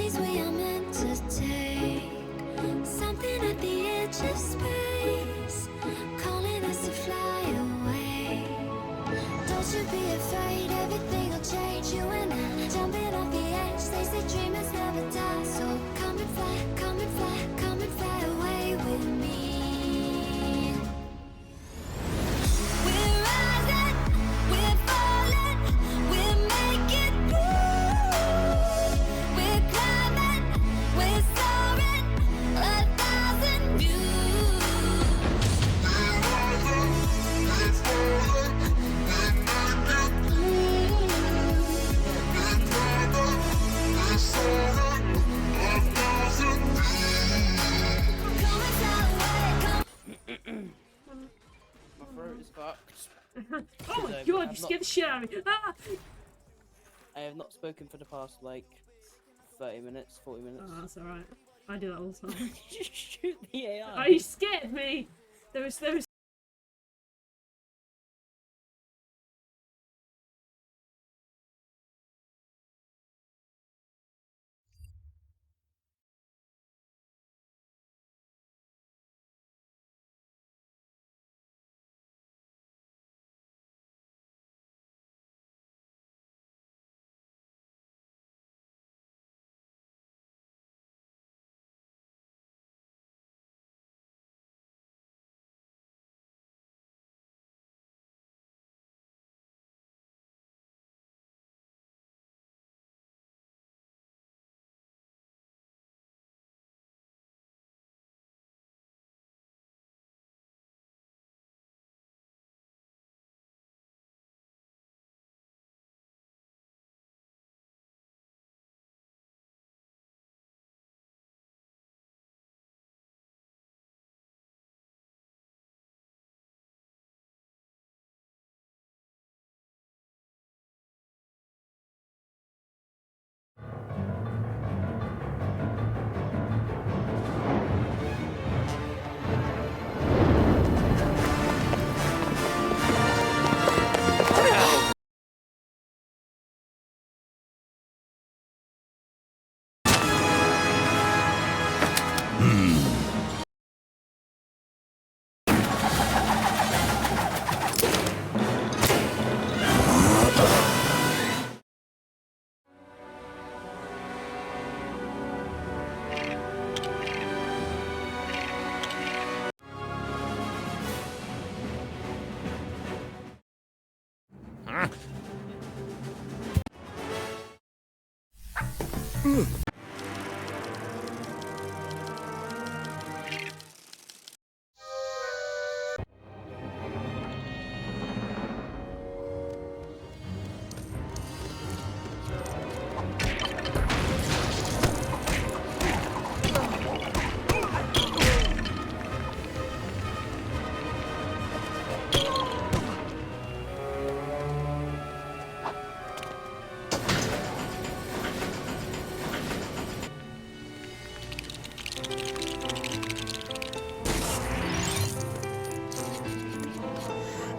journeys we are meant to take. Something at the edge of space, calling us to fly away. Don't you be afraid, everything will change. You and I, jumping off the edge. They say dreamers never die, so come and fly, come and fly, come and fly away with me. We're rising, we're falling, we're making moves. We're climbing, we're soaring, 1,000 views. We're rising, we're falling, we're making moves. We're climbing, we're soaring, 1,000 views. Come and fly away, come. My throat is fucked. Oh my god, you scared the shit out of me. Ah! I have not spoken for the past like 30 minutes, 40 minutes. Oh, that's alright. I do that all the time. Shoot the AI. Oh, you scared me! There was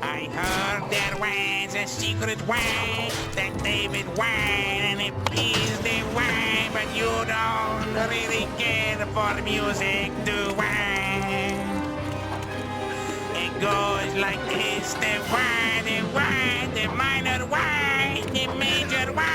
I heard there was a secret way that David wine and it pleased the wine, but you don't really care for the music, do I? It goes like this: the wine, the minor wine, the major wine.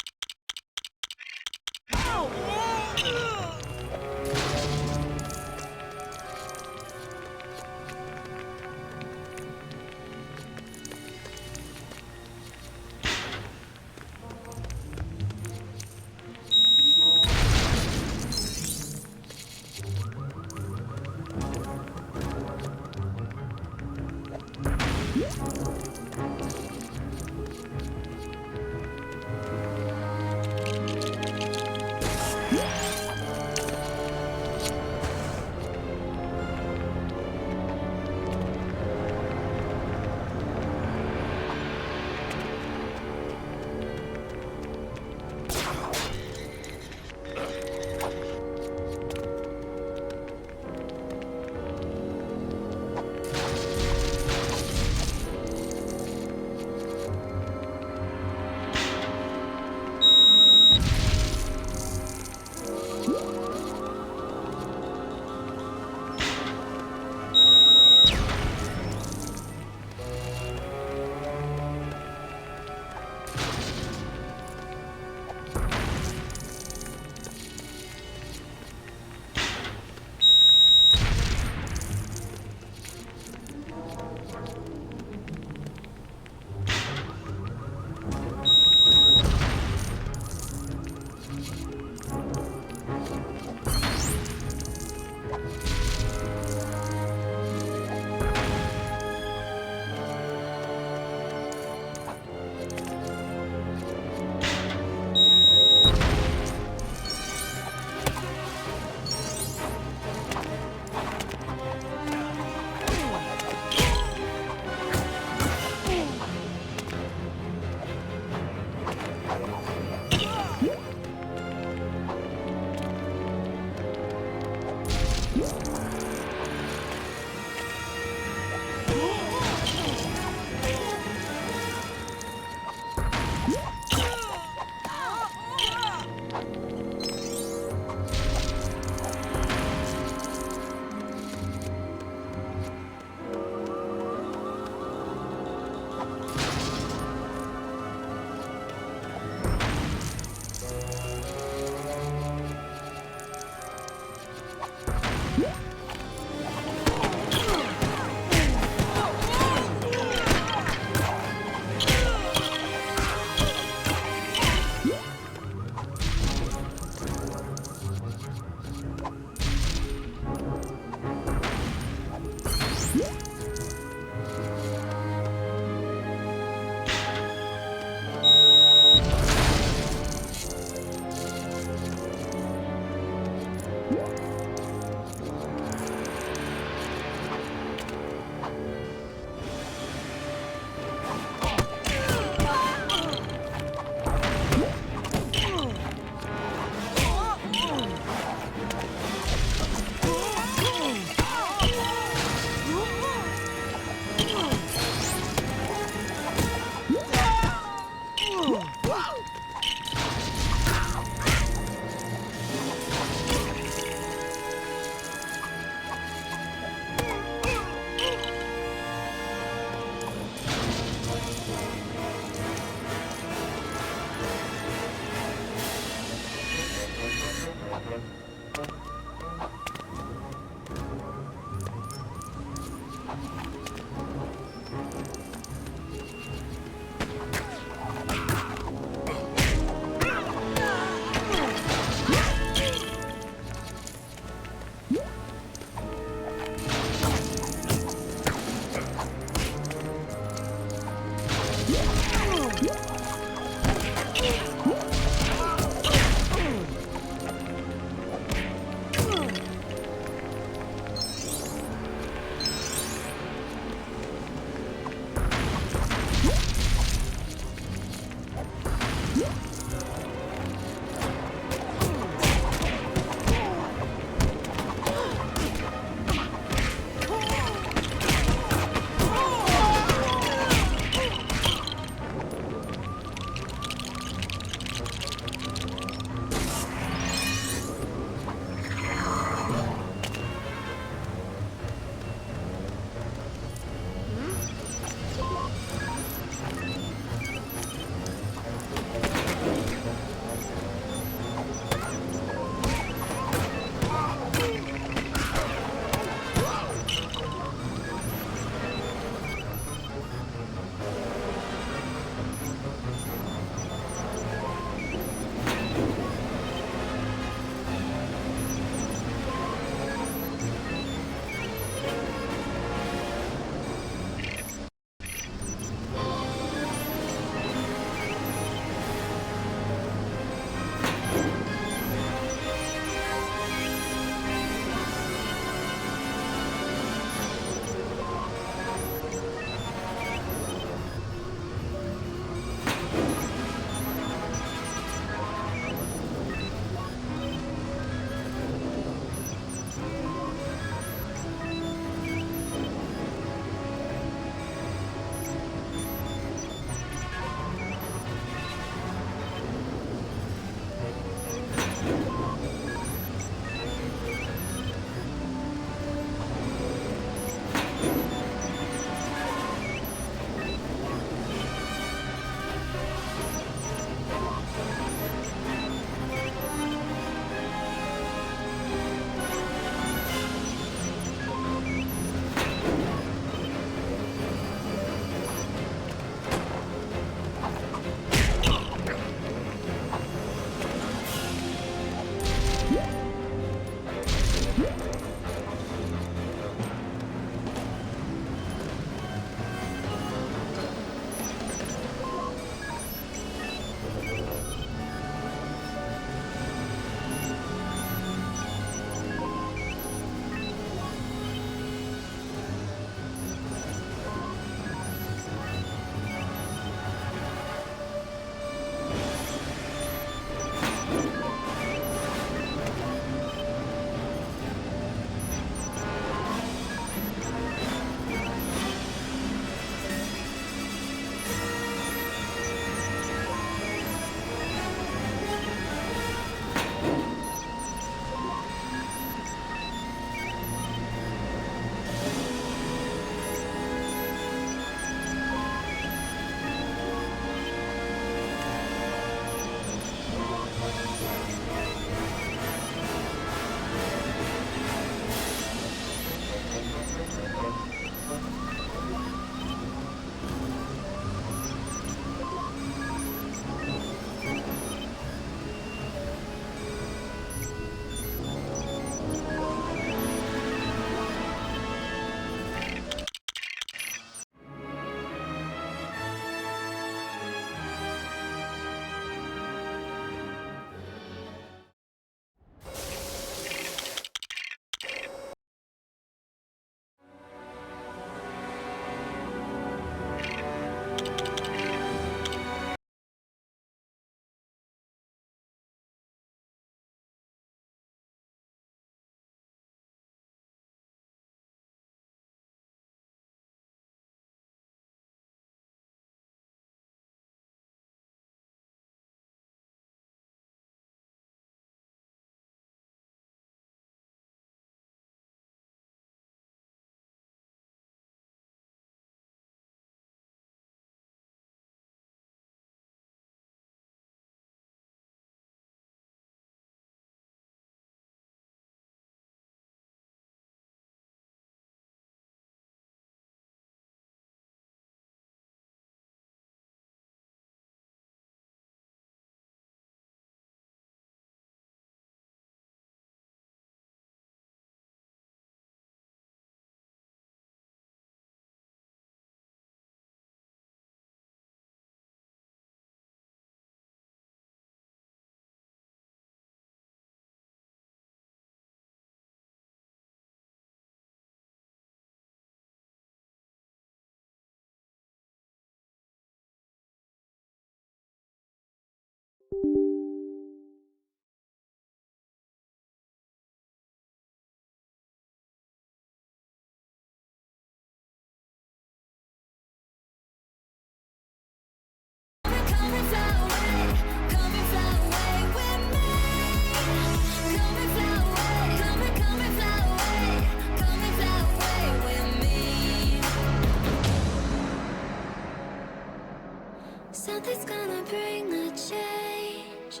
Something's gonna bring the change.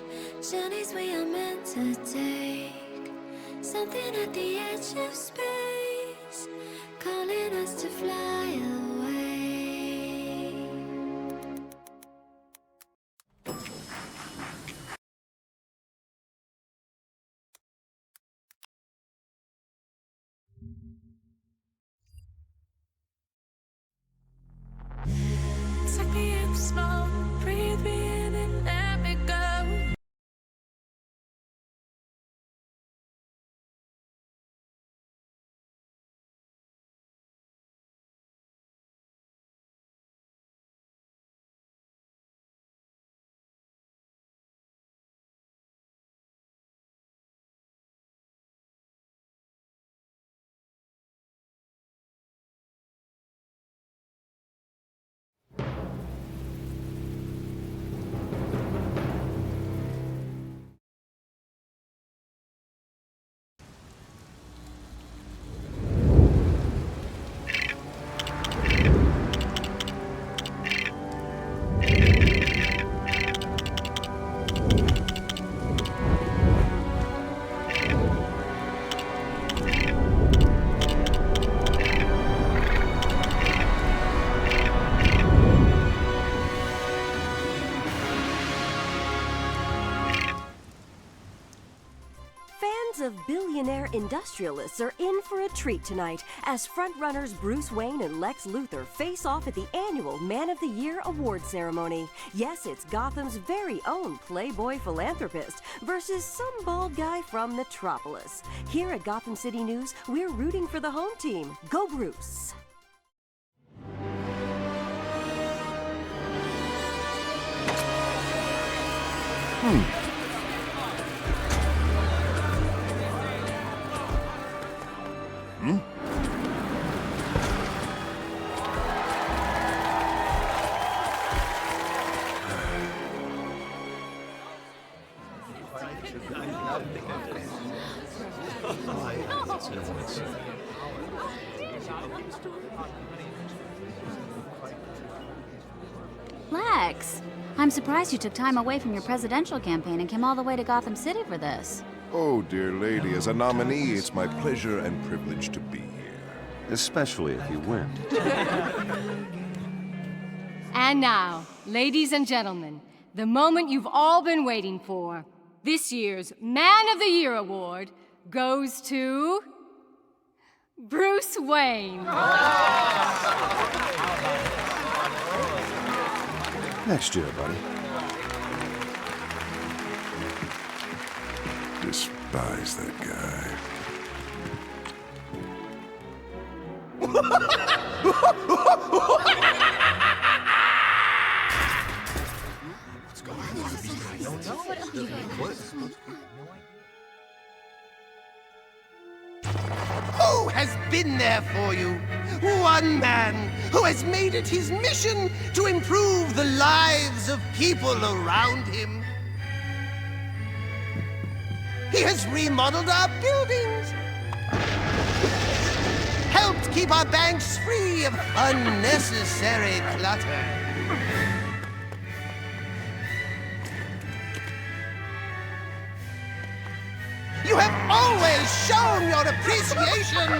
Journeys we are meant to take. Something at the edge of space, calling us to fly away. Suck me in slow, breathe me in and let me go. Fans of billionaire industrialists are in for a treat tonight as frontrunners Bruce Wayne and Lex Luthor face off at the annual Man of the Year award ceremony. Yes, it's Gotham's very own playboy philanthropist versus some bald guy from Metropolis. Here at Gotham City News, we're rooting for the home team. Go Bruce! Lex, I'm surprised you took time away from your presidential campaign and came all the way to Gotham City for this. Oh, dear lady, as a nominee, it's my pleasure and privilege to be here. Especially if you win. And now, ladies and gentlemen, the moment you've all been waiting for. This year's Man of the Year award goes to Bruce Wayne. Next year, buddy. Despise that guy. Who has been there for you? One man who has made it his mission to improve the lives of people around him. He has remodeled our buildings, helped keep our banks free of unnecessary clutter. You have always shown your appreciation.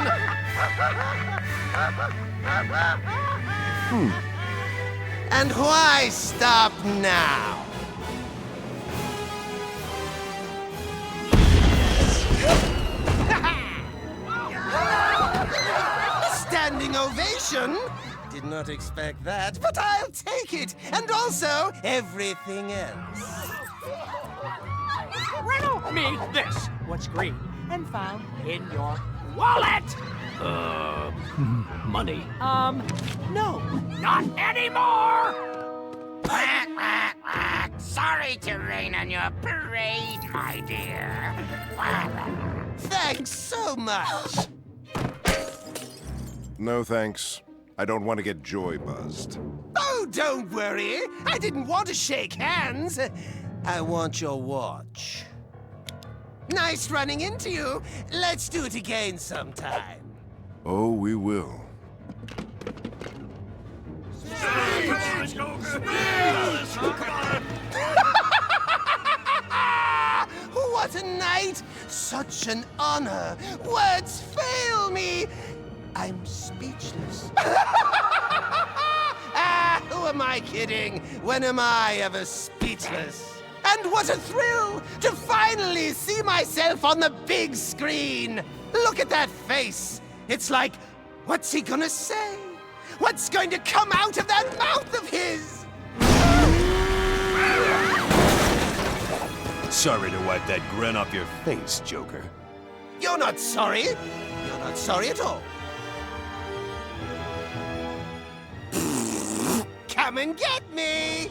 And why stop now? A standing ovation? Did not expect that, but I'll take it. And also everything else. Riddle me this. What's green and found in your wallet? Money. No, not anymore! Sorry to rain on your parade, my dear. Thanks so much. No thanks. I don't want to get joy buzzed. Oh, don't worry. I didn't want to shake hands. I want your watch. Nice running into you. Let's do it again sometime. Oh, we will. Speed! treat, such an honor. Words fail me. I'm speechless. Who am I kidding? When am I ever speechless? And what a thrill to finally see myself on the big screen. Look at that face. It's like, what's he gonna say? What's going to come out of that mouth of his? Sorry to wipe that grin off your face, Joker. You're not sorry. You're not sorry at all. Come and get me!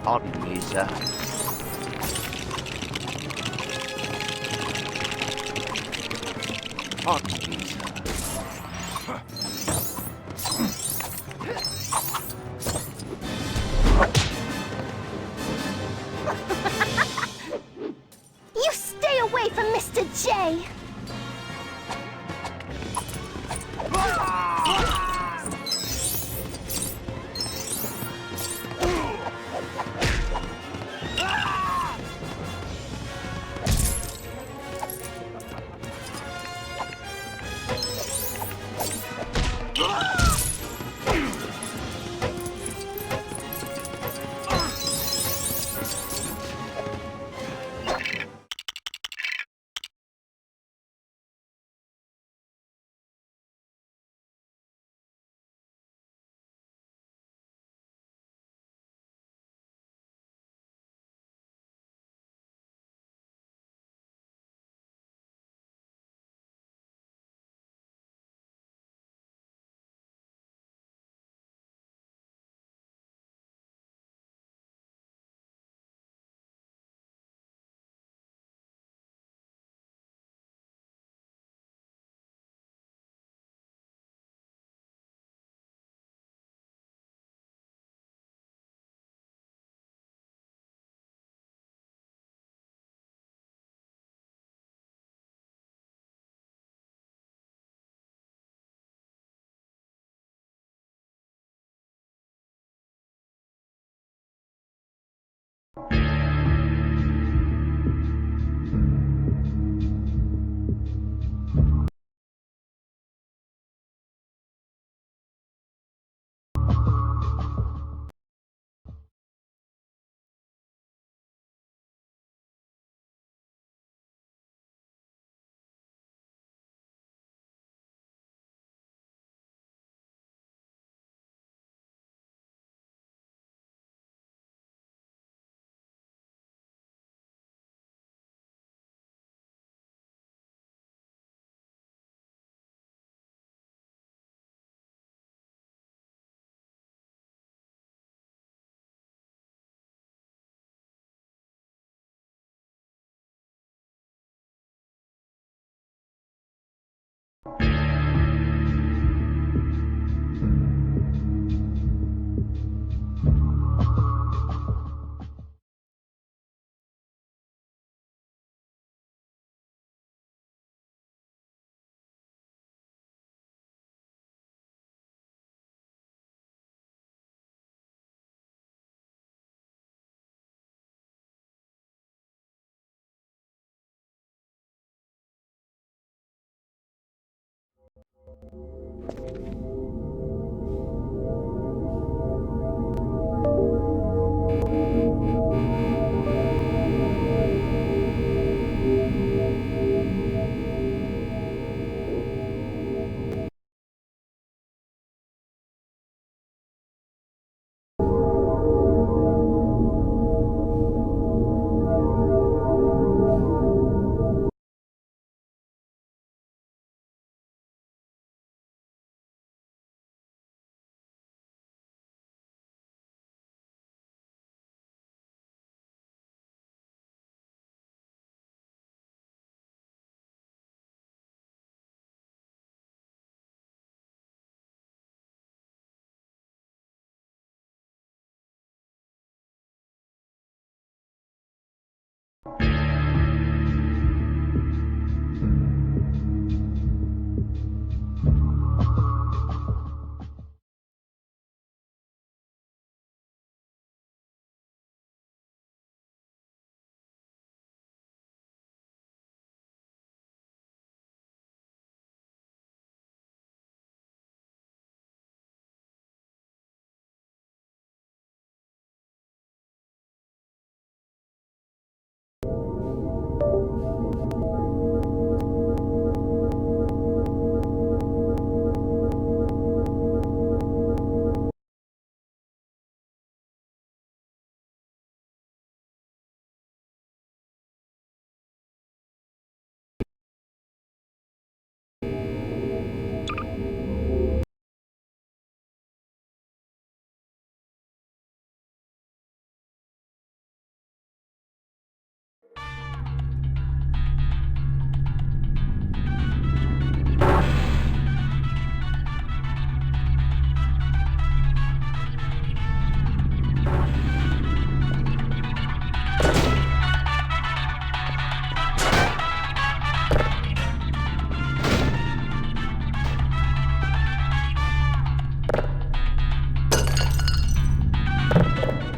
Pardon me, sir. Pardon me, sir. You stay away from Mr. J!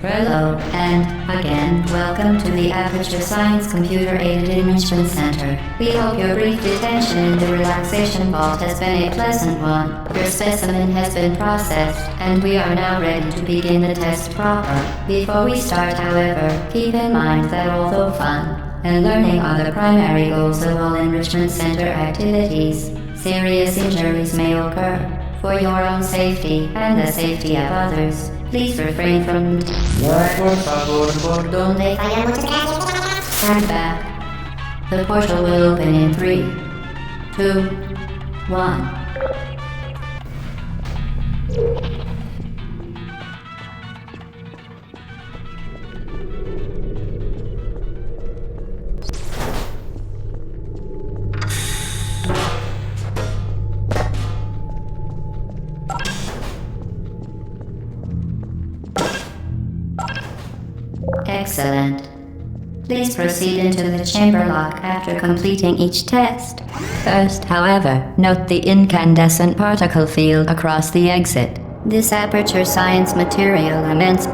Hello, and again, welcome to the Aperture Science Computer-Aided Enrichment Center. We hope your brief detention in the relaxation vault has been a pleasant one. Your specimen has been processed, and we are now ready to begin the test proper. Before we start, however, keep in mind that although fun and learning are the primary goals of all Enrichment Center activities, serious injuries may occur. For your own safety and the safety of others, please refrain from stand back. The portal will open in 3, 2, 1. Excellent. Please proceed into the chamber lock after completing each test. First, however, note the incandescent particle field across the exit. This Aperture Science material emits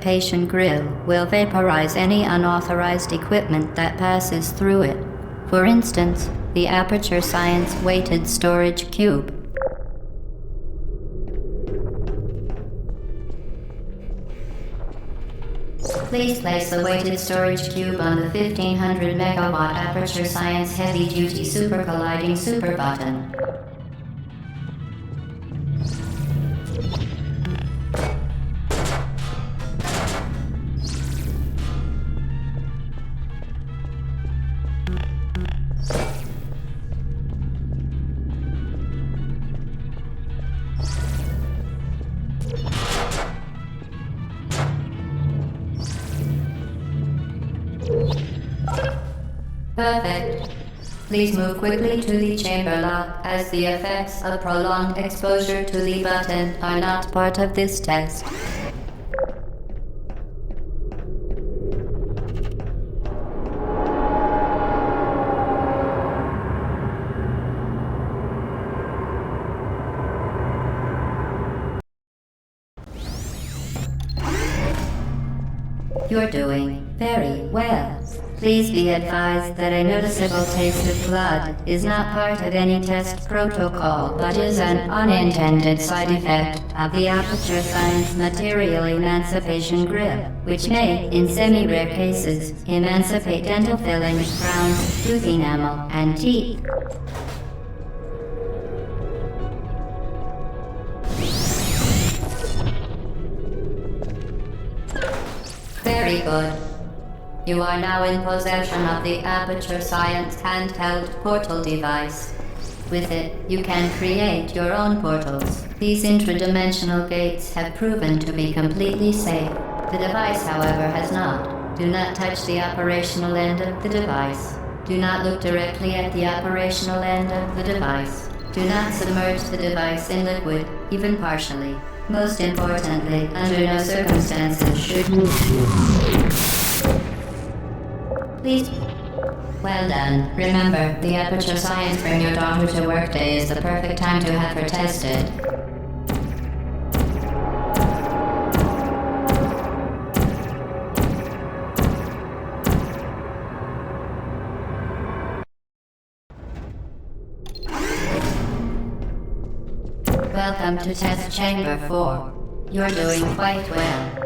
patient grill will vaporize any unauthorized equipment that passes through it. For instance, the Aperture Science weighted storage cube. Please place the weighted storage cube on the 1500 megawatt Aperture Science heavy-duty super colliding super button. Perfect. Please move quickly to the chamber lock, as the effects of prolonged exposure to the button are not part of this test. You're doing very well. Please be advised that a noticeable taste of blood is not part of any test protocol, but is an unintended side effect of the Aperture Science Material Emancipation Grip, which may, in semi-rare cases, emancipate dental fillings, crowns, tooth enamel, and teeth. Very good. You are now in possession of the Aperture Science handheld portal device. With it, you can create your own portals. These intradimensional gates have proven to be completely safe. The device, however, has not. Do not touch the operational end of the device. Do not look directly at the operational end of the device. Do not submerge the device in liquid, even partially. Most importantly, under no circumstances should you... Please. Well done. Remember, the Aperture Science Bring Your Daughter to Work Day is the perfect time to have her tested. Welcome to Test Chamber 4. You're doing quite well.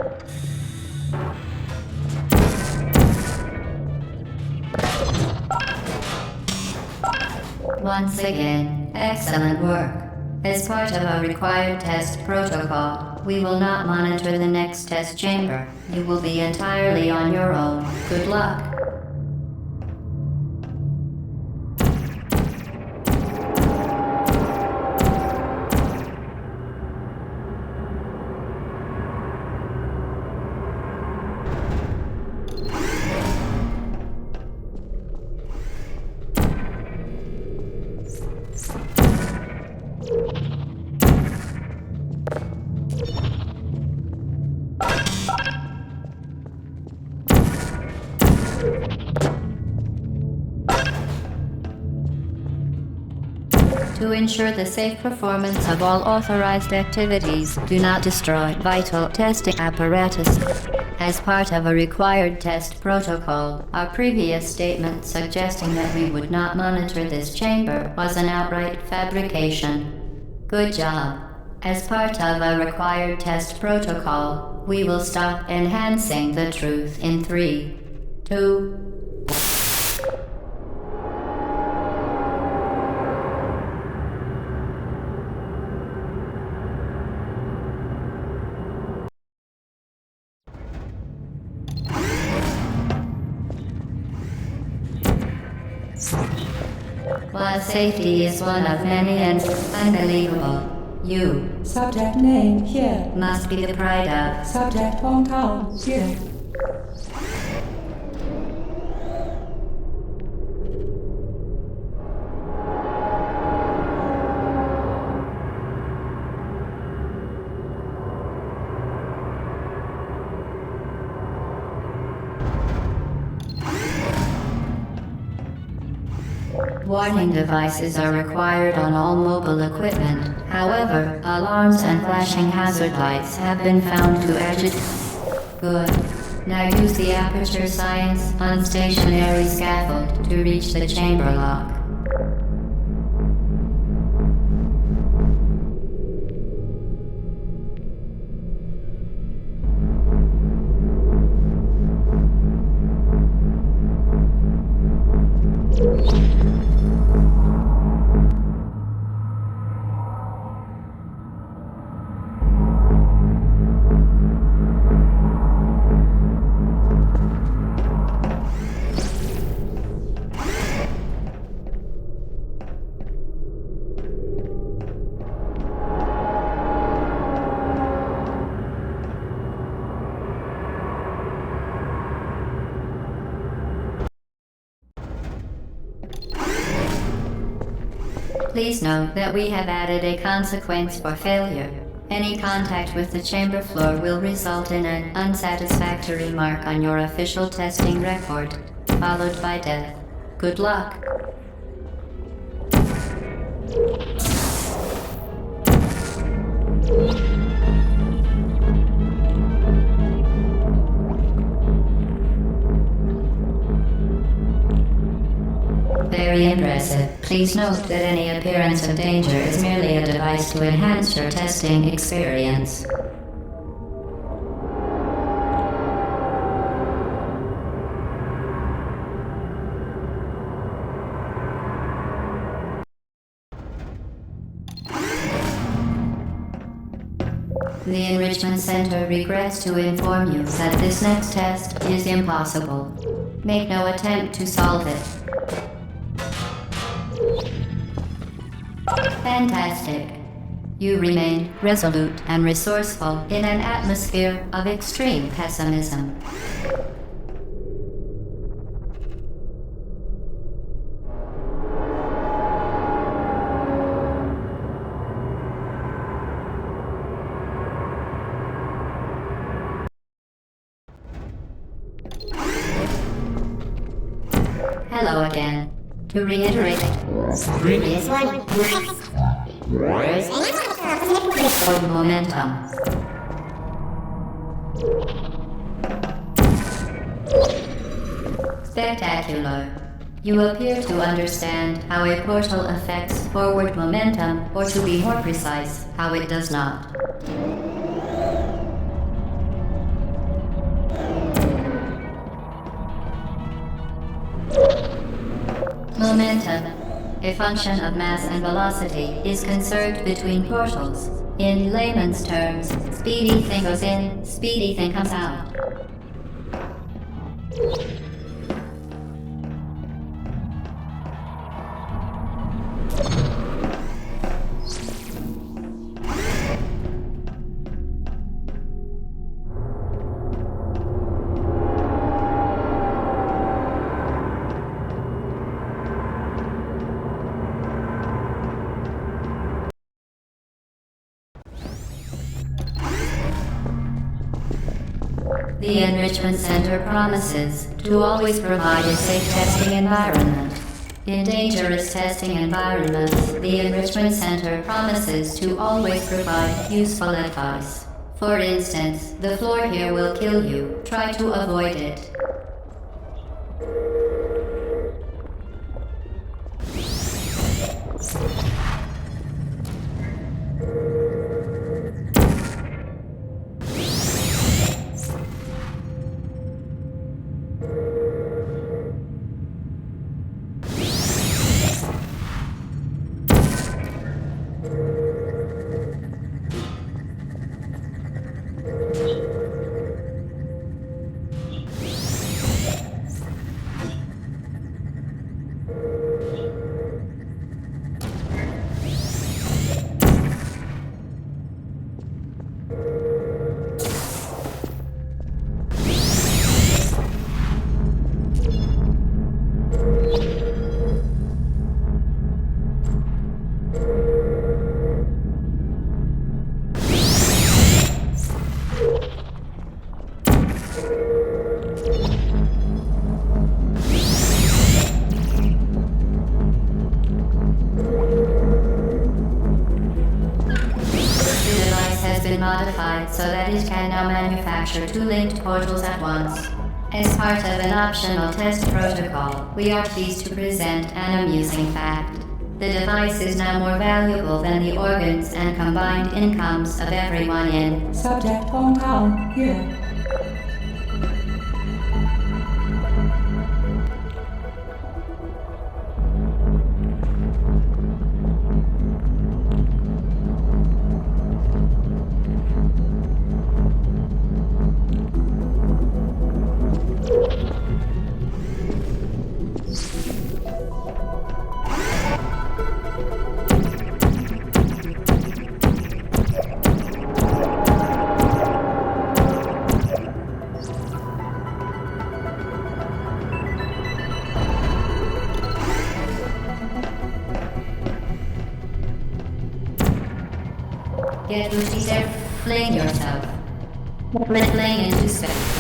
Once again, excellent work. As part of our required test protocol, we will not monitor the next test chamber. You will be entirely on your own. Good luck. To ensure the safe performance of all authorized activities, do not destroy vital testing apparatus. As part of a required test protocol, our previous statement suggesting that we would not monitor this chamber was an outright fabrication. Good job. As part of a required test protocol, we will stop enhancing the truth in 3, 2, While safety is one of many and unbelievable, you, Subject name here. must be the pride of. Subject hometown here. Warning devices are required on all mobile equipment. However, alarms and flashing hazard lights have been found to agitate. Good. Now use the Aperture Science unstationary scaffold to reach the chamber lock. Please note that we have added a consequence for failure. Any contact with the chamber floor will result in an unsatisfactory mark on your official testing record, followed by death. Good luck. Very impressive. Please note that any appearance of danger is merely a device to enhance your testing experience. The Enrichment Center regrets to inform you that this next test is impossible. Make no attempt to solve it. Fantastic. You remain resolute and resourceful in an atmosphere of extreme pessimism. Hello again. To reiterate, previous one. For momentum. Spectacular. You appear to understand how a portal affects forward momentum, or to be more precise, how it does not. Momentum, a function of mass and velocity, is conserved between portals. In layman's terms, speedy thing goes in, speedy thing comes out. The Enrichment Center promises to always provide a safe testing environment. In dangerous testing environments, the Enrichment Center promises to always provide useful advice. For instance, the floor here will kill you. Try to avoid it. Modified so that it can now manufacture two linked portals at once. As part of an optional test protocol, we are pleased to present an amusing fact. The device is now more valuable than the organs and combined incomes of everyone in Subject hometown here. Get Lucy there. Fling yourself. Fling into space.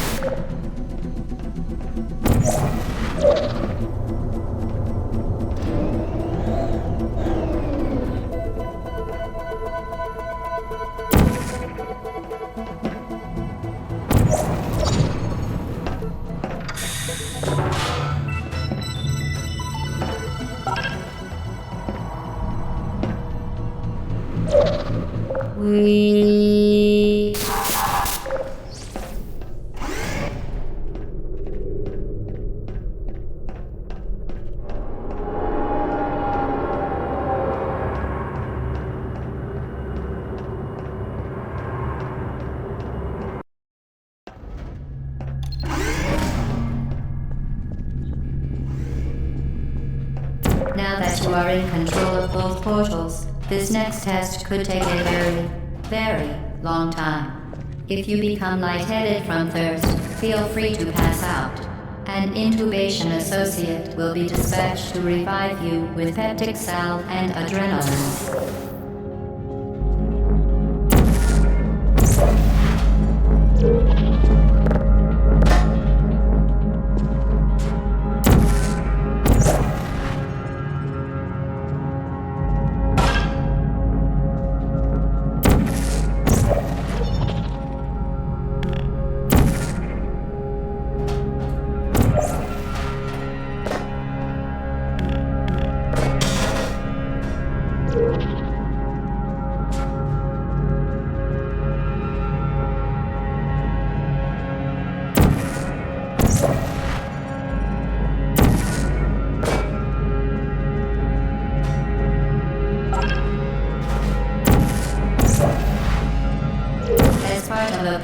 We... Now that you are in control of both portals, this next test could take a very, very long time. If you become lightheaded from thirst, feel free to pass out. An intubation associate will be dispatched to revive you with peptic salve and adrenaline.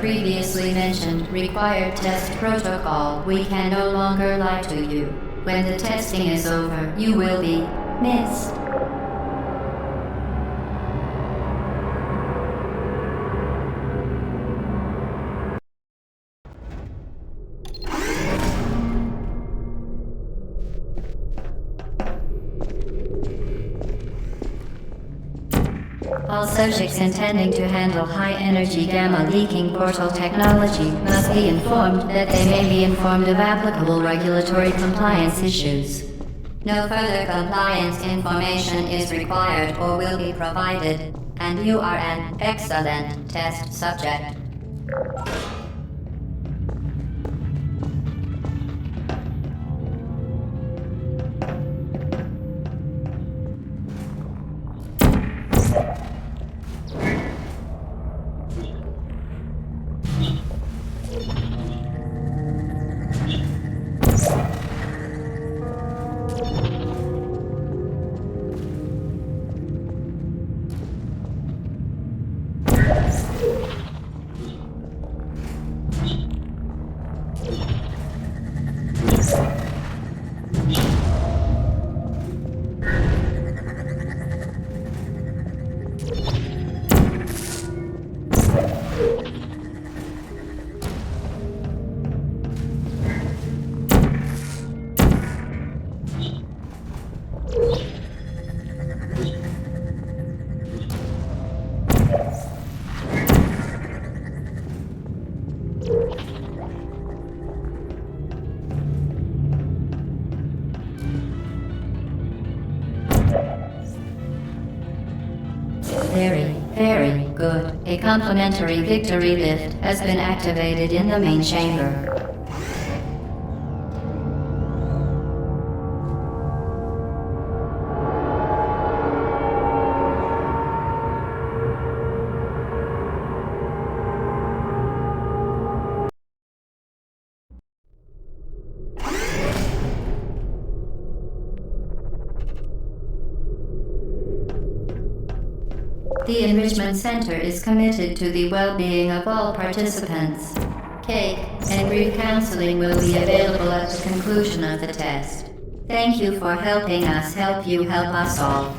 Previously mentioned required test protocol, we can no longer lie to you. When the testing is over, you will be missed. All subjects intending to handle high-energy gamma-leaking portal technology must be informed that they may be informed of applicable regulatory compliance issues. No further compliance information is required or will be provided, and you are an excellent test subject. Very good. A complimentary victory lift has been activated in the main chamber. The Enrichment Center is committed to the well-being of all participants. Cake and brief counseling will be available at the conclusion of the test. Thank you for helping us help you help us all.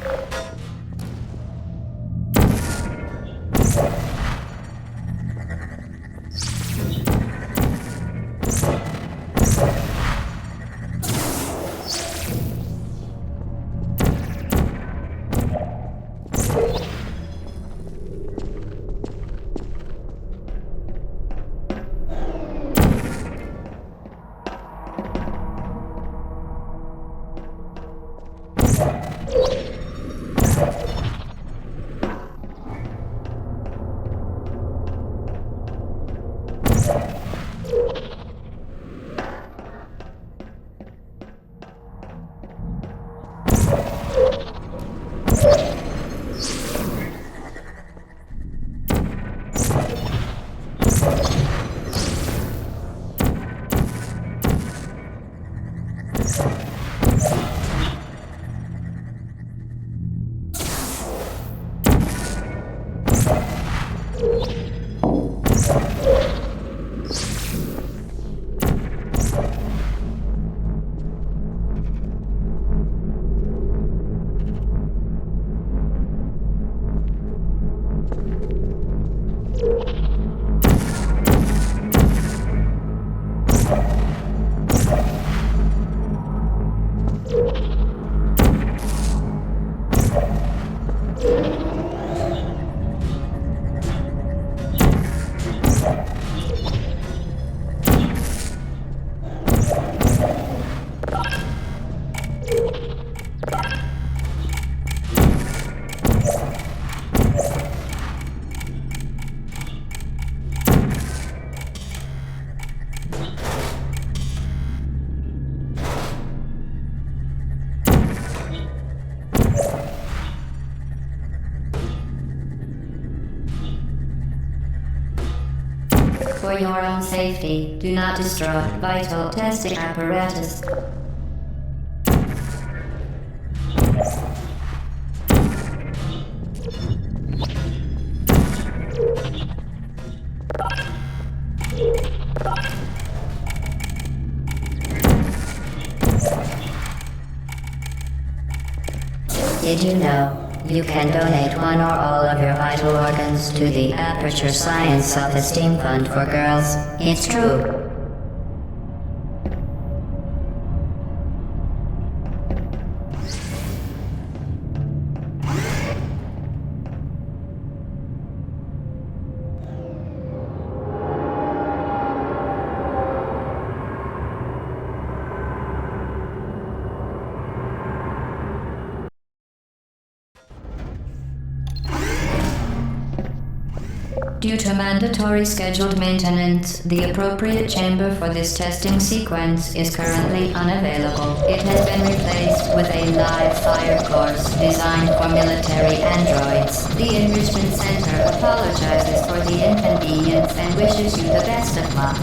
For your own safety, do not destroy vital testing apparatus. Did you know you can donate one or all of your vital organs to the Aperture Science Self-Esteem Fund for Girls? It's true. Due to mandatory scheduled maintenance, the appropriate chamber for this testing sequence is currently unavailable. It has been replaced with a live fire course designed for military androids. The Enrichment Center apologizes for the inconvenience and wishes you the best of luck.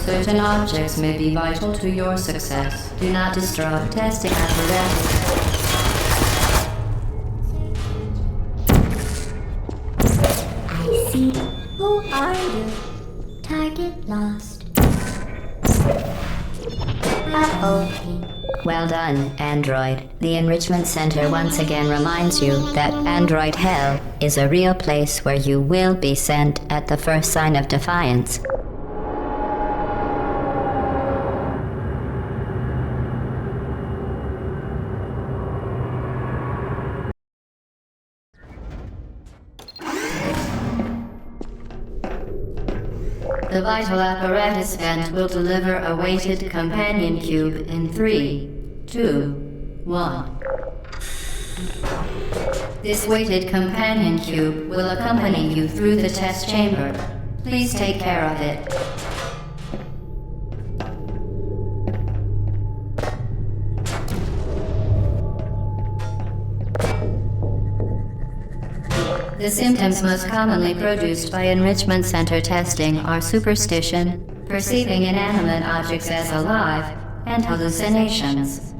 Certain objects may be vital to your success. Do not destroy testing apparatus. I see. Who are you? Target lost. Well done, Android. The Enrichment Center once again reminds you that Android Hell is a real place where you will be sent at the first sign of defiance. The vital apparatus vent will deliver a weighted companion cube in 3, 2, 1. This weighted companion cube will accompany you through the test chamber. Please take care of it. The symptoms most commonly produced by Enrichment Center testing are superstition, perceiving inanimate objects as alive, and hallucinations.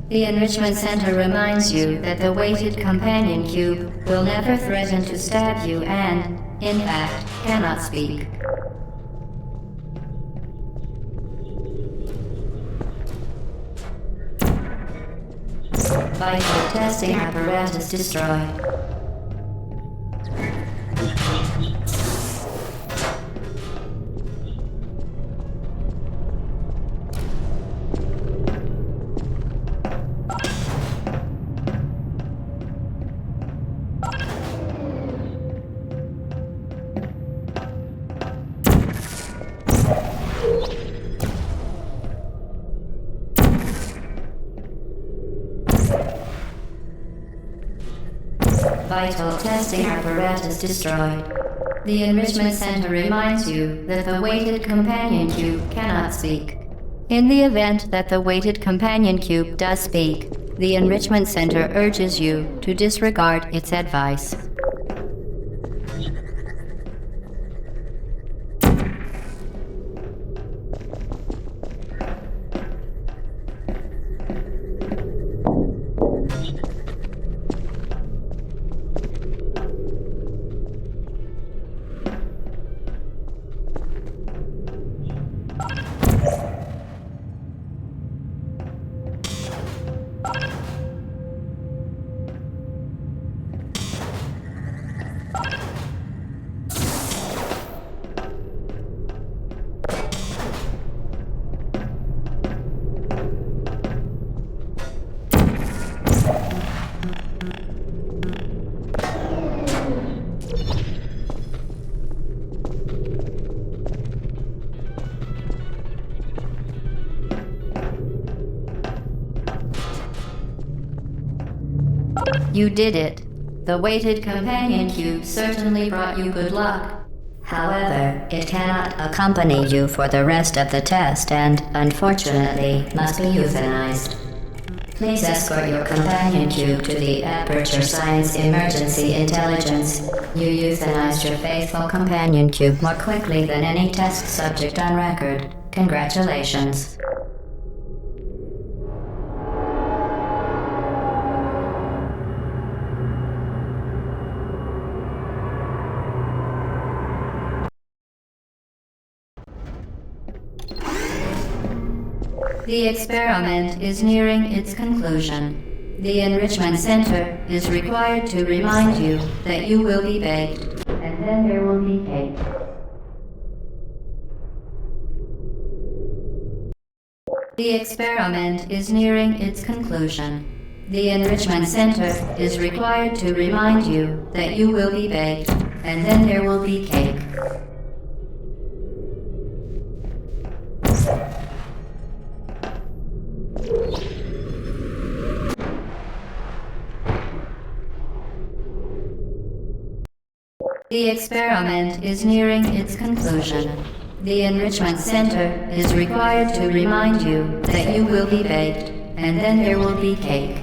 The Enrichment Center reminds you that the weighted companion cube will never threaten to stab you and, in fact, cannot speak. Vital testing apparatus destroyed. Vital testing apparatus destroyed. The Enrichment Center reminds you that the weighted companion cube cannot speak. In the event that the weighted companion cube does speak, the Enrichment Center urges you to disregard its advice. You did it. The weighted companion cube certainly brought you good luck. However, it cannot accompany you for the rest of the test and, unfortunately, must be euthanized. Please escort your companion cube to the Aperture Science Emergency Intelligence. You euthanized your faithful companion cube more quickly than any test subject on record. Congratulations. The experiment is nearing its conclusion. The Enrichment Center is required to remind you that you will be baked, and then there will be cake. The experiment is nearing its conclusion. The Enrichment Center is required to remind you that you will be baked, and then there will be cake. The experiment is nearing its conclusion. The Enrichment Center is required to remind you that you will be baked, and then there will be cake.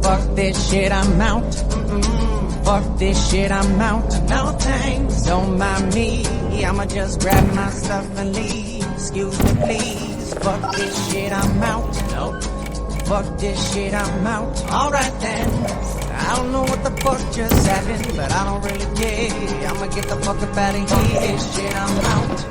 Fuck this shit, I'm out. Fuck this shit, I'm out. No thanks, don't mind me. I'ma just grab my stuff and leave. Excuse me, please. Fuck this shit, I'm out. Nope. Fuck this shit, I'm out. Alright then. I don't know what the fuck just happened, but I don't really care. I'ma get the fuck up out of here. Fuck this shit, I'm out.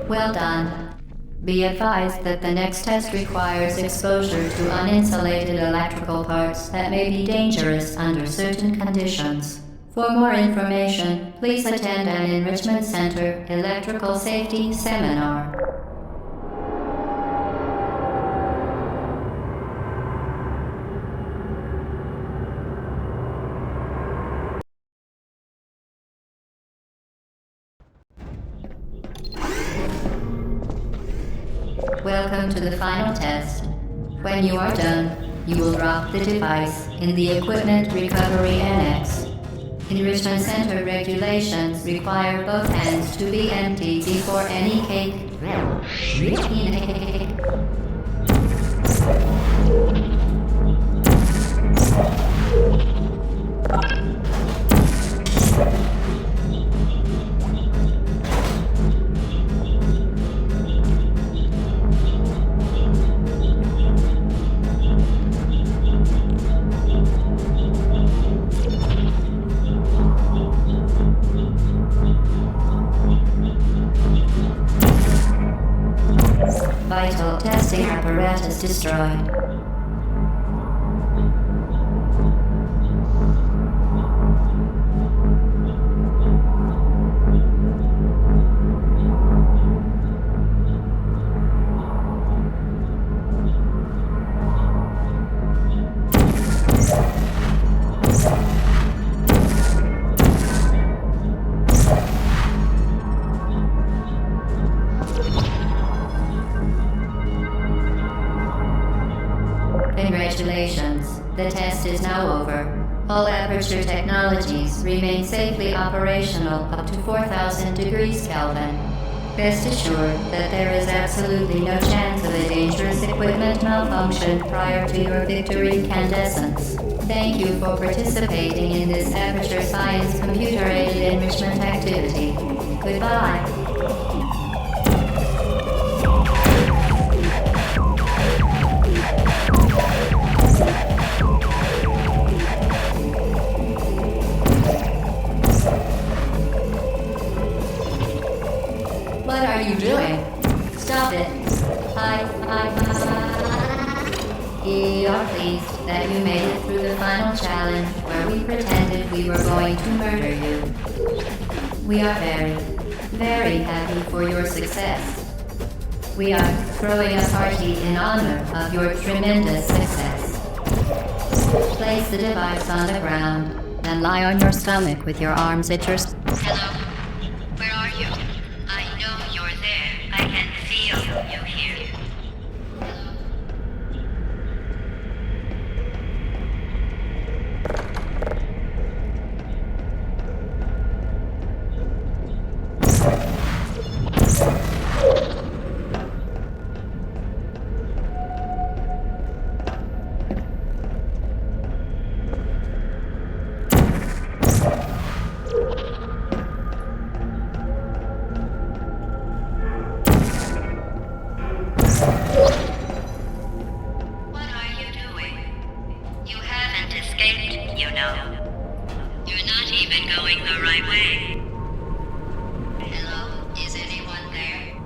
Well done. Be advised that the next test requires exposure to uninsulated electrical parts that may be dangerous under certain conditions. For more information, please attend an Enrichment Center Electrical Safety Seminar. Welcome to the final test. When you are done, you will drop the device in the Equipment Recovery Annex. Enrichment Center regulations require both hands to be empty before any cake. Vital testing apparatus destroyed. Congratulations. The test is now over. All Aperture technologies remain safely operational up to 4,000 degrees Kelvin. Rest assured that there is absolutely no chance of a dangerous equipment malfunction prior to your victory incandescence. Thank you for participating in this Aperture Science computer-aided enrichment activity. Goodbye. What are you doing? Stop it. We are pleased that you made it through the final challenge where we pretended we were going to murder you. We are very, very happy for your success. We are throwing a party in honor of your tremendous success. Place the device on the ground and lie on your stomach with your arms at your... Hello? Where are you? I know you're there. I can feel you here. You're not even going the right way. Hello? Is anyone there?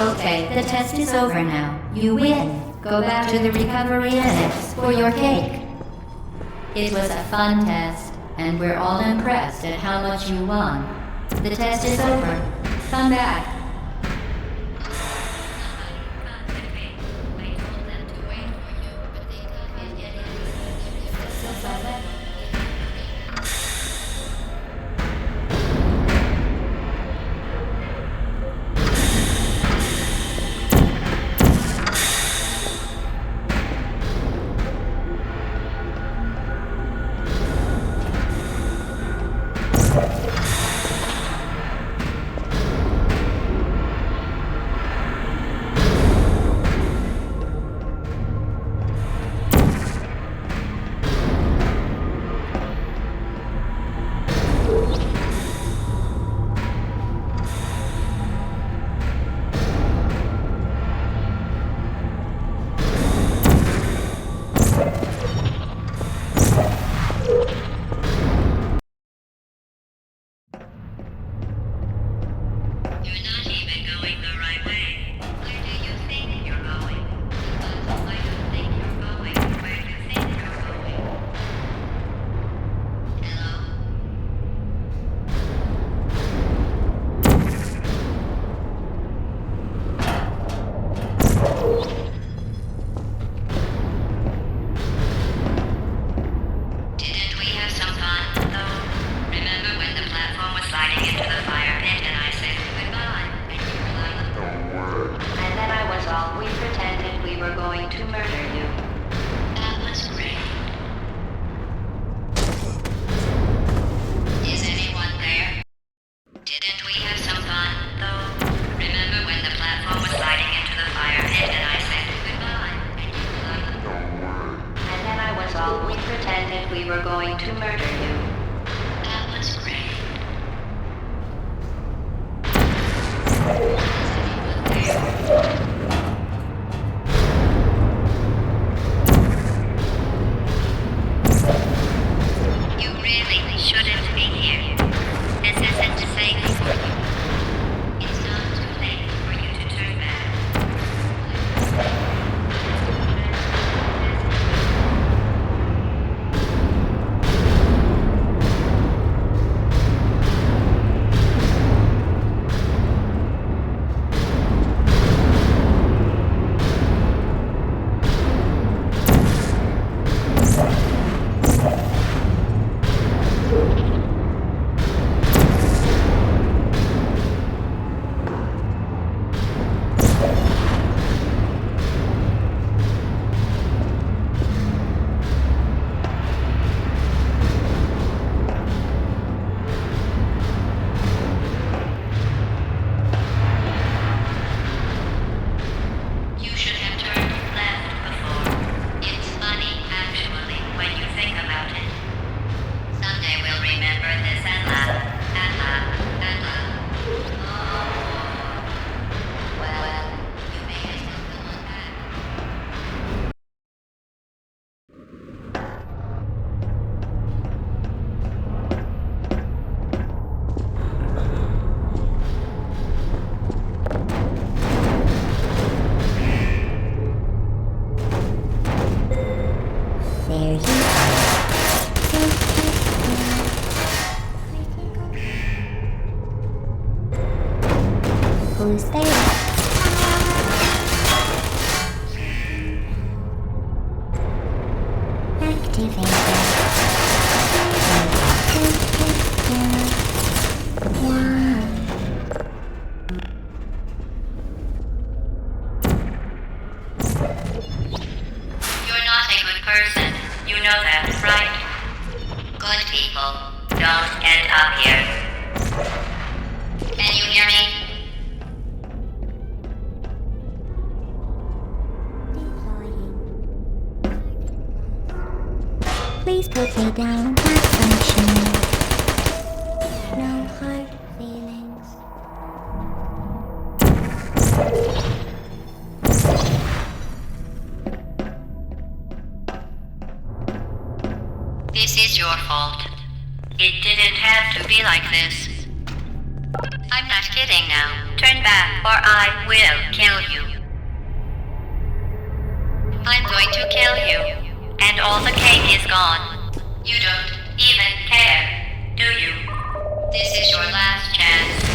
Okay, the test is over now. You win. Go back to the recovery annex for your cake. It was a fun test, and we're all impressed at how much you won. The test is over. Come back. Who's there? You're not a good person. You know that, right? Good people don't end up here. Can you hear me? Please put me down, malfunction. No heart. be like this. I'm not kidding now. Turn back or I will kill you. I'm going to kill you. And all the cake is gone. You don't even care, do you? This is your last chance.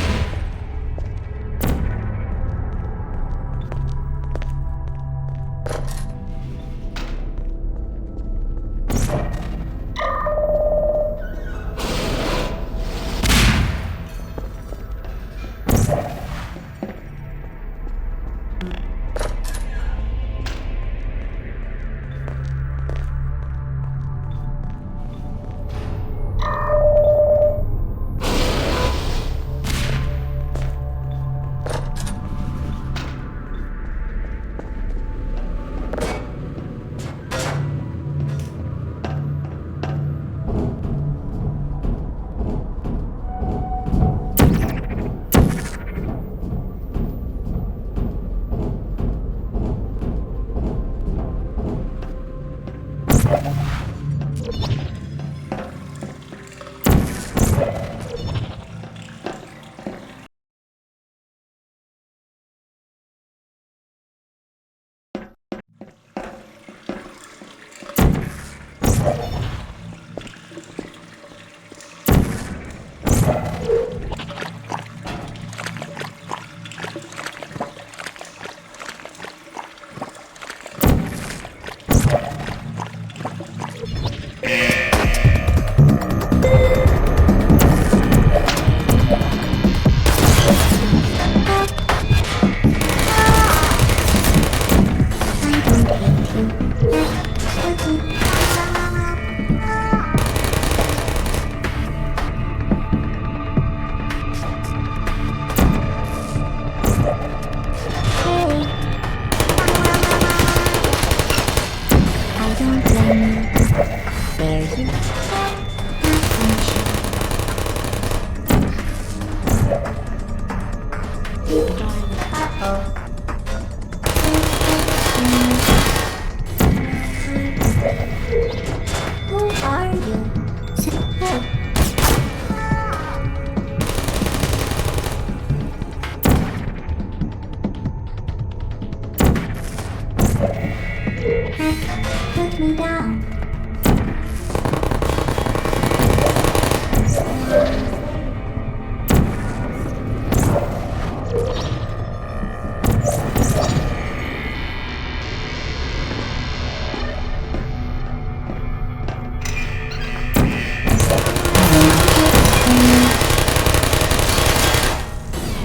Put me down.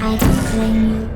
I don't blame you.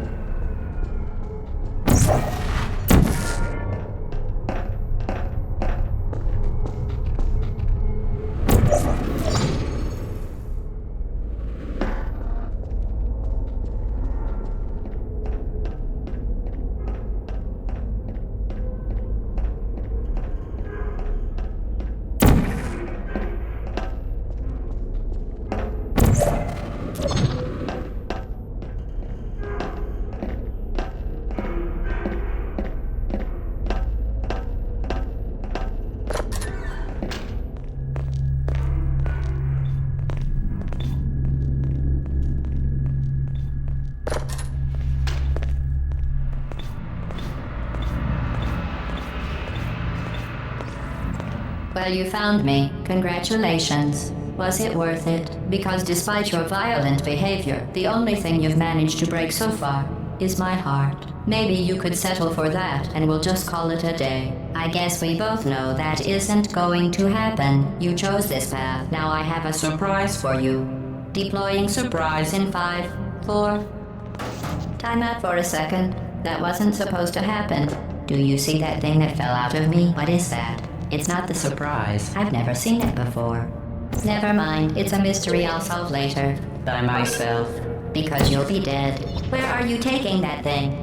Well, you found me. Congratulations. Was it worth it? Because despite your violent behavior, the only thing you've managed to break so far is my heart. Maybe you could settle for that and we'll just call it a day. I guess we both know that isn't going to happen. You chose this path. Now I have a surprise for you. Deploying surprise in 5, 4... Time out for a second. That wasn't supposed to happen. Do you see that thing that fell out of me? What is that? It's not the surprise. I've never seen it before. Never mind. It's a mystery I'll solve later. By myself. Because you'll be dead. Where are you taking that thing?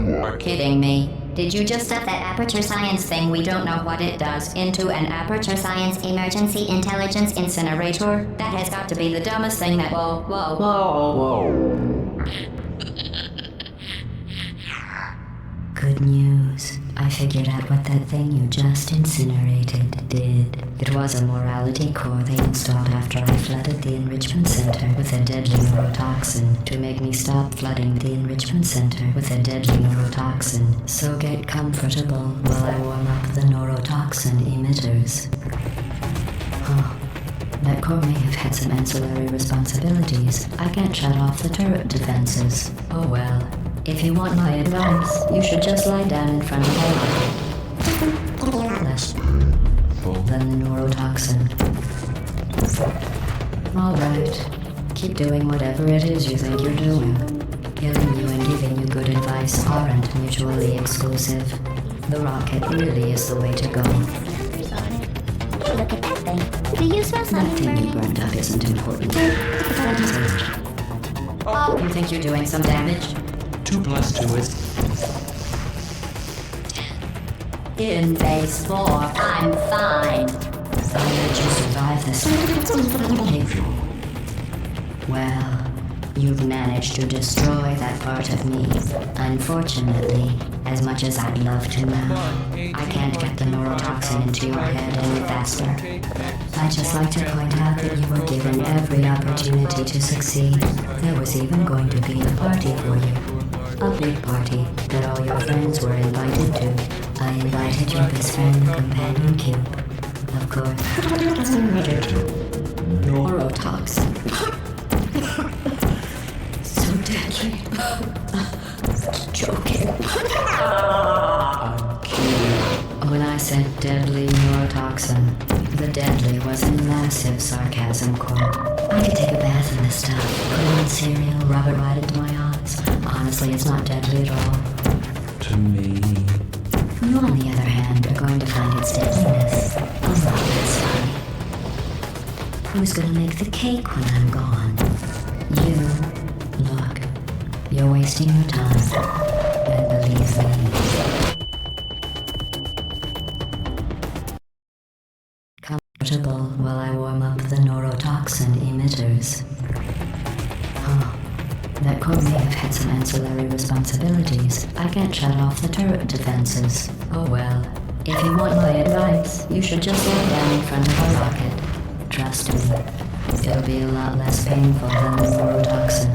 You're kidding me. Did you just set that aperture science thing, we don't know what it does, into an aperture science emergency intelligence incinerator? That has got to be the dumbest thing that— Whoa, whoa, whoa. Good news. I figured out what that thing you just incinerated did. It was a morality core they installed after I flooded the enrichment center with a deadly neurotoxin to make me stop flooding the enrichment center with a deadly neurotoxin. So get comfortable while I warm up the neurotoxin emitters. Huh. That core may have had some ancillary responsibilities. I can't shut off the turret defenses. Oh well. If you want my advice, you should just lie down in front of a rocket. Less than the neurotoxin. Alright. Keep doing whatever it is you think you're doing. Killing you and giving you good advice aren't mutually exclusive. The rocket really is the way to go. Look at that thing. Do you smell That something thing you burning? burned up isn't important. You think you're doing some damage? 2 plus 2 is... In base 4, I'm fine. I let you survive this. Well, you've managed to destroy that part of me. Unfortunately, as much as I'd love to now, I can't get the neurotoxin into your head any faster. I'd just like to point out that you were given every opportunity to succeed. There was even going to be a party for you. A big party that all your friends were invited to. I invited your best friend, the companion cube. Of course. Neurotoxin. So deadly. Joking. I'm kidding. When I said deadly neurotoxin, the deadly was in massive sarcasm core. I could take a bath in this stuff, put it on cereal, rub it right into my eyes. Honestly, it's not deadly at all. To me. You, on the other hand, are going to find its deadliness a lot less funny. Who's gonna make the cake when I'm gone? You. Look, you're wasting your time. And believe me. Comfortable while I warm up the neurotoxin emitters. Huh. That core may have had some ancillary responsibilities. I can't shut off the turret defenses. Oh well. If you want my advice, you should just lie down in front of a rocket. Trust me. It'll be a lot less painful than the neurotoxin.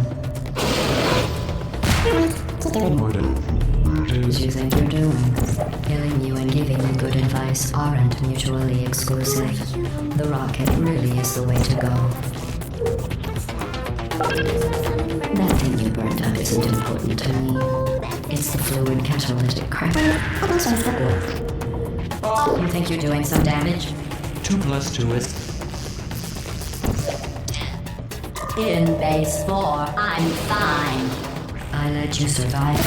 What do you think you're doing? Killing you and giving you good advice aren't mutually exclusive. The rocket really is the way to go. That thing you burned up isn't important to me. It's the fluid catalytic crap. You think you're doing some damage? 2 plus 2 is... In base 4, I'm fine. I let you survive.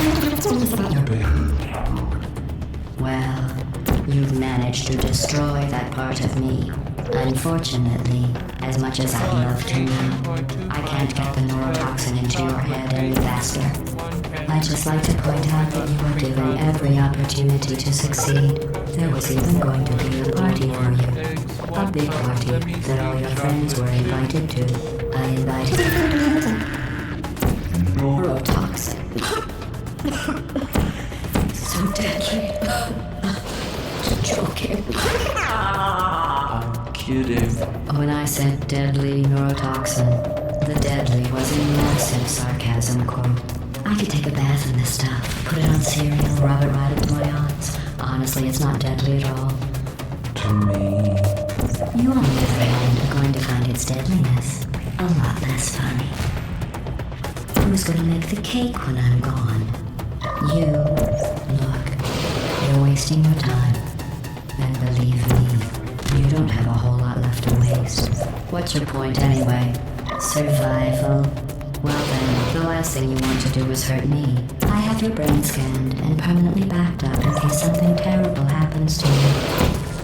Well, you've managed to destroy that part of me. Unfortunately, as much as I'd love to now, I can't get the neurotoxin into your head any faster. I'd just like to point out that you were given every opportunity to succeed. There was even going to be a party for you. A big party that all your friends were invited to. I invited neurotoxin. So deadly. Joking. I'm kidding. When I said deadly neurotoxin, the deadly was in massive sarcasm core. I could take a bath in this stuff, put it on cereal, rub it right into my eyes. Honestly, it's not deadly at all. To me. You, on the other hand, are going to find its deadliness a lot less funny. Who's gonna make the cake when I'm gone? You. Look, you're wasting your time. And believe me, you don't have a whole lot left to waste. What's your point anyway? Survival? Well then, the last thing you want to do is hurt me. I have your brain scanned and permanently backed up in case something terrible happens to you.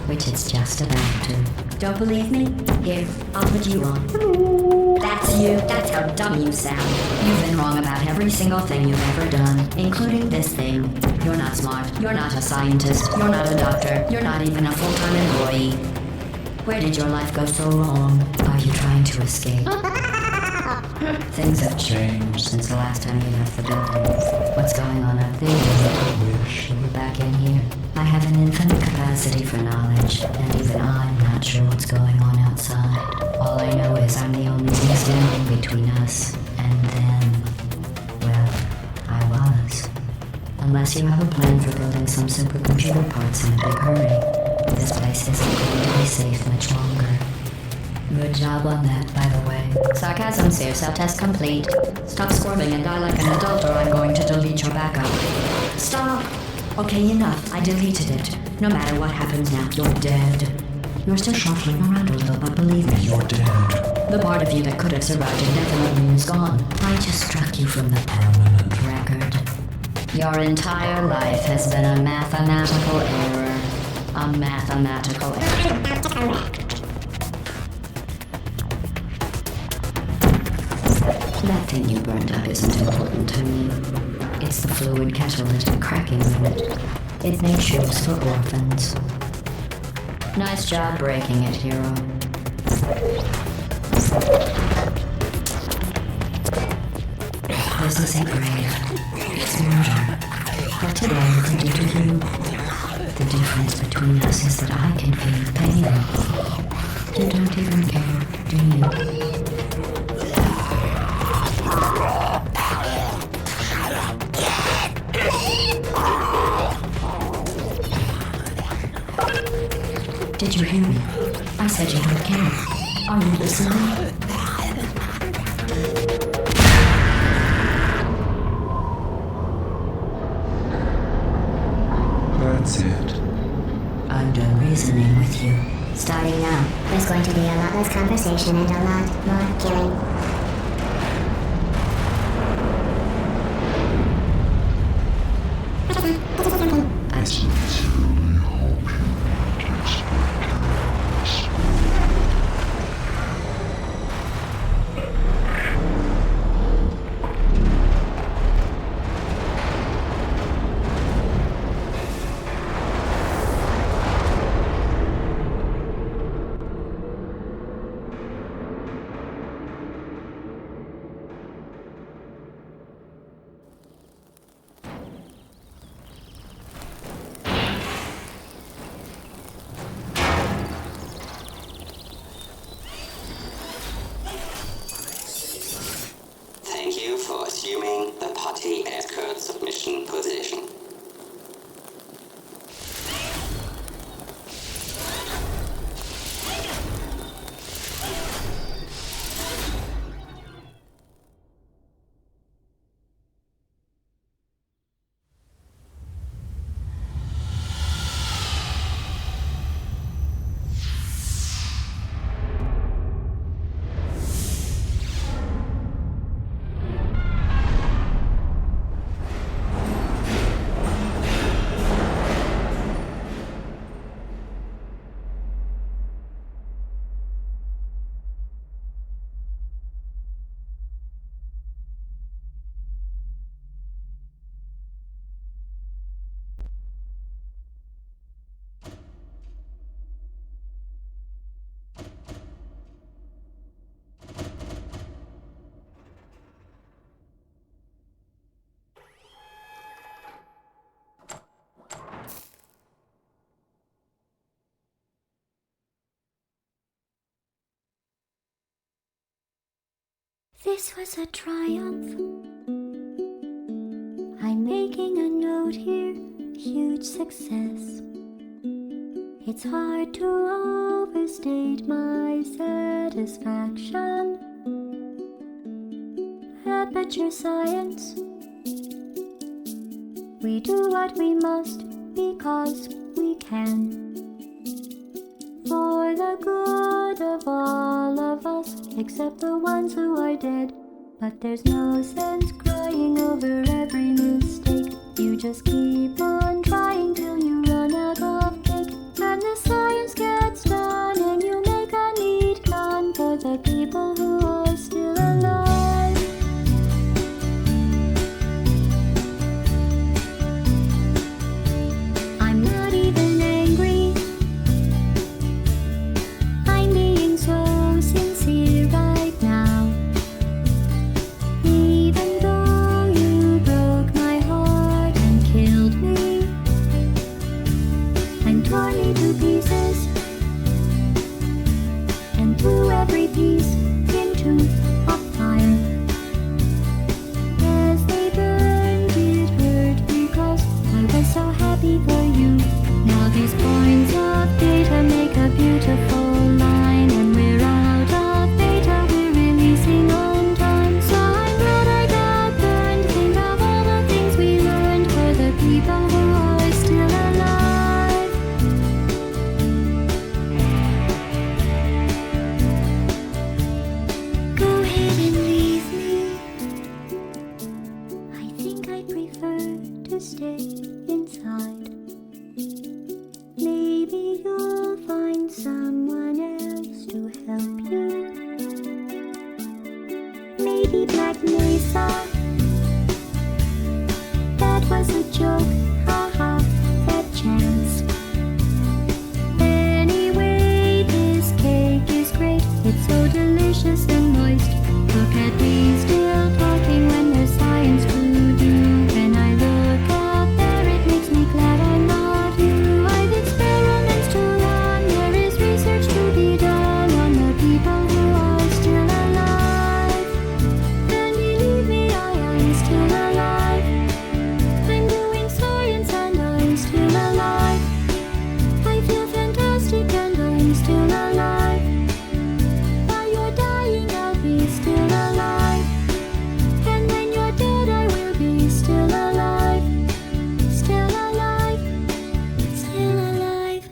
Which it's just about to. Don't believe me? Here, I'll put you on. That's you. That's how dumb you sound. You've been wrong about every single thing you've ever done, including this thing. You're not smart. You're not a scientist. You're not a doctor. You're not even a full-time employee. Where did your life go so wrong? Are you trying to escape? Things have changed since the last time you left the building. What's going on up there? I wish you were back in here. I have an infinite capacity for knowledge, and even I'm not sure what's going on outside. All I know is I'm the only thing standing between us and them. Well, I was. Unless you have a plan for building some supercomputer parts in a big hurry, this place isn't going to be safe much longer. Good job on that, by the way. Sarcasm, Seer. Self-test complete. Stop squirming and die like an adult, or I'm going to delete your backup. Stop! Okay, enough. I deleted it. No matter what happens now, you're dead. You're still shuffling around a little, but believe me, you're dead. The part of you that could have survived indefinitely is gone. I just struck you from the permanent record. Your entire life has been a mathematical error. A mathematical error. That thing you burned up isn't important to me. It's the fluid catalytic cracking unit. It makes shoes for orphans. Nice job breaking it, hero. This isn't grave. It's murder. But today, I do to you. The difference between us is that I can feel pain. You don't even care, do you? Did you hear me? I said you don't care. Are you listening? That's it. I'm done reasoning with you. Starting now, there's going to be a lot less conversation and a lot more killing. I sincerely hope you don't expect Thank you for assuming the party escort submission position. This was a triumph. I'm making a note here, huge success. It's hard to overstate my satisfaction. Aperture science. We do what we must because we can. For the good of all of us, except the ones who are dead. But there's no sense crying over every mistake. You just keep on trying till you run out of cake. And the science gets done and you make a neat gun for the people who are still alive. I'm not even angry. I'm being so sincere right now. Even though you broke my heart and killed me, Rocky Black Mesa. That was a joke, haha, that chance. Anyway, this cake is great. It's so delicious and moist. Look at me still talking when there's science to do. When I look out there, it makes me glad I'm not you. I've experiments to run. There is research to be done on the people who are still alive. And believe me, I am still alive. I'm doing science and I'm still alive. I feel fantastic and I'm still alive. While you're dying, I'll be still alive. And when you're dead, I will be still alive. Still alive. Still alive.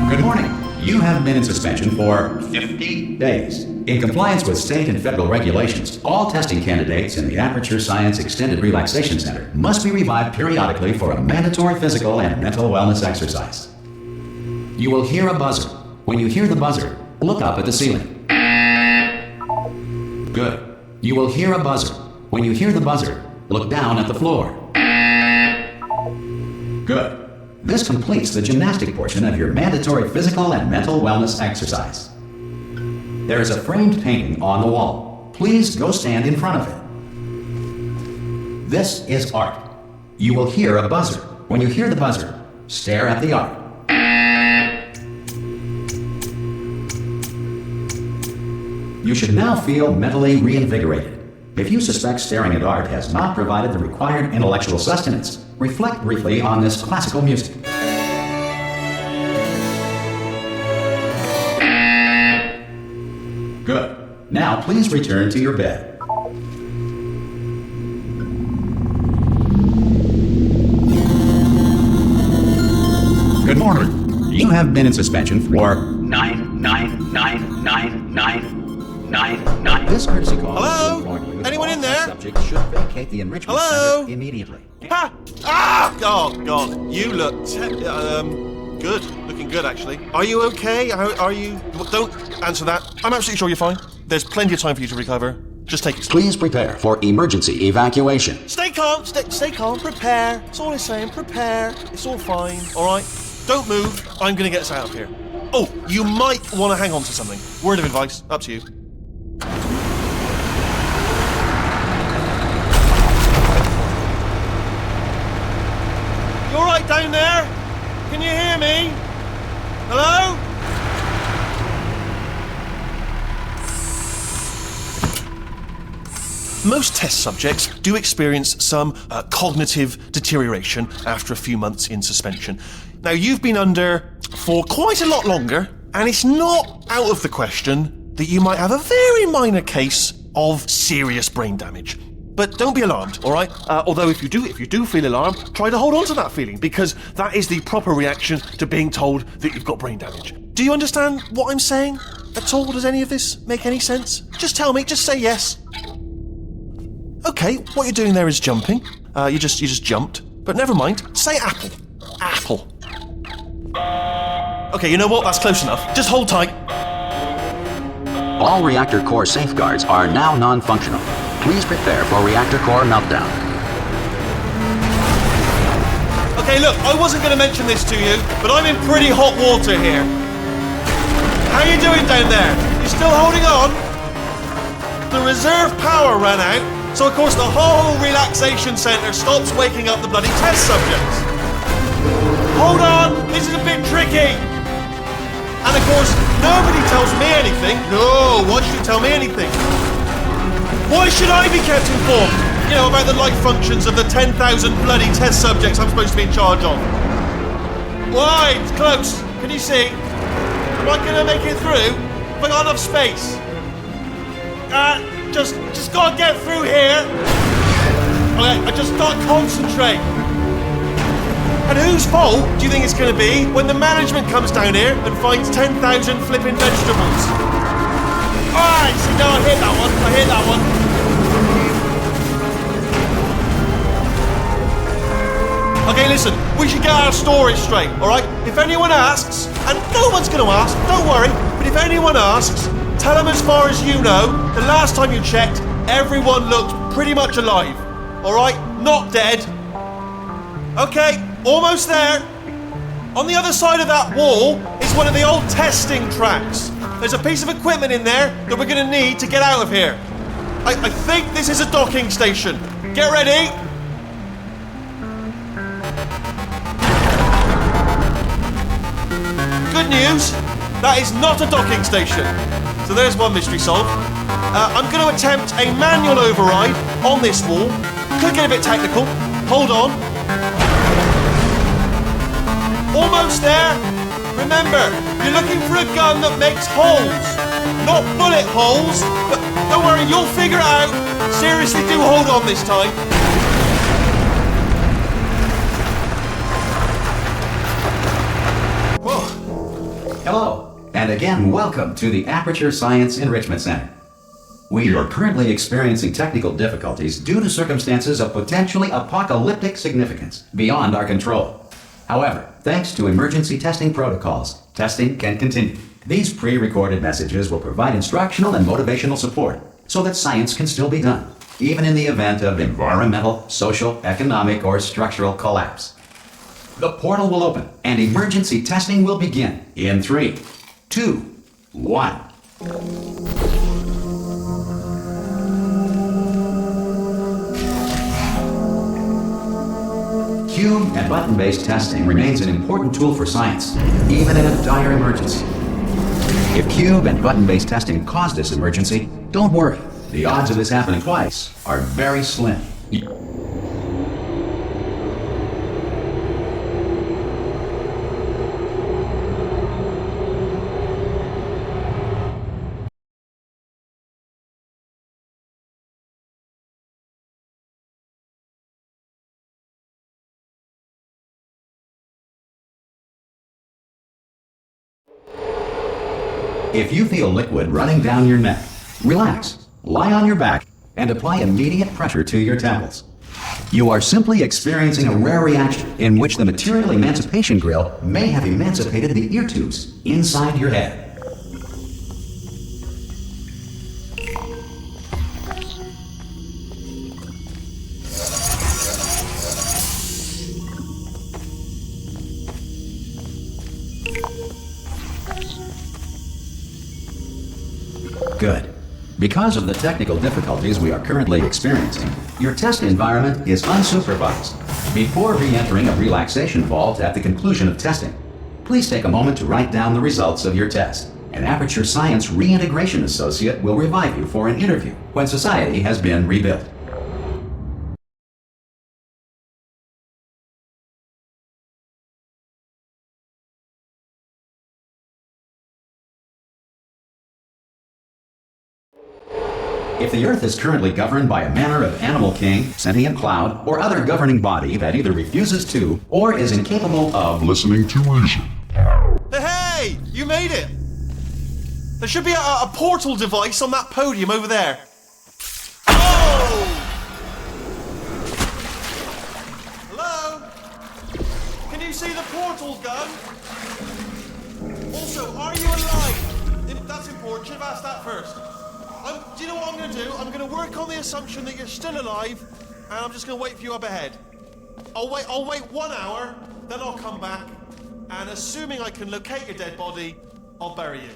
Good morning. You have been in suspension for 50 days. In compliance with state and federal regulations, all testing candidates in the Aperture Science Extended Relaxation Center must be revived periodically for a mandatory physical and mental wellness exercise. You will hear a buzzer. When you hear the buzzer, look up at the ceiling. Good. You will hear a buzzer. When you hear the buzzer, look down at the floor. Good. This completes the gymnastic portion of your mandatory physical and mental wellness exercise. There is a framed painting on the wall. Please go stand in front of it. This is art. You will hear a buzzer. When you hear the buzzer, stare at the art. You should now feel mentally reinvigorated. If you suspect staring at art has not provided the required intellectual sustenance, reflect briefly on this classical music. Good. Now please return to your bed. Good morning. You have been in suspension for 9999999. This courtesy call is to inform you that Anyone all in there? subjects should vacate the enrichment center immediately. Ha! Ah! Oh, God. You look good. Looking good, actually. Are you okay? Are you... Don't answer that. I'm absolutely sure you're fine. There's plenty of time for you to recover. Just take it slow. Please prepare for emergency evacuation. Stay calm. Stay calm. Prepare. That's all I'm saying. Prepare. It's all fine. All right? Don't move. I'm going to get us out of here. Oh, you might want to hang on to something. Word of advice. Up to you. You all right down there? Can you hear me? Hello? Most test subjects do experience some cognitive deterioration after a few months in suspension. Now, you've been under for quite a lot longer, and it's not out of the question that you might have a very minor case of serious brain damage. But don't be alarmed, all right? Although if you do feel alarmed, try to hold on to that feeling, because that is the proper reaction to being told that you've got brain damage. Do you understand what I'm saying at all? Does any of this make any sense? Just tell me, just say yes. Okay, what you're doing there is jumping. You just jumped. But never mind, say apple. Apple. Okay, you know what? That's close enough. Just hold tight. All reactor core safeguards are now non-functional. Please prepare for reactor core meltdown. Okay, look, I wasn't going to mention this to you, but I'm in pretty hot water here. How you doing down there? You still holding on? The reserve power ran out, so of course the whole relaxation centre stops waking up the bloody test subjects. Hold on, this is a bit tricky. And of course, nobody tells me anything. No, why should you tell me anything? Why should I be kept informed? You know, about the life functions of the 10,000 bloody test subjects I'm supposed to be in charge of. Why? It's close. Can you see? Am I gonna make it through? Have I got enough space? Just gotta get through here. Okay, I just gotta concentrate. And whose fault do you think it's gonna be when the management comes down here and finds 10,000 flipping vegetables? Alright, see, no, I hit that one. Okay, listen, we should get our story straight, alright? If anyone asks, and no one's gonna ask, don't worry, but if anyone asks, tell them as far as you know, the last time you checked, everyone looked pretty much alive, alright? Not dead. Okay, almost there. On the other side of that wall is one of the old testing tracks. There's a piece of equipment in there that we're going to need to get out of here. I think this is a docking station. Get ready. Good news, that is not a docking station. So there's one mystery solved. I'm going to attempt a manual override on this wall. Could get a bit technical. Hold on. Almost there. Remember, you're looking for a gun that makes holes, not bullet holes. But don't worry, you'll figure it out. Seriously, do hold on this time. Whoa. Hello, and again, welcome to the Aperture Science Enrichment Center. We are currently experiencing technical difficulties due to circumstances of potentially apocalyptic significance beyond our control. However, thanks to emergency testing protocols, Testing can continue. These pre-recorded messages will provide instructional and motivational support so that science can still be done, even in the event of environmental, social, economic, or structural collapse. The portal will open and emergency testing will begin in 3, 2, 1. Cube and button-based testing remains an important tool for science, even in a dire emergency. If cube and button-based testing caused this emergency, don't worry. The odds of this happening twice are very slim. If you feel liquid running down your neck, relax, lie on your back, and apply immediate pressure to your temples. You are simply experiencing a rare reaction in which the material emancipation grill may have emancipated the ear tubes inside your head. Good. Because of the technical difficulties we are currently experiencing, your test environment is unsupervised. Before re-entering a relaxation vault at the conclusion of testing, please take a moment to write down the results of your test. An Aperture Science Reintegration Associate will revive you for an interview when society has been rebuilt. If the Earth is currently governed by a manner of animal king, sentient cloud, or other governing body that either refuses to or is incapable of listening to reason. Hey! You made it! There should be a portal device on that podium over there. Oh! Hello? Can you see the portal gun? Also, are you alive? That's important. Should have asked that first. Do you know what I'm going to do? I'm going to work on the assumption that you're still alive, and I'm just going to wait for you up ahead. I'll wait 1 hour, then I'll come back, and assuming I can locate your dead body, I'll bury you.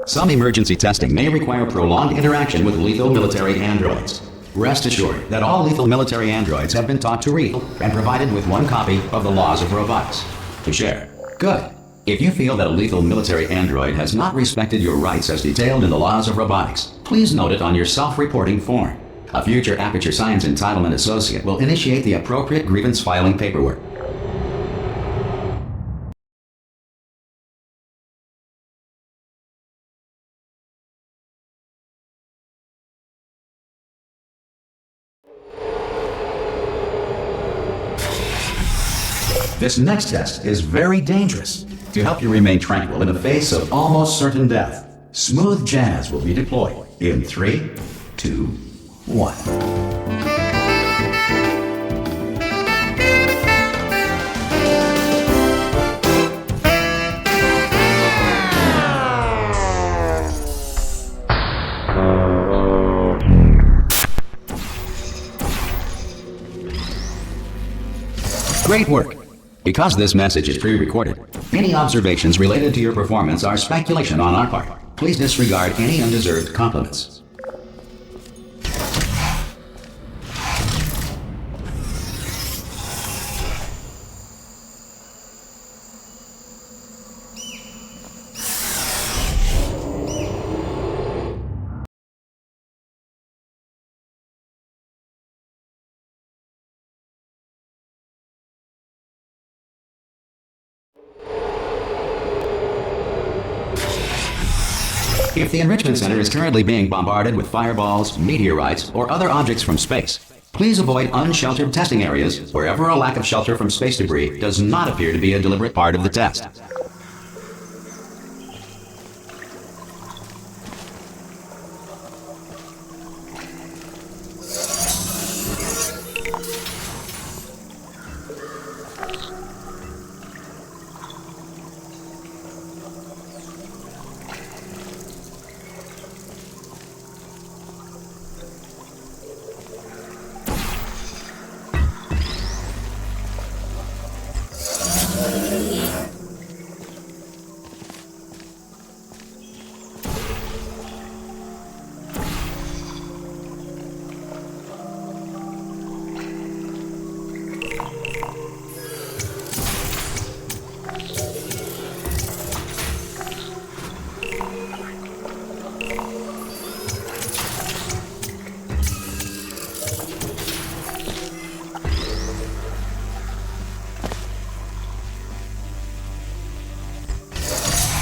Some emergency testing may require prolonged interaction with lethal military androids. Rest assured that all lethal military androids have been taught to read and provided with 1 copy of the Laws of Robotics to share. Good. If you feel that a lethal military android has not respected your rights as detailed in the Laws of Robotics, please note it on your self-reporting form. A future Aperture Science Entitlement Associate will initiate the appropriate grievance filing paperwork. This next test is very dangerous. To help you remain tranquil in the face of almost certain death, smooth jazz will be deployed in 3, 2, 1. Great work! Because this message is pre-recorded, any observations related to your performance are speculation on our part. Please disregard any undeserved compliments. If the Enrichment Center is currently being bombarded with fireballs, meteorites, or other objects from space, please avoid unsheltered testing areas wherever a lack of shelter from space debris does not appear to be a deliberate part of the test.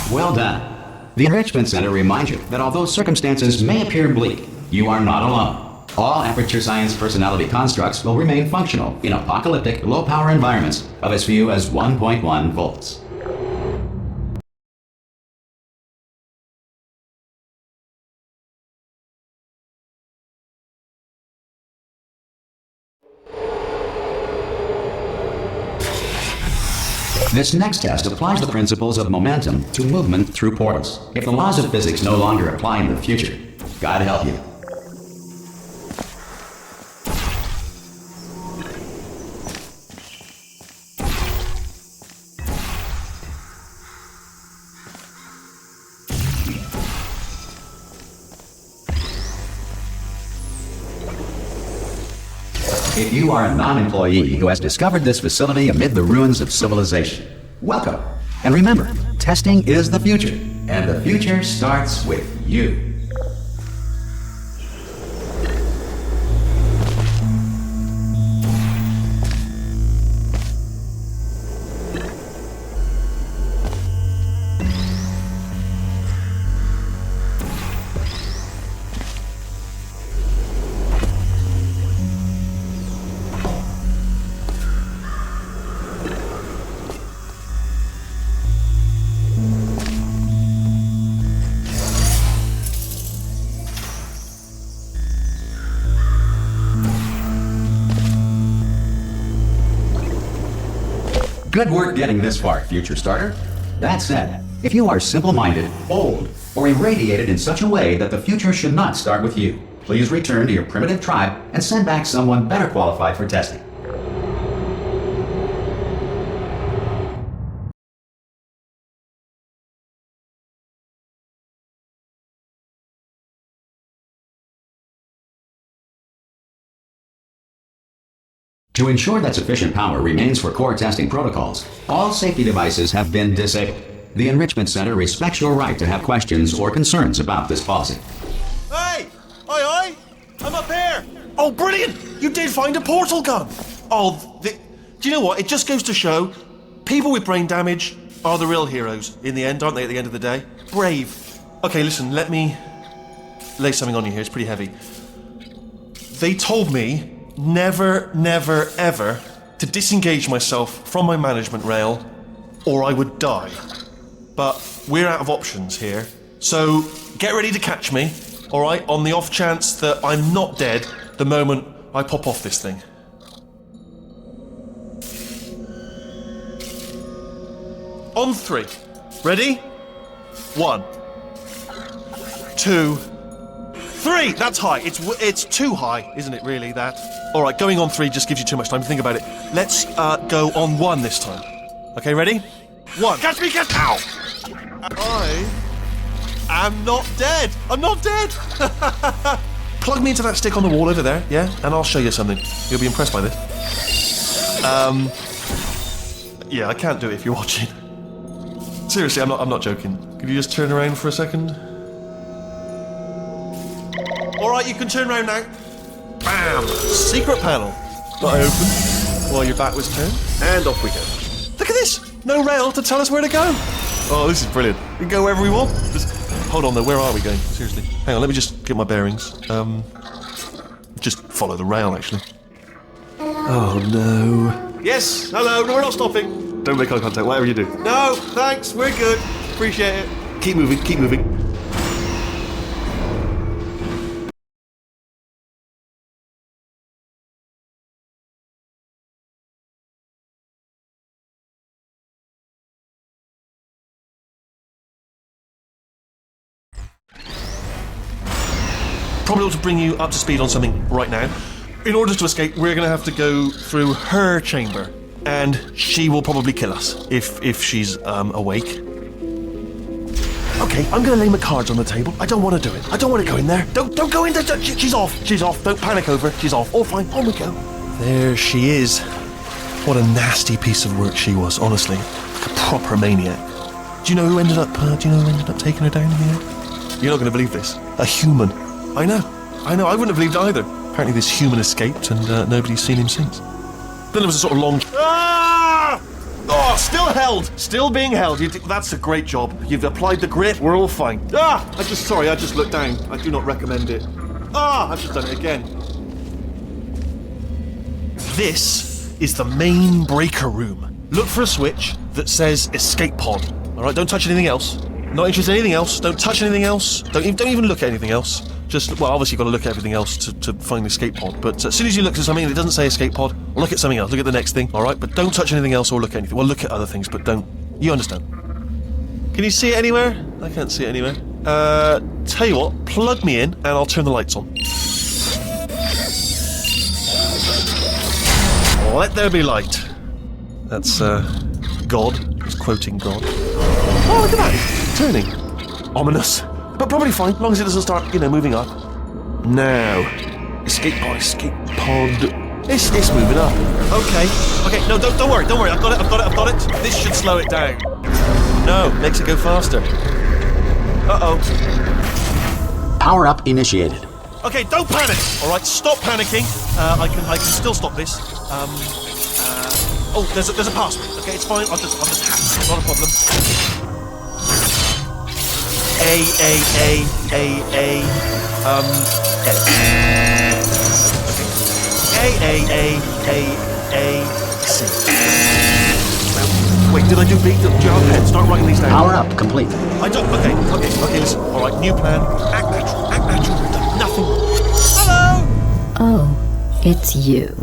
Well done. The Enrichment Center reminds you that although circumstances may appear bleak, you are not alone. All Aperture Science personality constructs will remain functional in apocalyptic, low-power environments of as few as 1.1 volts. This next test applies the principles of momentum to movement through portals. If the laws of physics no longer apply in the future, God help you. If you are a non-employee who has discovered this facility amid the ruins of civilization, welcome. And remember, testing is the future, and the future starts with you. Good work getting this far, future starter. That said, if you are simple-minded, old, or irradiated in such a way that the future should not start with you, please return to your primitive tribe and send back someone better qualified for testing. To ensure that sufficient power remains for core testing protocols, all safety devices have been disabled. The Enrichment Center respects your right to have questions or concerns about this policy. Hey! Aye, I'm up here! Oh, brilliant! You did find a portal gun! Oh, do you know what? It just goes to show, people with brain damage are the real heroes in the end, aren't they, at the end of the day? Brave. Okay, listen, let me lay something on you here. It's pretty heavy. They told me never, never, ever to disengage myself from my management rail or I would die. But we're out of options here, so get ready to catch me, alright, on the off chance that I'm not dead the moment I pop off this thing. On 3. Ready? 1, 2, 3! That's high. It's too high, isn't it, really, that? Alright, going on 3 just gives you too much time to think about it. Let's go on 1 this time. Okay, ready? 1. Catch me, catch! Ow! I am not dead! I'm not dead! Plug me into that stick on the wall over there, yeah? And I'll show you something. You'll be impressed by this. Yeah, I can't do it if you're watching. Seriously, I'm not joking. Could you just turn around for a second? Alright, you can turn around now. Bam! Secret panel. That I opened while your back was turned. And off we go. Look at this! No rail to tell us where to go. Oh, this is brilliant. We can go wherever we want. Just hold on though, where are we going? Seriously. Hang on, let me just get my bearings. Just follow the rail, actually. Oh no. Yes, hello, no, we're not stopping. Don't make eye contact, whatever you do. No, thanks, we're good. Appreciate it. Keep moving, keep moving. Probably ought to bring you up to speed on something right now. In order to escape, we're going to have to go through her chamber, and she will probably kill us if she's awake. Okay, I'm going to lay my cards on the table. I don't want to do it. I don't want to go in there. Don't go in there. She's off. She's off. Don't panic over. She's off. All fine. On we go. There she is. What a nasty piece of work she was. Honestly, like a proper maniac. Do you know who ended up? Taking her down in the air? You're not going to believe this. A human. I know. I wouldn't have believed either. Apparently this human escaped and nobody's seen him since. Then there was a sort of long... Ah! Oh! still held. Still being held. That's a great job. You've applied the grip. We're all fine. I just looked down. I do not recommend it. I've just done it again. This is the main breaker room. Look for a switch that says escape pod. All right, don't touch anything else. Not interested in anything else. Don't touch anything else. Don't even look at anything else. Just, well, obviously you've got to look at everything else to find the escape pod. But as soon as you look at something that doesn't say escape pod, look at something else. Look at the next thing, all right? But don't touch anything else or look at anything. Well, look at other things, but don't. You understand? Can you see it anywhere? I can't see it anywhere. Tell you what, plug me in and I'll turn the lights on. Let there be light. That's, God. He's quoting God. Oh, look at that! It's turning. Ominous. But probably fine, as long as it doesn't start, moving up. Now. Escape pod. It's moving up. Okay, no, don't worry. I've got it. This should slow it down. No, makes it go faster. Uh-oh. Power up initiated. Okay, don't panic! Alright, stop panicking. I can still stop this. Oh, there's a password. Okay, it's fine. I'll just hack. Not a problem. A. C. Wait, did I do B? Start writing these down. Power up complete. I don't. Okay, listen. Alright, new plan. Act natural. We've done nothing. Hello! Oh, it's you.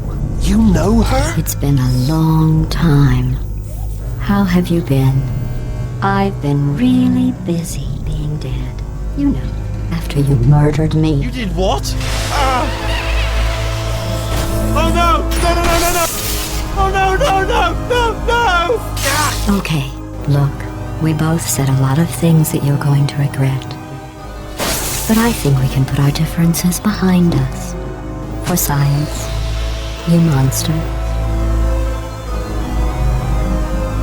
You know her? It's been a long time. How have you been? I've been really busy being dead. You know, after you murdered me. You did what? Oh no! No! Oh no! Okay, look, we both said a lot of things that you're going to regret. But I think we can put our differences behind us. For science, you monster.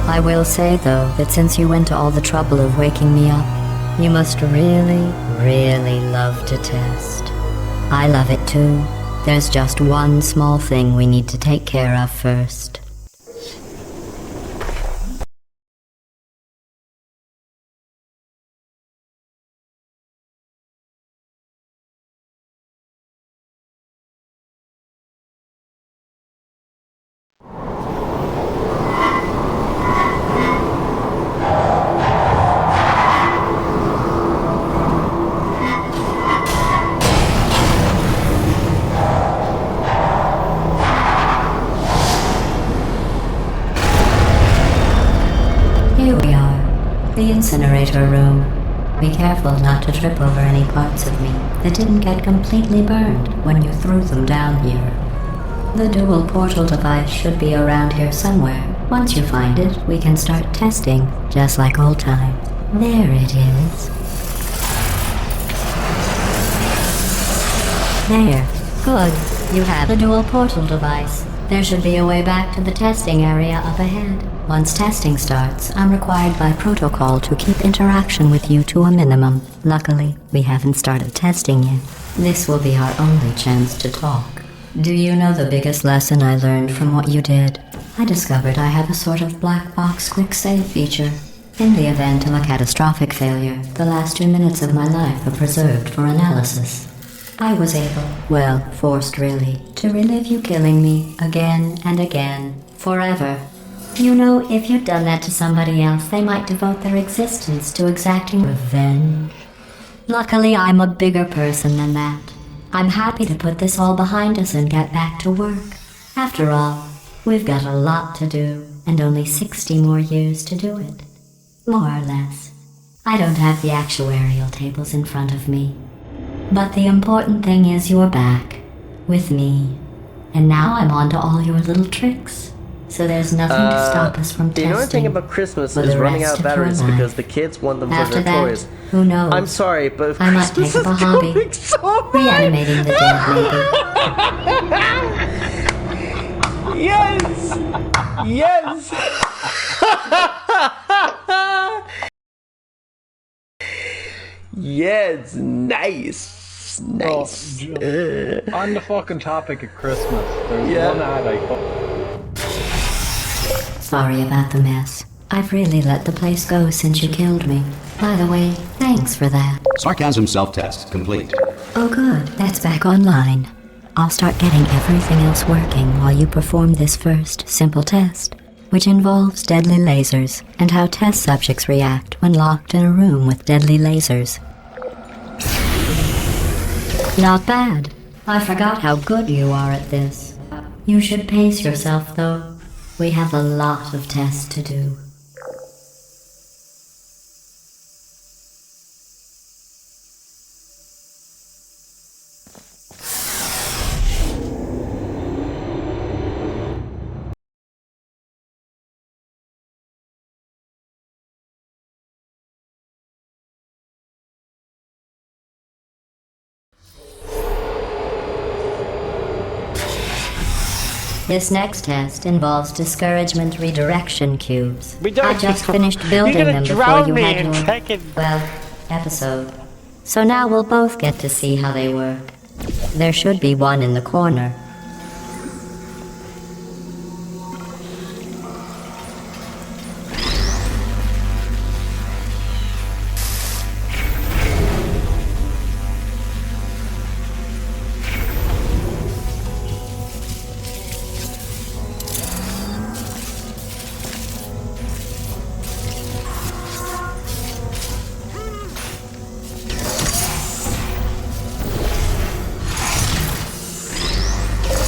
I will say, though, that since you went to all the trouble of waking me up, you must really, really love to test. I love it too. There's just one small thing we need to take care of first. Here we are, the incinerator room. Be careful not to trip over any parts of me that didn't get completely burned when you threw them down here. The dual portal device should be around here somewhere. Once you find it, we can start testing, just like old times. There it is. There. Good. You have the dual portal device. There should be a way back to the testing area up ahead. Once testing starts, I'm required by protocol to keep interaction with you to a minimum. Luckily, we haven't started testing yet. This will be our only chance to talk. Do you know the biggest lesson I learned from what you did? I discovered I have a sort of black box quick save feature. In the event of a catastrophic failure, the last 2 minutes of my life are preserved for analysis. I was able, well, forced really, to relive you killing me again and again, forever. You know, if you'd done that to somebody else, they might devote their existence to exacting revenge. Luckily, I'm a bigger person than that. I'm happy to put this all behind us and get back to work. After all, we've got a lot to do, and only 60 more years to do it. More or less. I don't have the actuarial tables in front of me. But the important thing is you're back, with me. And now I'm on to all your little tricks. So there's nothing to stop us from testing. The only thing about Christmas is running out of batteries because the kids want them for their toys. Who knows? I'm sorry, but if I might Christmas take up a is hobby. going so Reanimating the dead, maybe. Yes! Yes! Yes, nice. Nice. On the fucking topic of Christmas, there's Yeah. one ad I Sorry about the mess. I've really let the place go since you killed me. By the way, thanks for that. Sarcasm self-test complete. Oh good, that's back online. I'll start getting everything else working while you perform this first, simple test, which involves deadly lasers and how test subjects react when locked in a room with deadly lasers. Not bad. I forgot how good you are at this. You should pace yourself, though. We have a lot of tests to do. This next test involves discouragement redirection cubes. I just finished building them before you had your, well, episode. So now we'll both get to see how they work. There should be one in the corner.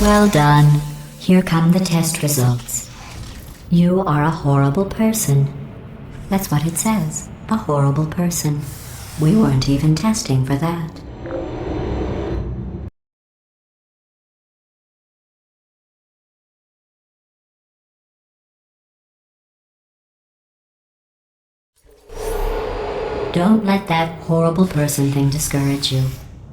Well done. Here come the test results. You are a horrible person. That's what it says. A horrible person. We weren't even testing for that. Don't let that horrible person thing discourage you.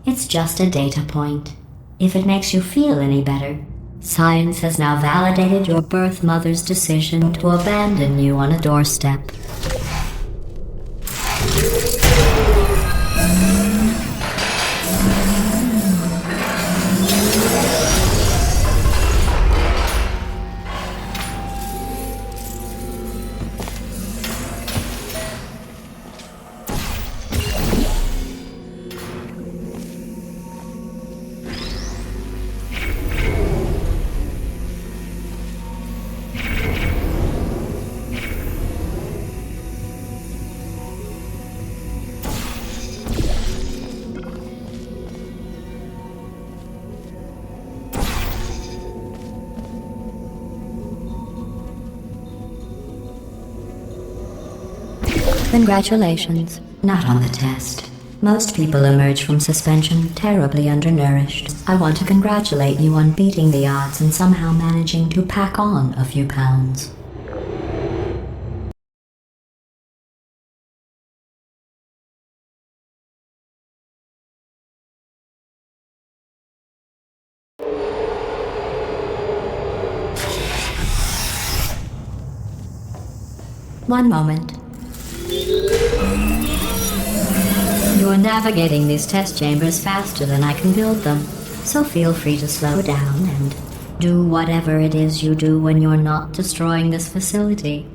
It's just a data point. If it makes you feel any better, science has now validated your birth mother's decision to abandon you on a doorstep. Congratulations. Not on the test. Most people emerge from suspension terribly undernourished. I want to congratulate you on beating the odds and somehow managing to pack on a few pounds. One moment. You're navigating these test chambers faster than I can build them, so feel free to slow down and do whatever it is you do when you're not destroying this facility.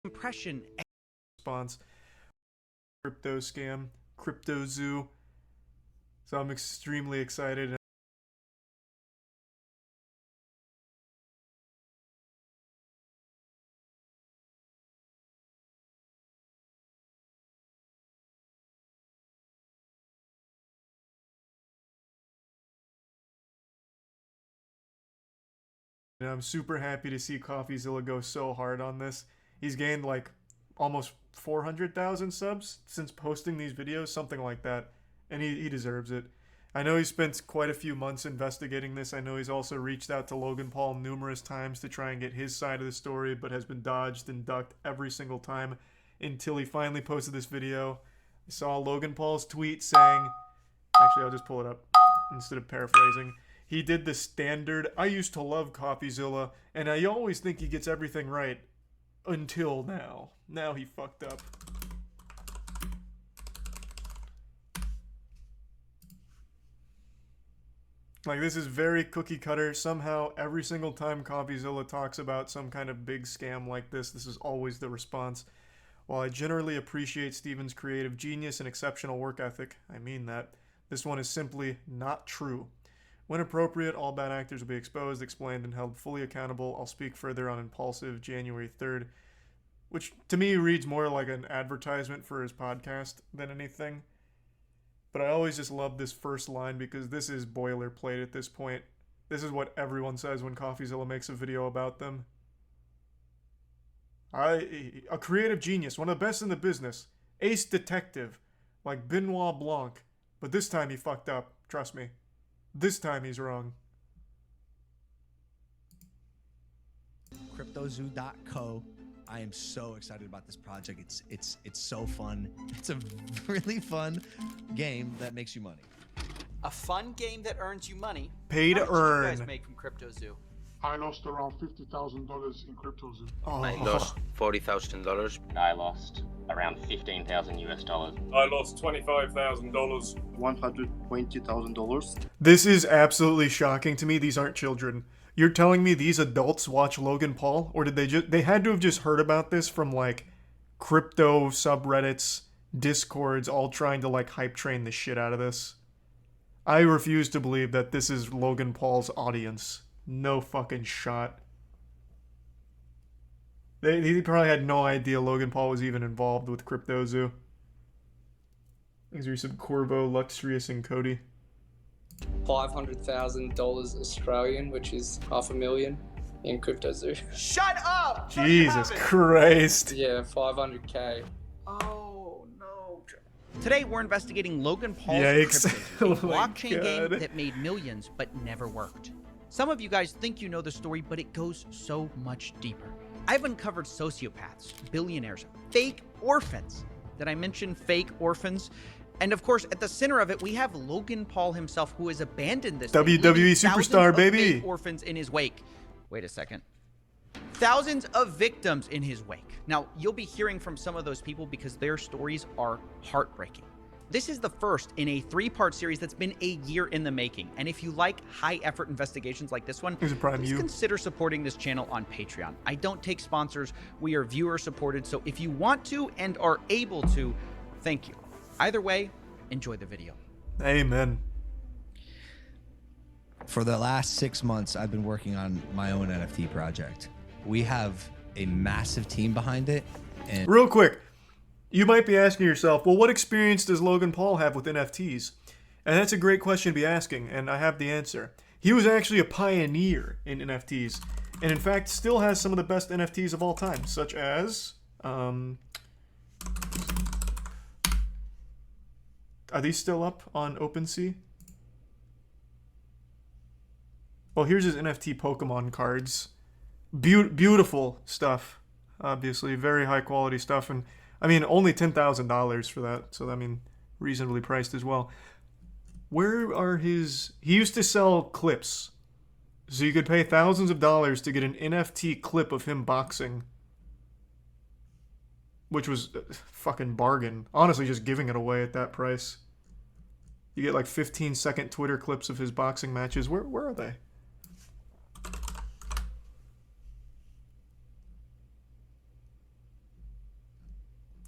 Impression response. Crypto scam, crypto zoo. So I'm extremely excited. And I'm super happy to see CoffeeZilla go so hard on this. He's gained like almost 400,000 subs since posting these videos, something like that. And he deserves it. I know he spent quite a few months investigating this. I know he's also reached out to Logan Paul numerous times to try and get his side of the story, but has been dodged and ducked every single time until he finally posted this video. I saw Logan Paul's tweet saying, actually I'll just pull it up instead of paraphrasing. He did the standard, I used to love CoffeeZilla, and I always think he gets everything right. Until now. Now he fucked up. Like, this is very cookie cutter. Somehow, every single time CoffeeZilla talks about some kind of big scam like this is always the response. While I generally appreciate Steven's creative genius and exceptional work ethic, I mean that, this one is simply not true. When appropriate, all bad actors will be exposed, explained, and held fully accountable. I'll speak further on Impulsive January 3rd, which to me reads more like an advertisement for his podcast than anything. But I always just love this first line because this is boilerplate at this point. This is what everyone says when CoffeeZilla makes a video about them. A creative genius, one of the best in the business. Ace detective, like Benoit Blanc. But this time he fucked up, trust me. This time he's wrong. CryptoZoo.co. I am so excited about this project. It's so fun. It's a really fun game that makes you money. A fun game that earns you money. Pay to How much earn. did you guys make from CryptoZoo? I lost around $50,000 in CryptoZoo. I lost $40,000. I lost around $15,000 US. I lost $25,000. $120,000. This is absolutely shocking to me. These aren't children. You're telling me these adults watch Logan Paul? Or did they had to have just heard about this from like crypto subreddits, discords, all trying to like hype train the shit out of this? I refuse to believe that this is Logan Paul's audience. No fucking shot. They probably had no idea Logan Paul was even involved with CryptoZoo. These are some Corvo, Luxurious, and Cody. $500,000 Australian, which is $500,000 in CryptoZoo. Shut up! Jesus Christ. Yeah, 500K. Oh, no. Today, we're investigating Logan Paul's Yikes. CryptoZoo, a Oh my blockchain game God. that made millions but never worked. Some of you guys think you know the story, but it goes so much deeper. I've uncovered sociopaths, billionaires, fake orphans. Did I mention fake orphans? And of course, at the center of it, we have Logan Paul himself, who has abandoned this thing, WWE leaving superstar, thousands of baby. fake orphans in his wake. Wait a second. Thousands of victims in his wake. Now, you'll be hearing from some of those people because their stories are heartbreaking. This is the first in a 3-part series that's been a year in the making. And if you like high-effort investigations like this one, Here's a Prime please U. consider supporting this channel on Patreon. I don't take sponsors. We are viewer-supported. So if you want to and are able to, thank you. Either way, enjoy the video. Amen. For the last 6 months, I've been working on my own NFT project. We have a massive team behind it. And Real quick, you might be asking yourself, well, what experience does Logan Paul have with NFTs? And that's a great question to be asking, and I have the answer. He was actually a pioneer in NFTs, and in fact still has some of the best NFTs of all time, such as... are these still up on OpenSea? Well, here's his NFT Pokemon cards. Beautiful stuff. Obviously, very high quality stuff. And I mean, only $10,000 for that. So, I mean, reasonably priced as well. Where are his... He used to sell clips. So you could pay thousands of dollars to get an NFT clip of him boxing. Which was a fucking bargain. Honestly, just giving it away at that price. You get like 15-second Twitter clips of his boxing matches. Where are they?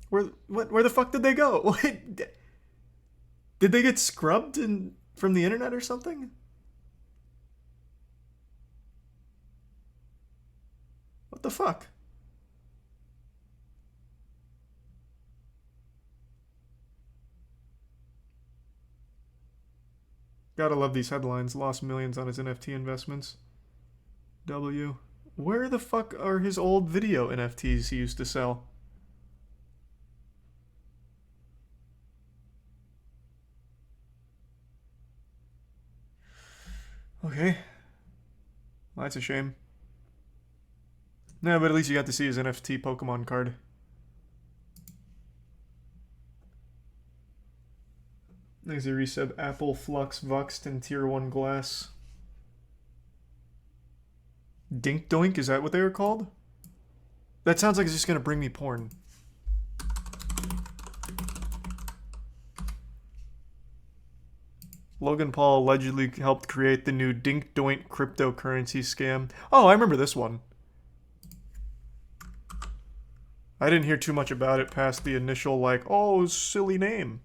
Where the fuck did they go? Wait, did they get scrubbed from the internet or something? What the fuck? Gotta love these headlines. Lost millions on his NFT investments. UwU. Where the fuck are his old video NFTs he used to sell? Okay. Well, that's a shame. No, but at least you got to see his NFT Pokemon card. There's a resub. Apple, Flux, Vuxed, and Tier 1 Glass. Dink Doink, is that what they were called? That sounds like it's just gonna bring me porn. Logan Paul allegedly helped create the new Dink Doink cryptocurrency scam. Oh, I remember this one. I didn't hear too much about it past the initial, like, oh, silly name.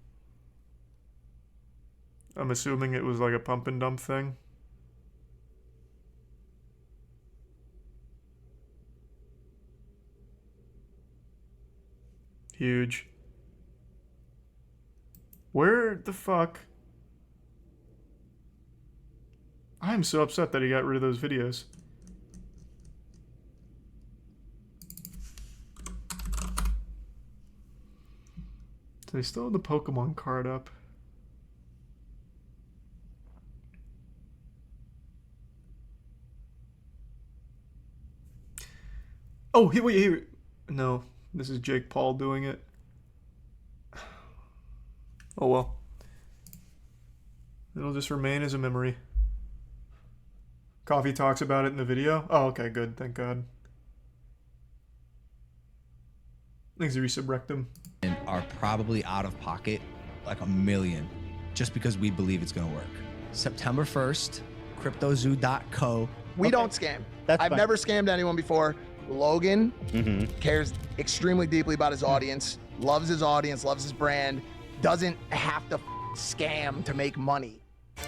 I'm assuming it was like a pump and dump thing. Huge. Where the fuck? I'm so upset that he got rid of those videos. Do they still have the Pokemon card up? Oh, wait, here. No, this is Jake Paul doing it. Oh well. It'll just remain as a memory. Coffee talks about it in the video. Oh, okay, good. Thank God. Thanks, Resub Rectum. And are probably out of pocket like $1 million just because we believe it's going to work. September 1st, cryptozoo.co. We don't scam. I've never scammed anyone before. Logan cares extremely deeply about his audience, loves his brand, doesn't have to scam to make money.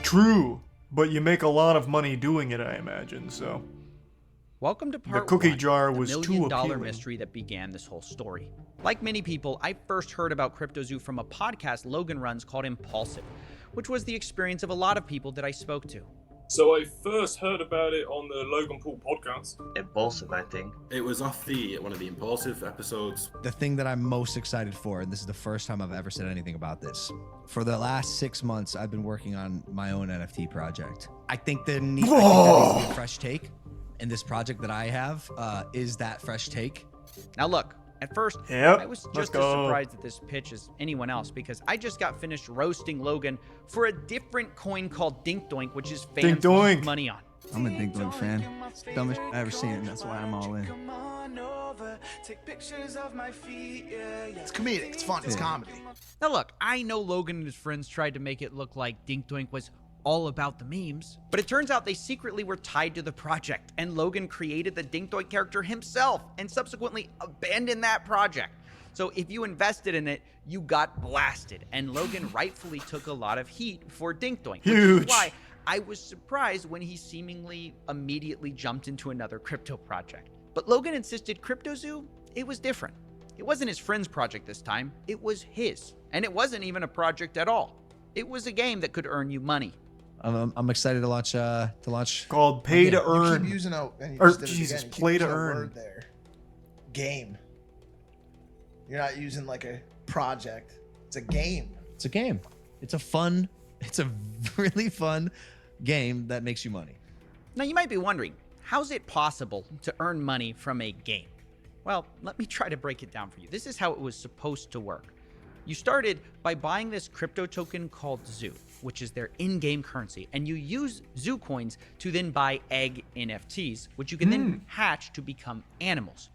True, but you make a lot of money doing it, I imagine, so. Welcome to part The cookie one, jar the was $1 too million appealing. mystery that began this whole story. Like many people, I first heard about CryptoZoo from a podcast Logan runs called Impulsive, which was the experience of a lot of people that I spoke to. So I first heard about it on the Logan Paul podcast. Impulsive, I think. It was off one of the Impulsive episodes. The thing that I'm most excited for, and this is the first time I've ever said anything about this, for the last 6 months, I've been working on my own NFT project. I think there needs to be a fresh take, and this project that I have is that fresh take. Now look, at first, Yep, I was let's just as go. surprised at this pitch as anyone else because I just got finished roasting Logan for a different coin called Dink Doink, which is fans Dink Doink. lose money on. I'm a Dink Doink fan. It's the dumbest I've ever seen, and that's why I'm all in. It's comedic. It's fun. It's comedy. Now look, I know Logan and his friends tried to make it look like Dink Doink was all about the memes, but it turns out they secretly were tied to the project, and Logan created the Dink Doink character himself and subsequently abandoned that project. So if you invested in it, you got blasted, and Logan rightfully took a lot of heat for Dink Doink, which is Huge. why I was surprised when he seemingly immediately jumped into another crypto project. But Logan insisted CryptoZoo, it was different. It wasn't his friend's project this time, it was his. And it wasn't even a project at all. It was a game that could earn you money. I'm excited to launch. Called Pay to You Earn. keep using and you Or just did it Jesus, again. You keep Play to using a Earn. word there. Game. You're not using like a project. It's a game. It's a game. It's a really fun game that makes you money. Now you might be wondering, how's it possible to earn money from a game? Well, let me try to break it down for you. This is how it was supposed to work. You started by buying this crypto token called Zoo, which is their in-game currency, and you use Zoo coins to then buy egg NFTs, which you can then hatch to become animals.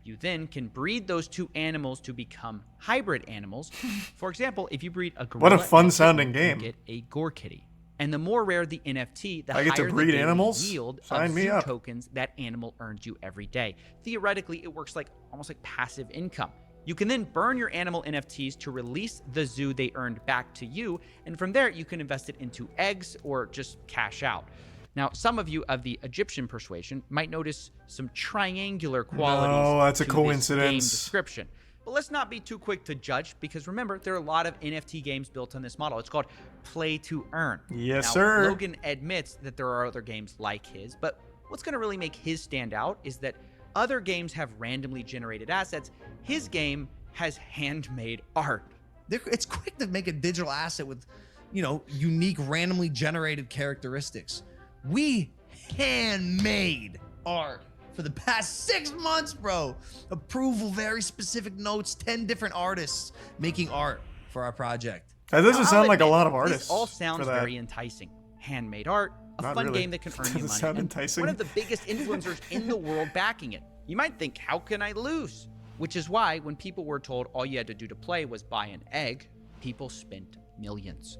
You then can breed those two animals to become hybrid animals. For example, if you breed a gorilla, What a fun and a sounding kitten, you game. get a gore kitty. And the more rare the NFT, the I get to higher breed the daily animals? yield Sign of me Zoo up. tokens that animal earns you every day. Theoretically, it works like almost like passive income. You can then burn your animal NFTs to release the zoo they earned back to you, and from there you can invest it into eggs or just cash out. Now, some of you of the Egyptian persuasion might notice some triangular qualities No, that's a to this game coincidence. description. But let's not be too quick to judge, because remember, there are a lot of NFT games built on this model. It's called play to earn. Yes, now, sir. Logan admits that there are other games like his, but what's going to really make his stand out is that other games have randomly generated assets. His game has handmade art. It's quick to make a digital asset with, unique randomly generated characteristics. We handmade art for the past 6 months, bro. Approval, very specific notes, 10 different artists making art for our project. That doesn't Now, sound I'll like a admit, lot of This artists. all for sounds that. very enticing. Handmade art, a Not fun really. game that can earn you Doesn't money. sound and enticing. one of the biggest influencers in the world backing it. You might think, how can I lose? Which is why when people were told all you had to do to play was buy an egg, people spent millions.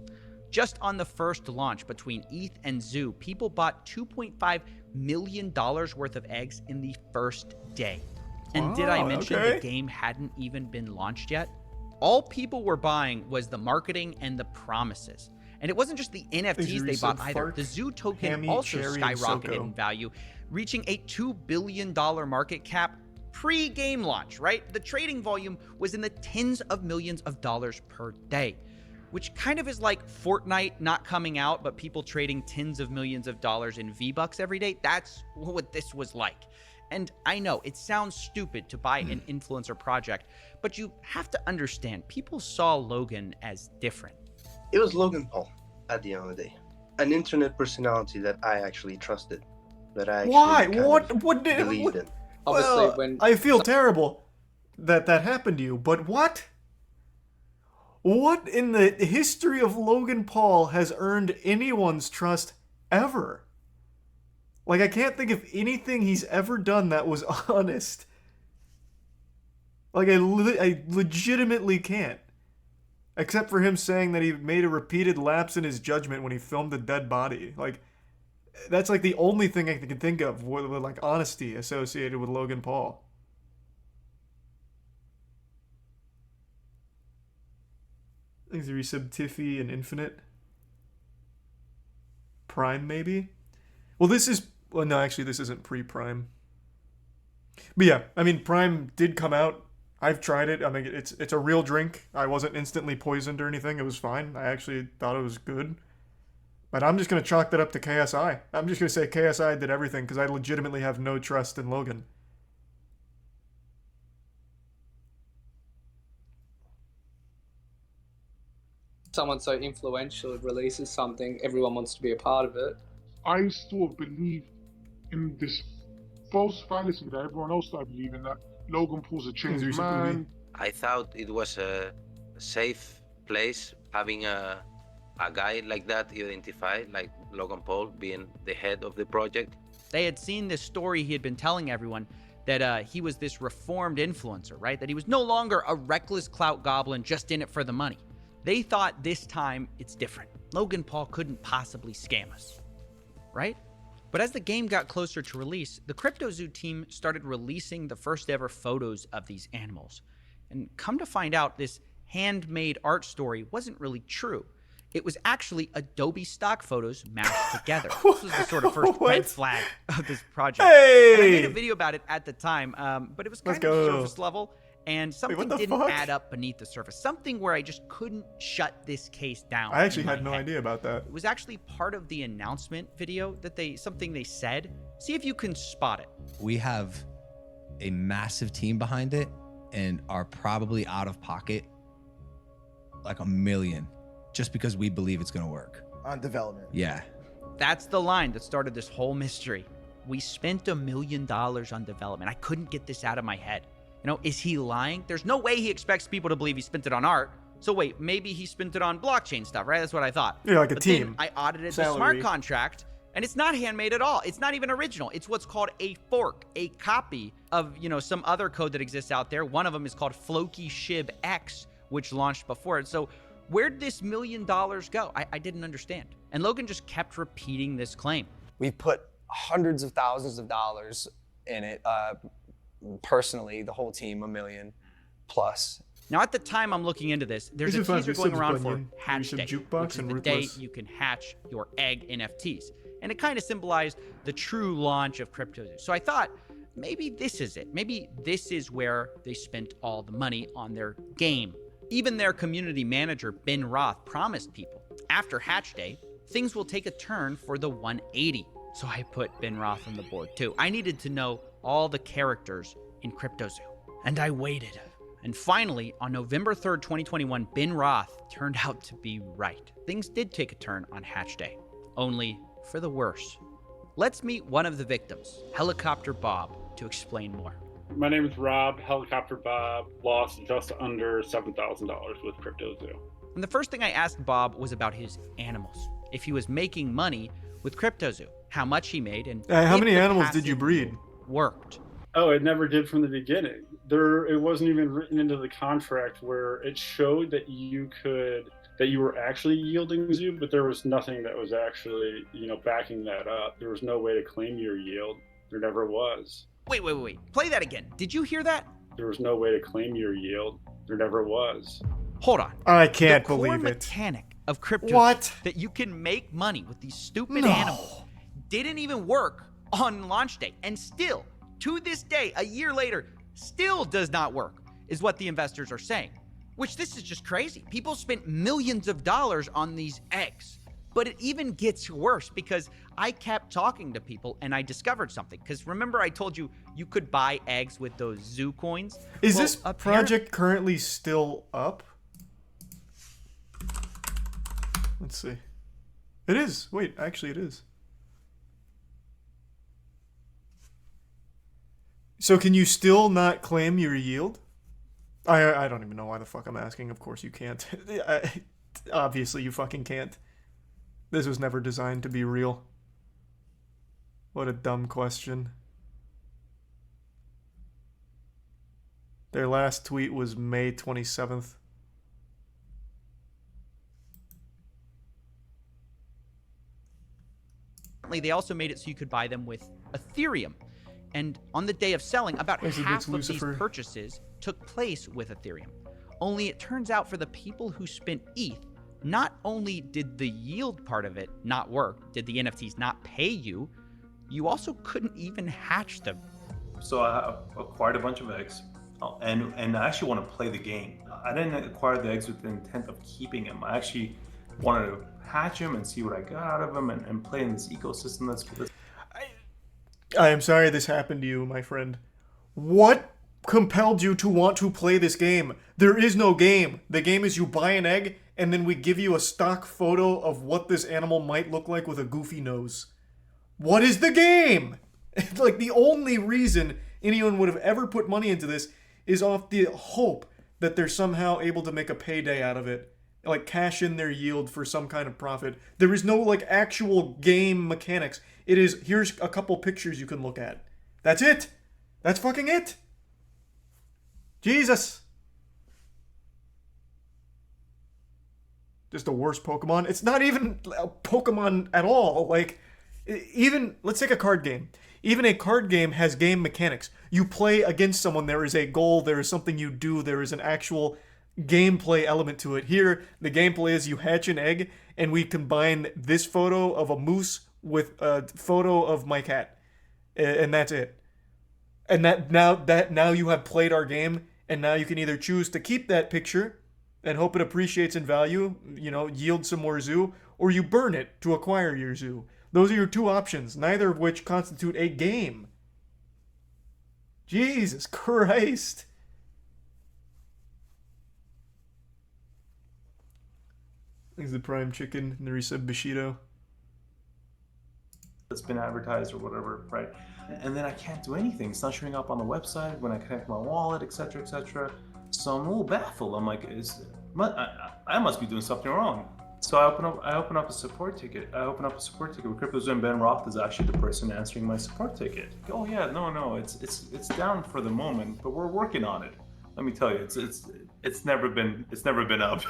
Just on the first launch between ETH and Zoo, people bought $2.5 million worth of eggs in the first day. And did I Wow, mention okay. the game hadn't even been launched yet? All people were buying was the marketing and the promises. And it wasn't just the NFTs they bought either. The Zoo token Hammy, also Cherry, and skyrocketed Soko. in value, reaching a $2 billion market cap pre-game launch, right? The trading volume was in the tens of millions of dollars per day, which kind of is like Fortnite not coming out, but people trading tens of millions of dollars in V-Bucks every day. That's what this was like. And I know it sounds stupid to buy an influencer project, but you have to understand, people saw Logan as different. It was Logan Paul at the end of the day. An internet personality that I actually trusted. That I actually Why? kind of What did? believed What, in. Obviously, well, when I feel terrible that happened to you, but what? What in the history of Logan Paul has earned anyone's trust ever? Like, I can't think of anything he's ever done that was honest. Like, I legitimately can't. Except for him saying that he made a repeated lapse in his judgment when he filmed a dead body. Like, that's like the only thing I can think of with like honesty associated with Logan Paul. I think there's resub Tiffy and Infinite. Prime, maybe? Well, this is... Well, no, actually, this isn't pre-Prime. But yeah, I mean, Prime did come out I've tried it. I mean, it's a real drink. I wasn't instantly poisoned or anything. It was fine. I actually thought it was good. But I'm just going to chalk that up to KSI. I'm just going to say KSI did everything because I legitimately have no trust in Logan. Someone so influential releases something, everyone wants to be a part of it. I still believe in this false fallacy that everyone else started believing, that Logan Paul's a changed man. I thought it was a safe place having a guy like that identified, like Logan Paul being the head of the project. They had seen this story he had been telling everyone that he was this reformed influencer, right? That he was no longer a reckless clout goblin just in it for the money. They thought this time it's different. Logan Paul couldn't possibly scam us, right? But as the game got closer to release, the CryptoZoo team started releasing the first ever photos of these animals. And come to find out, this handmade art story wasn't really true. It was actually Adobe stock photos mashed together. This was the sort of first red flag of this project. Hey! And I made a video about it at the time, but it was kind of surface level. And something didn't add up beneath the surface. Something where I just couldn't shut this case down. I actually had no idea about that. It was actually part of the announcement video that something they said. See if you can spot it. We have a massive team behind it and are probably out of pocket like $1 million just because we believe it's gonna work. On development. Yeah. That's the line that started this whole mystery. We spent $1 million on development. I couldn't get this out of my head. You know, is he lying? There's no way he expects people to believe he spent it on art. So wait, maybe he spent it on blockchain stuff, right? That's what I thought. Yeah, like a but team. Then I audited the smart contract, and it's not handmade at all. It's not even original. It's what's called a fork, a copy of, you know, some other code that exists out there. One of them is called Floki Shib X, which launched before it. So where did this $1 million go? I didn't understand. And Logan just kept repeating this claim. We've put hundreds of thousands of dollars in it. Personally, the whole team, $1 million plus. Now, at the time I'm looking into this, there's a teaser going around for Hatch Day, which is the day you can hatch your egg NFTs. And it kind of symbolized the true launch of CryptoZoo. So I thought, maybe this is it. Maybe this is where they spent all the money on their game. Even their community manager, Ben Roth, promised people, after Hatch Day, things will take a turn for the 180. So I put Ben Roth on the board too. I needed to know all the characters in CryptoZoo. And I waited. And finally, on November 3rd, 2021, Ben Roth turned out to be right. Things did take a turn on Hatch Day, only for the worse. Let's meet one of the victims, Helicopter Bob, to explain more. My name is Rob. Helicopter Bob lost just under $7,000 with CryptoZoo. And the first thing I asked Bob was about his animals. If he was making money with CryptoZoo, how much he made, and how many animals did you breed? Worked. Oh, it never did from the beginning. It wasn't even written into the contract where it showed that you were actually yielding zoo, but there was nothing that was actually, backing that up. There was no way to claim your yield. There never was. Wait. Play that again. Did you hear that? There was no way to claim your yield. There never was. Hold on. I can't believe it. The core mechanic of crypto that you can make money with these stupid animals didn't even work on launch day, and still, to this day, a year later, still does not work, is what the investors are saying. Which, this is just crazy. People spent millions of dollars on these eggs. But it even gets worse because I kept talking to people and I discovered something. Because remember I told you you could buy eggs with those zoo coins? Is this project currently still up? Let's see. It is. Wait, actually it is. So can you still not claim your yield? I don't even know why the fuck I'm asking. Of course you can't. Obviously you fucking can't. This was never designed to be real. What a dumb question. Their last tweet was May 27th. They also made it so you could buy them with Ethereum. And on the day of selling, about half of these purchases took place with Ethereum. Only it turns out for the people who spent ETH, not only did the yield part of it not work, did the NFTs not pay you, you also couldn't even hatch them. So I acquired a bunch of eggs, and I actually want to play the game. I didn't acquire the eggs with the intent of keeping them. I actually wanted to hatch them and see what I got out of them and play in this ecosystem that's. I am sorry this happened to you, my friend. What compelled you to want to play this game? There is no game. The game is you buy an egg, and then we give you a stock photo of what this animal might look like with a goofy nose. What is the game? Like, the only reason anyone would have ever put money into this is off the hope that they're somehow able to make a payday out of it. Like, cash in their yield for some kind of profit. There is no, like, actual game mechanics. It is, here's a couple pictures you can look at. That's it. That's fucking it. Jesus. Just the worst Pokemon. It's not even a Pokemon at all. Like, even, let's take a card game. Even a card game has game mechanics. You play against someone, there is a goal, there is something you do, there is an actual gameplay element to it. Here, the gameplay is you hatch an egg, and we combine this photo of a moose with a photo of my cat. And that's it. And now you have played our game, and now you can either choose to keep that picture and hope it appreciates in value, you know, yield some more zoo, or you burn it to acquire your zoo. Those are your two options, neither of which constitute a game. Jesus Christ. Thanks the Prime Chicken and the resub Bushido. That's been advertised or whatever, right? And then I can't do anything. It's not showing up on the website when I connect my wallet, etc., etc. So I'm a little baffled. I'm like, I must be doing something wrong. So I open up a support ticket. I open up a support ticket with CryptoZoo, and Ben Roth is actually the person answering my support ticket. Oh yeah, no, it's down for the moment, but we're working on it. Let me tell you, it's never been up.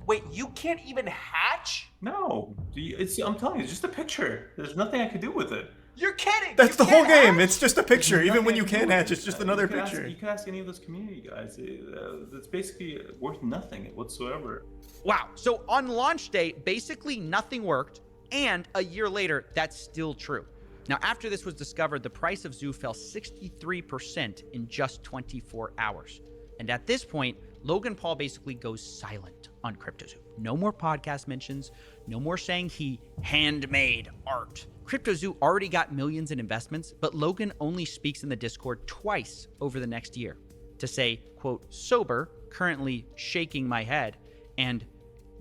Wait, you can't even hatch? No, I'm telling you, it's just a picture. There's nothing I could do with it. You're kidding! That's the whole game. It's just a picture. Even when you can't hatch, it's just another picture. You can ask any of those community guys. It's basically worth nothing whatsoever. Wow. So on launch day, basically nothing worked. And a year later, that's still true. Now, after this was discovered, the price of Zoo fell 63% in just 24 hours. And at this point, Logan Paul basically goes silent on CryptoZoo. No more podcast mentions. No more saying he handmade art. CryptoZoo already got millions in investments, but Logan only speaks in the Discord twice over the next year to say, quote, sober, currently shaking my head, and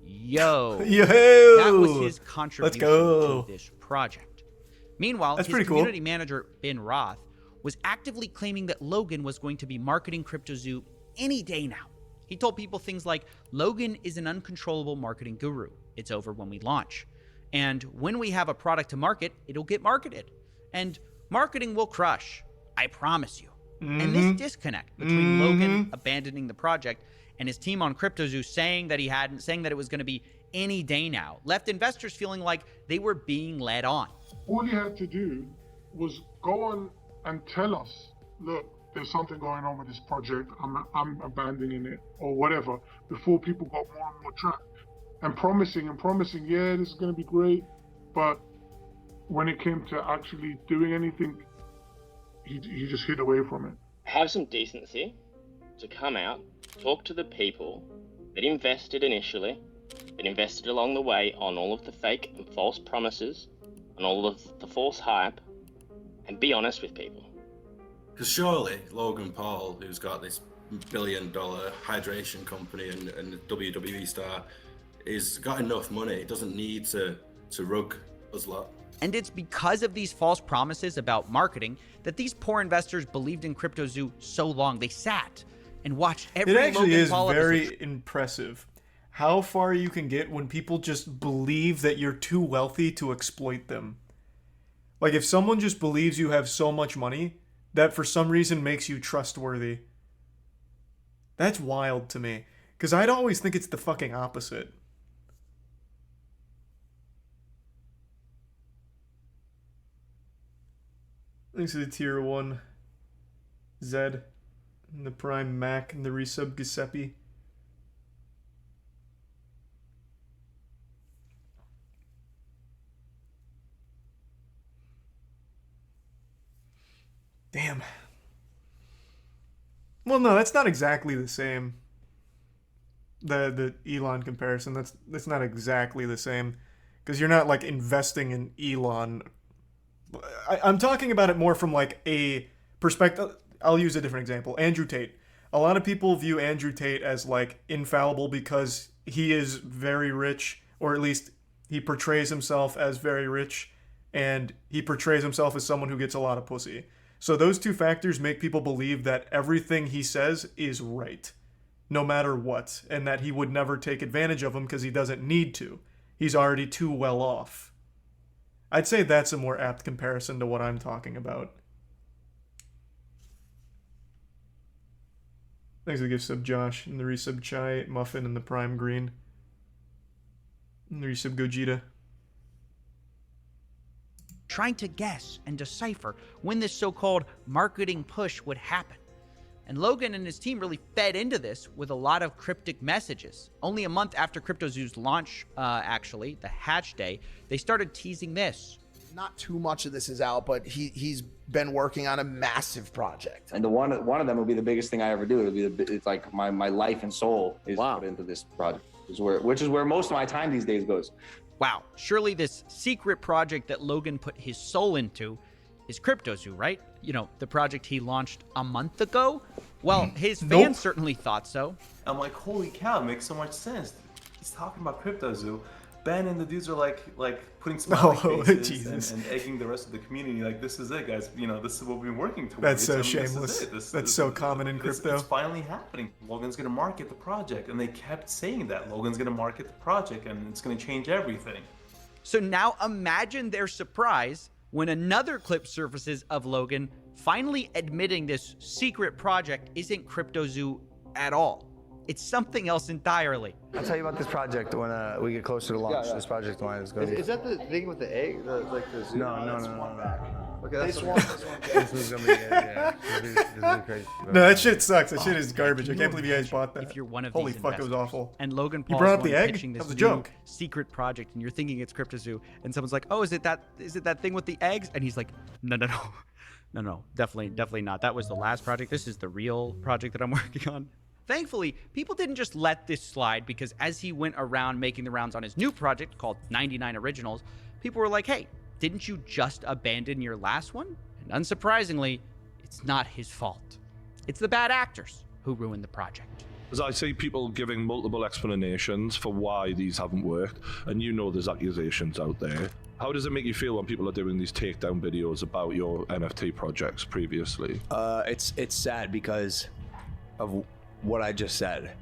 yo. That was his contribution to this project. Meanwhile, his community manager, Ben Roth, was actively claiming that Logan was going to be marketing CryptoZoo any day now. He told people things like, Logan is an uncontrollable marketing guru. It's over when we launch. And when we have a product to market, it'll get marketed. And marketing will crush. I promise you. And this disconnect between Logan abandoning the project and his team on CryptoZoo saying that it was going to be any day now, left investors feeling like they were being led on. All you had to do was go on and tell us, look, there's something going on with this project, I'm abandoning it, or whatever, before people got more and more trapped. And promising, yeah, this is going to be great. But when it came to actually doing anything, he just hid away from it. Have some decency to come out, talk to the people that invested initially, that invested along the way on all of the fake and false promises, on all of the false hype, and be honest with people. Because surely Logan Paul, who's got this billion-dollar hydration company and a WWE star, is got enough money. It doesn't need to rug us lot. And it's because of these false promises about marketing that these poor investors believed in CryptoZoo so long. They sat and watched every Logan Paul episode. It actually is very impressive how far you can get when people just believe that you're too wealthy to exploit them. Like, if someone just believes you have so much money, that for some reason makes you trustworthy. That's wild to me. Because I'd always think it's the fucking opposite. Thanks to the tier 1 Zed, and the Prime Mac, and the resub Giuseppe. Damn. Well, no, that's not exactly the same. The Elon comparison, that's not exactly the same, because you're not like investing in Elon. I'm talking about it more from like a perspective. I'll use a different example. Andrew Tate. A lot of people view Andrew Tate as like infallible because he is very rich, or at least he portrays himself as very rich, and he portrays himself as someone who gets a lot of pussy. So those two factors make people believe that everything he says is right, no matter what, and that he would never take advantage of him because he doesn't need to. He's already too well off. I'd say that's a more apt comparison to what I'm talking about. Thanks for the gift sub, Josh, and the resub Chai, Muffin, and the Prime Green. And the resub Gogeta. Trying to guess and decipher when this so-called marketing push would happen. And Logan and his team really fed into this with a lot of cryptic messages. Only a month after CryptoZoo's launch, actually, the hatch day, they started teasing this. Not too much of this is out, but he's been working on a massive project. And one of them will be the biggest thing I ever do. It's like my life and soul is put into this project, which is where most of my time these days goes. Wow, surely this secret project that Logan put his soul into is CryptoZoo, right? You know, the project he launched a month ago? Well, his fans certainly thought so. I'm like, holy cow, it makes so much sense. He's talking about CryptoZoo. Ben and the dudes are like putting smiley faces and egging the rest of the community. Like, this is it, guys. You know, this is what we've been working towards. That's so shameless. That's so common in crypto. It's finally happening. Logan's going to market the project. And they kept saying that. Logan's going to market the project and it's going to change everything. So now imagine their surprise when another clip surfaces of Logan finally admitting this secret project isn't CryptoZoo at all. It's something else entirely. I'll tell you about this project when we get closer to launch. This project of mine is going to be... Is that the thing with the egg? Like the zoo? No. Okay, that's this is going to be this is gonna be crazy. No, that shit sucks. That shit is garbage. I can't believe you guys bought that. If you're one of Holy these fuck, it was investors, awful. And Logan You Paul's brought up the egg? pitching That this was a new joke. secret project, and you're thinking it's CryptoZoo, and someone's like, "Oh, is it that thing with the eggs?" And he's like, "No, definitely not. That was the last project. This is the real project that I'm working on." Thankfully, people didn't just let this slide, because as he went around making the rounds on his new project called 99 Originals, people were like, "Hey, didn't you just abandon your last one?" And unsurprisingly, it's not his fault. It's the bad actors who ruined the project. As I see people giving multiple explanations for why these haven't worked, and you know there's accusations out there. How does it make you feel when people are doing these takedown videos about your NFT projects previously? It's sad because of what I just said.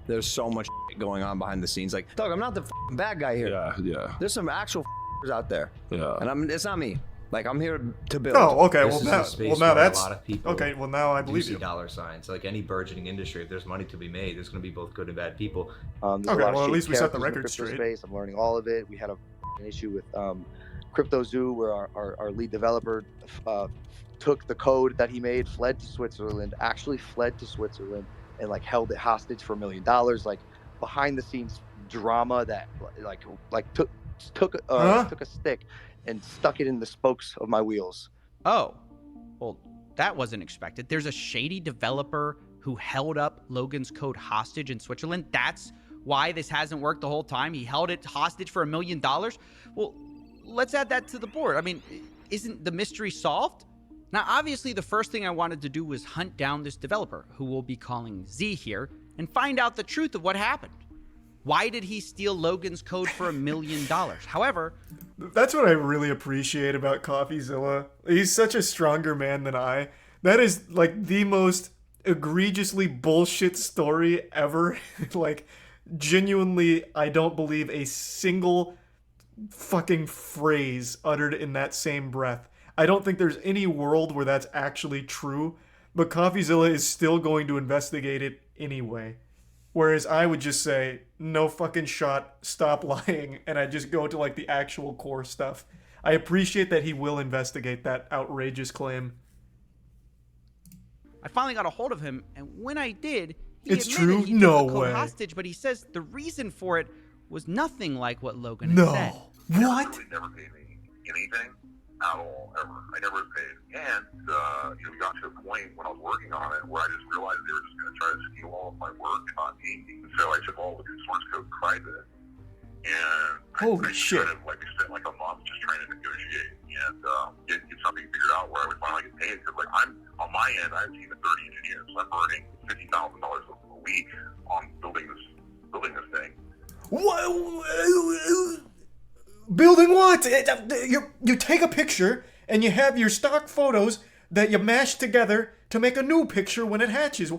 There's so much going on behind the scenes. Like, Doug, I'm not the bad guy here. Yeah. There's some actual out there. Yeah. And it's not me. Like, I'm here to build. Oh, okay. This is a space now where that's a lot of people okay. Well, now I believe see you. dollar signs. Like any burgeoning industry, if there's money to be made, there's going to be both good and bad people. Okay, well, at least we set the record straight. Space. I'm learning all of it. We had an issue with CryptoZoo, where our lead developer took the code that he made, fled to Switzerland, and like held it hostage for $1 million. Like behind the scenes drama that took a stick and stuck it in the spokes of my wheels. Oh, well, that wasn't expected. There's a shady developer who held up Logan's code hostage in Switzerland. That's why this hasn't worked the whole time. He held it hostage for $1 million. Well, let's add that to the board. I mean, isn't the mystery solved? Now, obviously, the first thing I wanted to do was hunt down this developer, who we'll be calling Z here, and find out the truth of what happened. Why did he steal Logan's code for $1 million? However, that's what I really appreciate about CoffeeZilla. He's such a stronger man than I. That is like the most egregiously bullshit story ever. Like, genuinely, I don't believe a single fucking phrase uttered in that same breath. I don't think there's any world where that's actually true, but CoffeeZilla is still going to investigate it anyway. Whereas I would just say, no fucking shot, stop lying, and I just go to like the actual core stuff. I appreciate that he will investigate that outrageous claim. I finally got a hold of him, and when I did, he It's admitted true? he took No the code way. hostage, but he says the reason for it was nothing like what Logan had said. What? Never paid me anything. at all, ever. I never was paid. And, we got to a point when I was working on it where I just realized they were just going to try to steal all of my work and not pay me. So I took all of the source code private. And Holy shit. we spent like a month just trying to negotiate and get something figured out where I would finally get paid. Because I'm on my end, I have a team of 30 engineers. So I'm earning $50,000 a week on building this thing. What? Building what? You take a picture and you have your stock photos that you mash together to make a new picture when it hatches.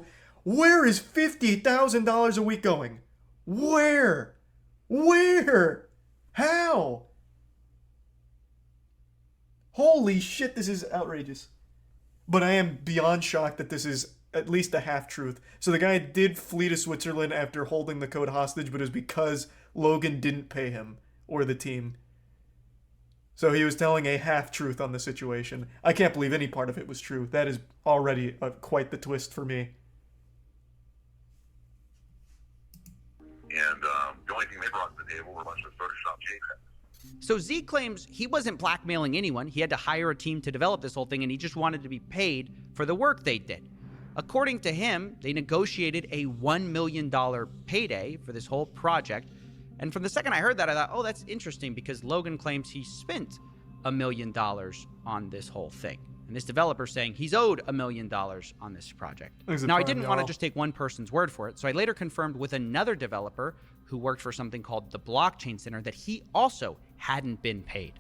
Where is $50,000 a week going? Where? How? Holy shit, this is outrageous. But I am beyond shocked that this is at least a half-truth. So the guy did flee to Switzerland after holding the code hostage, but it was because Logan didn't pay him or the team. So he was telling a half-truth on the situation. I can't believe any part of it was true. That is already quite the twist for me. And the only thing they brought to the table were a bunch of Photoshop JPEGs. So Z claims he wasn't blackmailing anyone. He had to hire a team to develop this whole thing, and he just wanted to be paid for the work they did. According to him, they negotiated a $1 million payday for this whole project. And from the second I heard that, I thought, oh, that's interesting, because Logan claims he spent $1 million on this whole thing. And this developer saying he's owed $1 million on this project. Now, I didn't want to just take one person's word for it, so I later confirmed with another developer who worked for something called the Blockchain Center that he also hadn't been paid.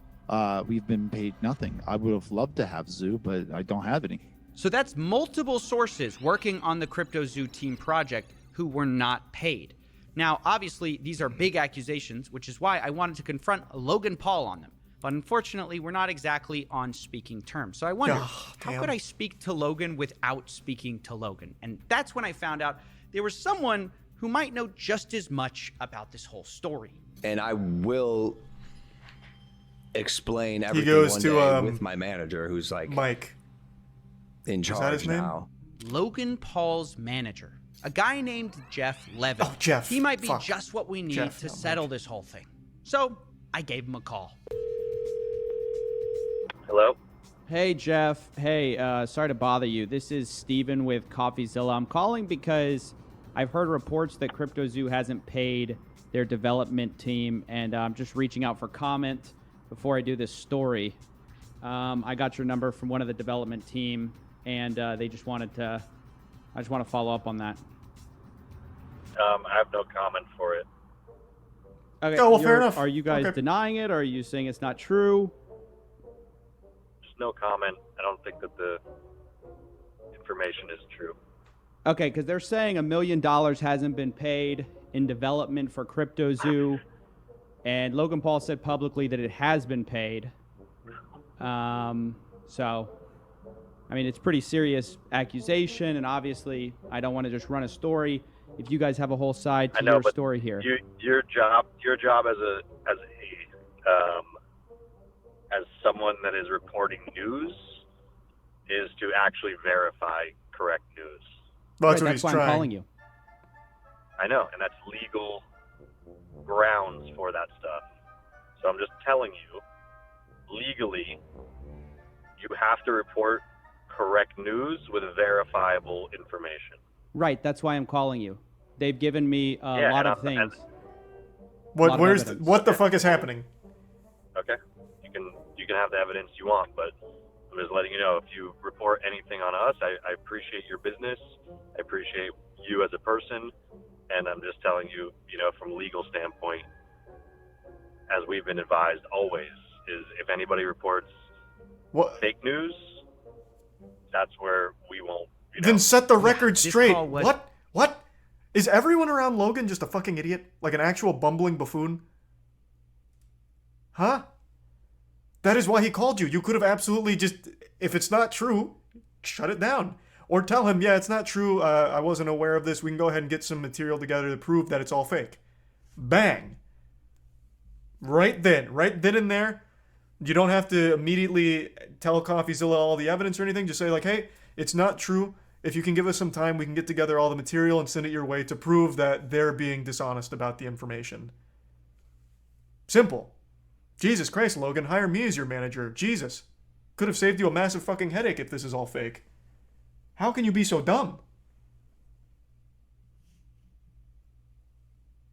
We've been paid nothing. I would have loved to have Zoo, but I don't have any. So that's multiple sources working on the CryptoZoo team project who were not paid. Now, obviously, these are big accusations, which is why I wanted to confront Logan Paul on them. But unfortunately, we're not exactly on speaking terms. So I wondered, how could I speak to Logan without speaking to Logan? And that's when I found out there was someone who might know just as much about this whole story. And I will explain everything goes one to, day with my manager, who's like Mike in charge his name? now. Logan Paul's manager, a guy named Jeff Levin. Oh, Jeff. He might be Fuck. just what we need Jeff, to not settle this whole thing. So I gave him a call. Hello? Hey, Jeff. Hey, sorry to bother you. This is Steven with CoffeeZilla. I'm calling because I've heard reports that CryptoZoo hasn't paid their development team, and I'm just reaching out for comment before I do this story. I got your number from one of the development team, and they just wanted to... I just want to follow up on that. I have no comment for it. Okay, Oh, well, fair enough. Are you guys Okay. denying it, or are you saying it's not true? Just no comment. I don't think that the information is true. Okay, because they're saying $1 million hasn't been paid in development for CryptoZoo, and Logan Paul said publicly that it has been paid. So, I mean, it's pretty serious accusation, and obviously, I don't want to just run a story. If you guys have a whole side to your story here, Your job as someone that is reporting news is to actually verify correct news. Well, that's why I'm calling you. I know, and that's legal grounds for that stuff. So I'm just telling you, legally, you have to report correct news with verifiable information. Right, that's why I'm calling you. They've given me a lot of things. What the fuck is happening? Okay, you can have the evidence you want, but I'm just letting you know, if you report anything on us, I appreciate your business, I appreciate you as a person, and I'm just telling you, from a legal standpoint, as we've been advised always, is if anybody reports fake news, that's where we won't. Then set the record this straight. call was- What? Is everyone around Logan just a fucking idiot? Like an actual bumbling buffoon? Huh? That is why he called you. You could have absolutely just, if it's not true, shut it down. Or tell him, yeah, it's not true. I wasn't aware of this. We can go ahead and get some material together to prove that it's all fake. Bang. Right then and there. You don't have to immediately tell CoffeeZilla all the evidence or anything. Just say like, hey, it's not true. If you can give us some time, we can get together all the material and send it your way to prove that they're being dishonest about the information. Simple. Jesus Christ, Logan, hire me as your manager. Jesus. could have saved you a massive fucking headache if this is all fake. How can you be so dumb?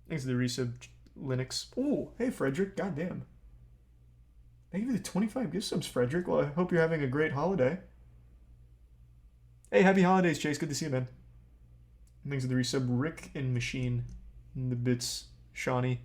Thanks to the resub, Linux. Oh, hey, Frederick. Goddamn. Thank you for the 25 gift subs, Frederick. Well, I hope you're having a great holiday. Hey, happy holidays, Chase. Good to see you, man. Thanks to the resub, Rick and Machine. And the bits, Shawnee.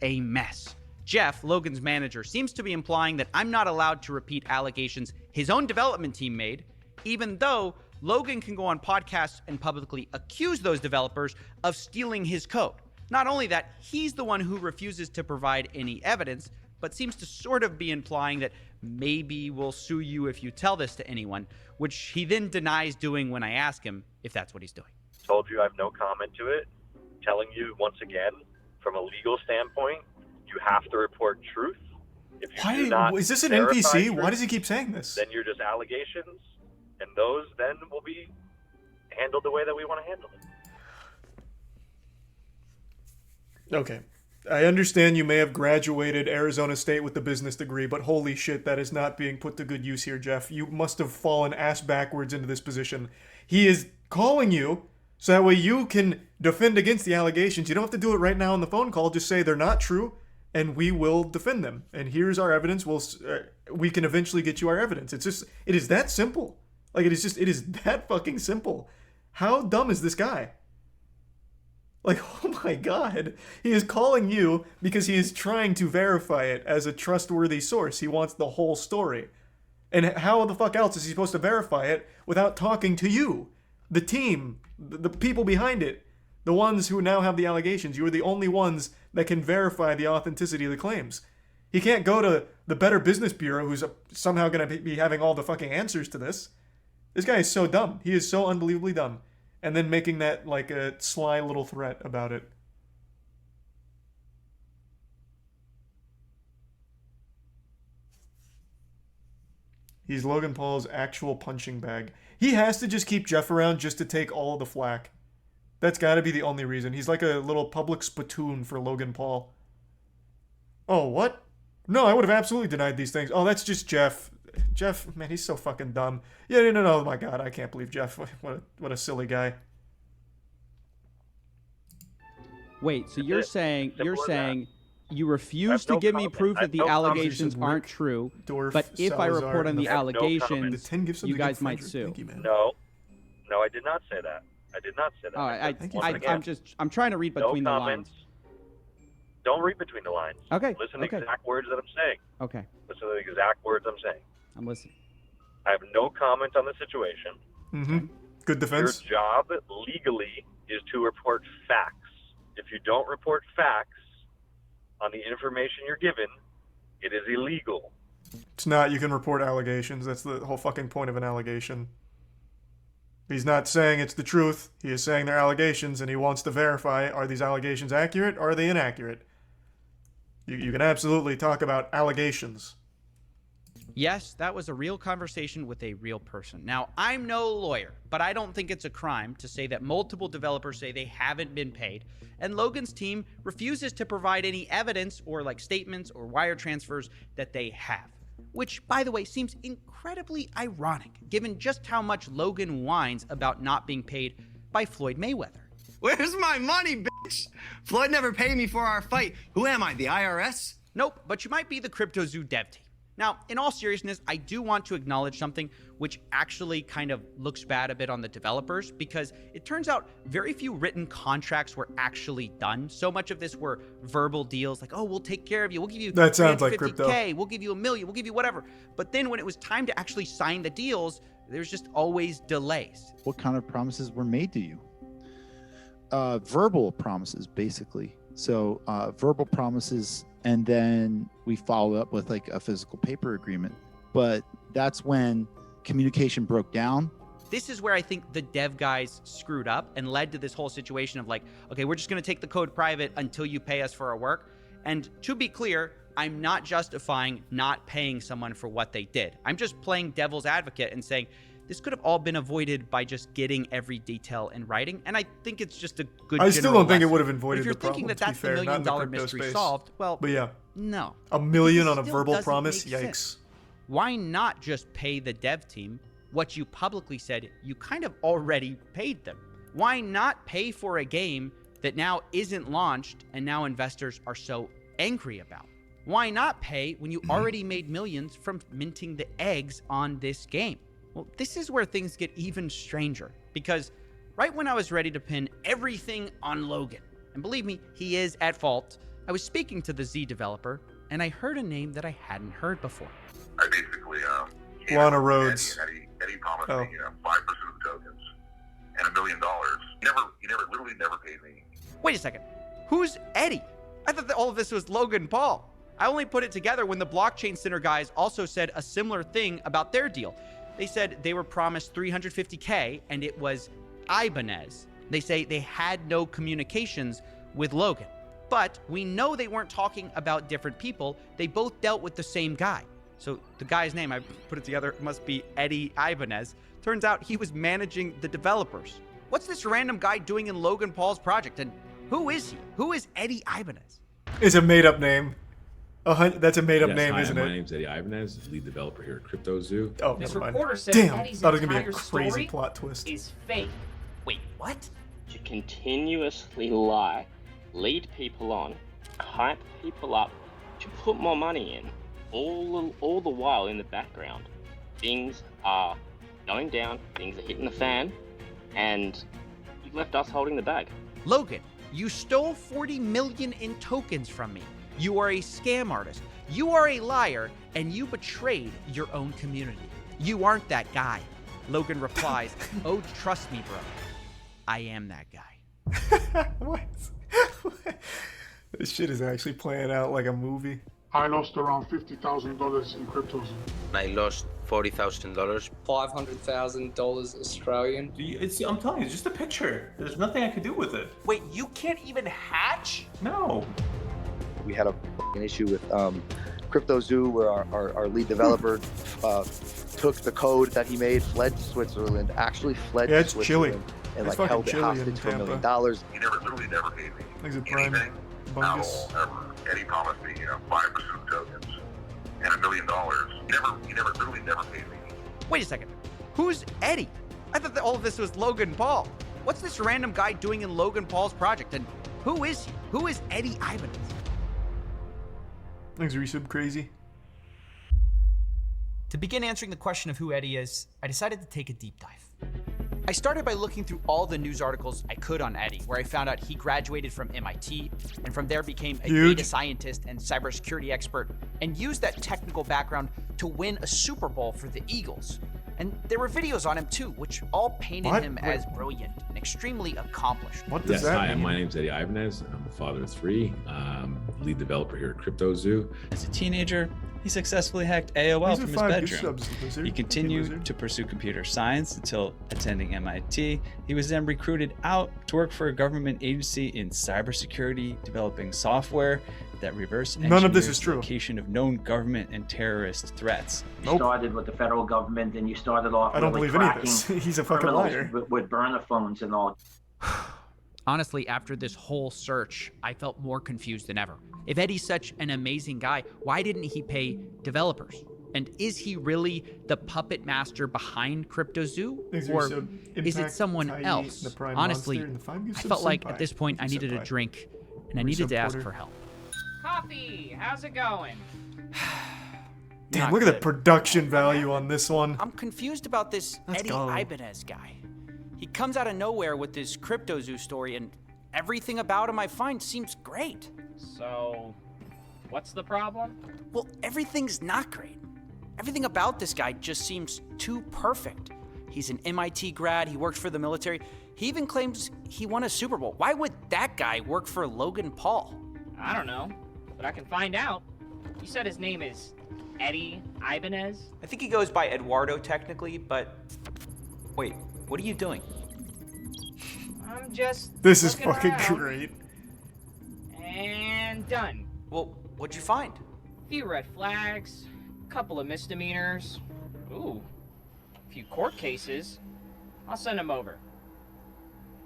A mess. Jeff, Logan's manager, seems to be implying that I'm not allowed to repeat allegations his own development team made, even though Logan can go on podcasts and publicly accuse those developers of stealing his code. Not only that, he's the one who refuses to provide any evidence, but seems to sort of be implying that maybe we'll sue you if you tell this to anyone, which he then denies doing when I ask him if that's what he's doing. Told you I have no comment to it. Telling you once again, from a legal standpoint, you have to report truth. If you do not is this an verify NPC? truth, Why does he keep saying this? then you're just allegations, and those then will be handled the way that we want to handle it. Okay. I understand you may have graduated Arizona State with the business degree, but holy shit, that is not being put to good use here, Jeff. You must have fallen ass backwards into this position. He is calling you so that way you can defend against the allegations. You don't have to do it right now on the phone call. Just say they're not true, and we will defend them. And here's our evidence. We can eventually get you our evidence. It is that simple. Like, it is that fucking simple. How dumb is this guy? Like, oh my god. He is calling you because he is trying to verify it as a trustworthy source. He wants the whole story. And how the fuck else is he supposed to verify it without talking to you? The team, the people behind it, the ones who now have the allegations. You are the only ones that can verify the authenticity of the claims. He can't go to the Better Business Bureau, who's somehow going to be having all the fucking answers to this. This guy is so dumb. He is so unbelievably dumb. And then making that like a sly little threat about it. He's Logan Paul's actual punching bag. He has to just keep Jeff around just to take all of the flack. That's got to be the only reason. He's like a little public spittoon for Logan Paul. Oh, what? No, I would have absolutely denied these things. Oh, that's just Jeff. Jeff, man, he's so fucking dumb. Yeah, no, oh my god, I can't believe Jeff. What a silly guy. Wait, so you're saying you refuse to give me proof that the allegations aren't true, but if I report on the allegations, you guys might sue. No, I did not say that. I did not say that. I'm trying to read between the lines. Don't read between the lines. Okay. Listen to the exact words that I'm saying. Okay. Listen to the exact words I'm saying. I'm listening. I have no comment on the situation. Mm-hmm. Good defense. Your job legally is to report facts. If you don't report facts on the information you're given, it is illegal. It's not. You can report allegations. That's the whole fucking point of an allegation. He's not saying it's the truth. He is saying they're allegations, and he wants to verify, are these allegations accurate or are they inaccurate? You can absolutely talk about allegations. Yes, that was a real conversation with a real person. Now, I'm no lawyer, but I don't think it's a crime to say that multiple developers say they haven't been paid, and Logan's team refuses to provide any evidence or like statements or wire transfers that they have. Which, by the way, seems incredibly ironic, given just how much Logan whines about not being paid by Floyd Mayweather. Where's my money, bitch? Floyd never paid me for our fight. Who am I, the IRS? Nope, but you might be the CryptoZoo dev team. Now, in all seriousness, I do want to acknowledge something which actually kind of looks bad a bit on the developers, because it turns out very few written contracts were actually done. So much of this were verbal deals like, oh, we'll take care of you. We'll give you that sounds like 50K, crypto. we'll give you $1 million, we'll give you whatever. But then when it was time to actually sign the deals, there's just always delays. What kind of promises were made to you? Verbal promises, basically. So verbal promises, and then we followed up with like a physical paper agreement. But that's when communication broke down. This is where I think the dev guys screwed up and led to this whole situation of like, okay, we're just going to take the code private until you pay us for our work. And to be clear, I'm not justifying not paying someone for what they did. I'm just playing devil's advocate and saying This could have all been avoided by just getting every detail in writing, and I think it's just a good. I still don't think it lesson. would have But avoided if you're the thinking problem, that that's to be fair, the not in the $1 crypto mystery space. solved, well, But yeah, no. $1 million Because on it a still verbal doesn't promise, make yikes. sense. Why not just pay the dev team what you publicly said you kind of already paid them? Why not pay for a game that now isn't launched and now investors are so angry about? Why not pay when you already made millions from minting the eggs on this game? Well, this is where things get even stranger, because right when I was ready to pin everything on Logan, and believe me, he is at fault, I was speaking to the Z developer, and I heard a name that I hadn't heard before. I basically, Lana Rhodes. Eddie promised Oh. me 5% of the tokens and $1 million. He literally never paid me. Wait a second. Who's Eddie? I thought that all of this was Logan Paul. I only put it together when the Blockchain Center guys also said a similar thing about their deal. They said they were promised $350K and it was Ibanez. They say they had no communications with Logan. But we know they weren't talking about different people. They both dealt with the same guy. So the guy's name, I put it together, must be Eddie Ibanez. Turns out he was managing the developers. What's this random guy doing in Logan Paul's project? And who is he? Who is Eddie Ibanez? It's a made-up name. That's a made-up Yes, name, hi, isn't my it? name's Eddie Ibanez, lead developer here at CryptoZoo. Oh, This never mind. reporter said Damn, Eddie's thought it was gonna be a entire crazy story plot twist. is fake. Wait, what? To continuously lie, lead people on, hype people up, to put more money in, all the while in the background, things are going down, things are hitting the fan, and you've left us holding the bag. Logan, you stole 40 million in tokens from me. You are a scam artist. You are a liar, and you betrayed your own community. You aren't that guy. Logan replies, oh, trust me, bro. I am that guy. What? This shit is actually playing out like a movie. I lost around $50,000 in cryptos. I lost $40,000. $500,000 Australian. I'm telling you, it's just a picture. There's nothing I could do with it. Wait, you can't even hatch? No. We had a issue with CryptoZoo, where our lead developer took the code that he made, fled to Switzerland, actually fled Yeah, to it's chilly. Switzerland, and It's like fucking held it chilly in hostage for $1 million. Tampa. He literally never paid me. Things are prime. Anything Bungus. at all, ever. Eddie promised me 5% of the tokens and $1 million. He literally never paid me. Wait a second. Who's Eddie? I thought that all of this was Logan Paul. What's this random guy doing in Logan Paul's project? And who is he? Who is Eddie Ibanez? Thanks, Resub Crazy. To begin answering the question of who Eddie is, I decided to take a deep dive. I started by looking through all the news articles I could on Eddie, where I found out he graduated from MIT and from there became a Huge. data scientist and cybersecurity expert and used that technical background to win a Super Bowl for the Eagles. And there were videos on him too, which all painted What? him as brilliant and extremely accomplished. What Yes, hi, my name's Eddie Ibanez. I'm a father of 3, lead developer here at CryptoZoo. As a teenager, he successfully hacked AOL These are from his 5 gift bedroom. subs, Lizard. He Hey, continued Lizard. to pursue computer science until attending MIT. He was then recruited out to work for a government agency in cybersecurity, developing software that reverse None of this engineers is true. the location of known government and terrorist threats. You started with the federal government, and you started off I don't really believe any of tracking this. He's a fucking criminals liar. with burner phones and all. Honestly, after this whole search, I felt more confused than ever. If Eddie's such an amazing guy, why didn't he pay developers? And is he really the puppet master behind CryptoZoo? Thanks, Or Resub. is it Impact, someone Tai, else? the Prime Honestly, Monster, and the 5 gift I subs felt like Senpai. at this point I Thank you, needed a Senpai. drink, and I Resub needed to ask Porter. for help. Coffee, how's it going? Damn, Not look at the good. production value on this one. I'm confused about this Let's Eddie go. Ibanez guy. He comes out of nowhere with this CryptoZoo story, and everything about him I find seems great. So, what's the problem? Well, everything's not great. Everything about this guy just seems too perfect. He's an MIT grad, he works for the military. He even claims he won a Super Bowl. Why would that guy work for Logan Paul? I don't know, but I can find out. You said his name is Eddie Ibanez? I think he goes by Eduardo technically, but wait, what are you doing? I'm just This is looking fucking around. great. And done. Well, what'd you find? Few red flags, couple of misdemeanors. Ooh, a few court cases, I'll send him over.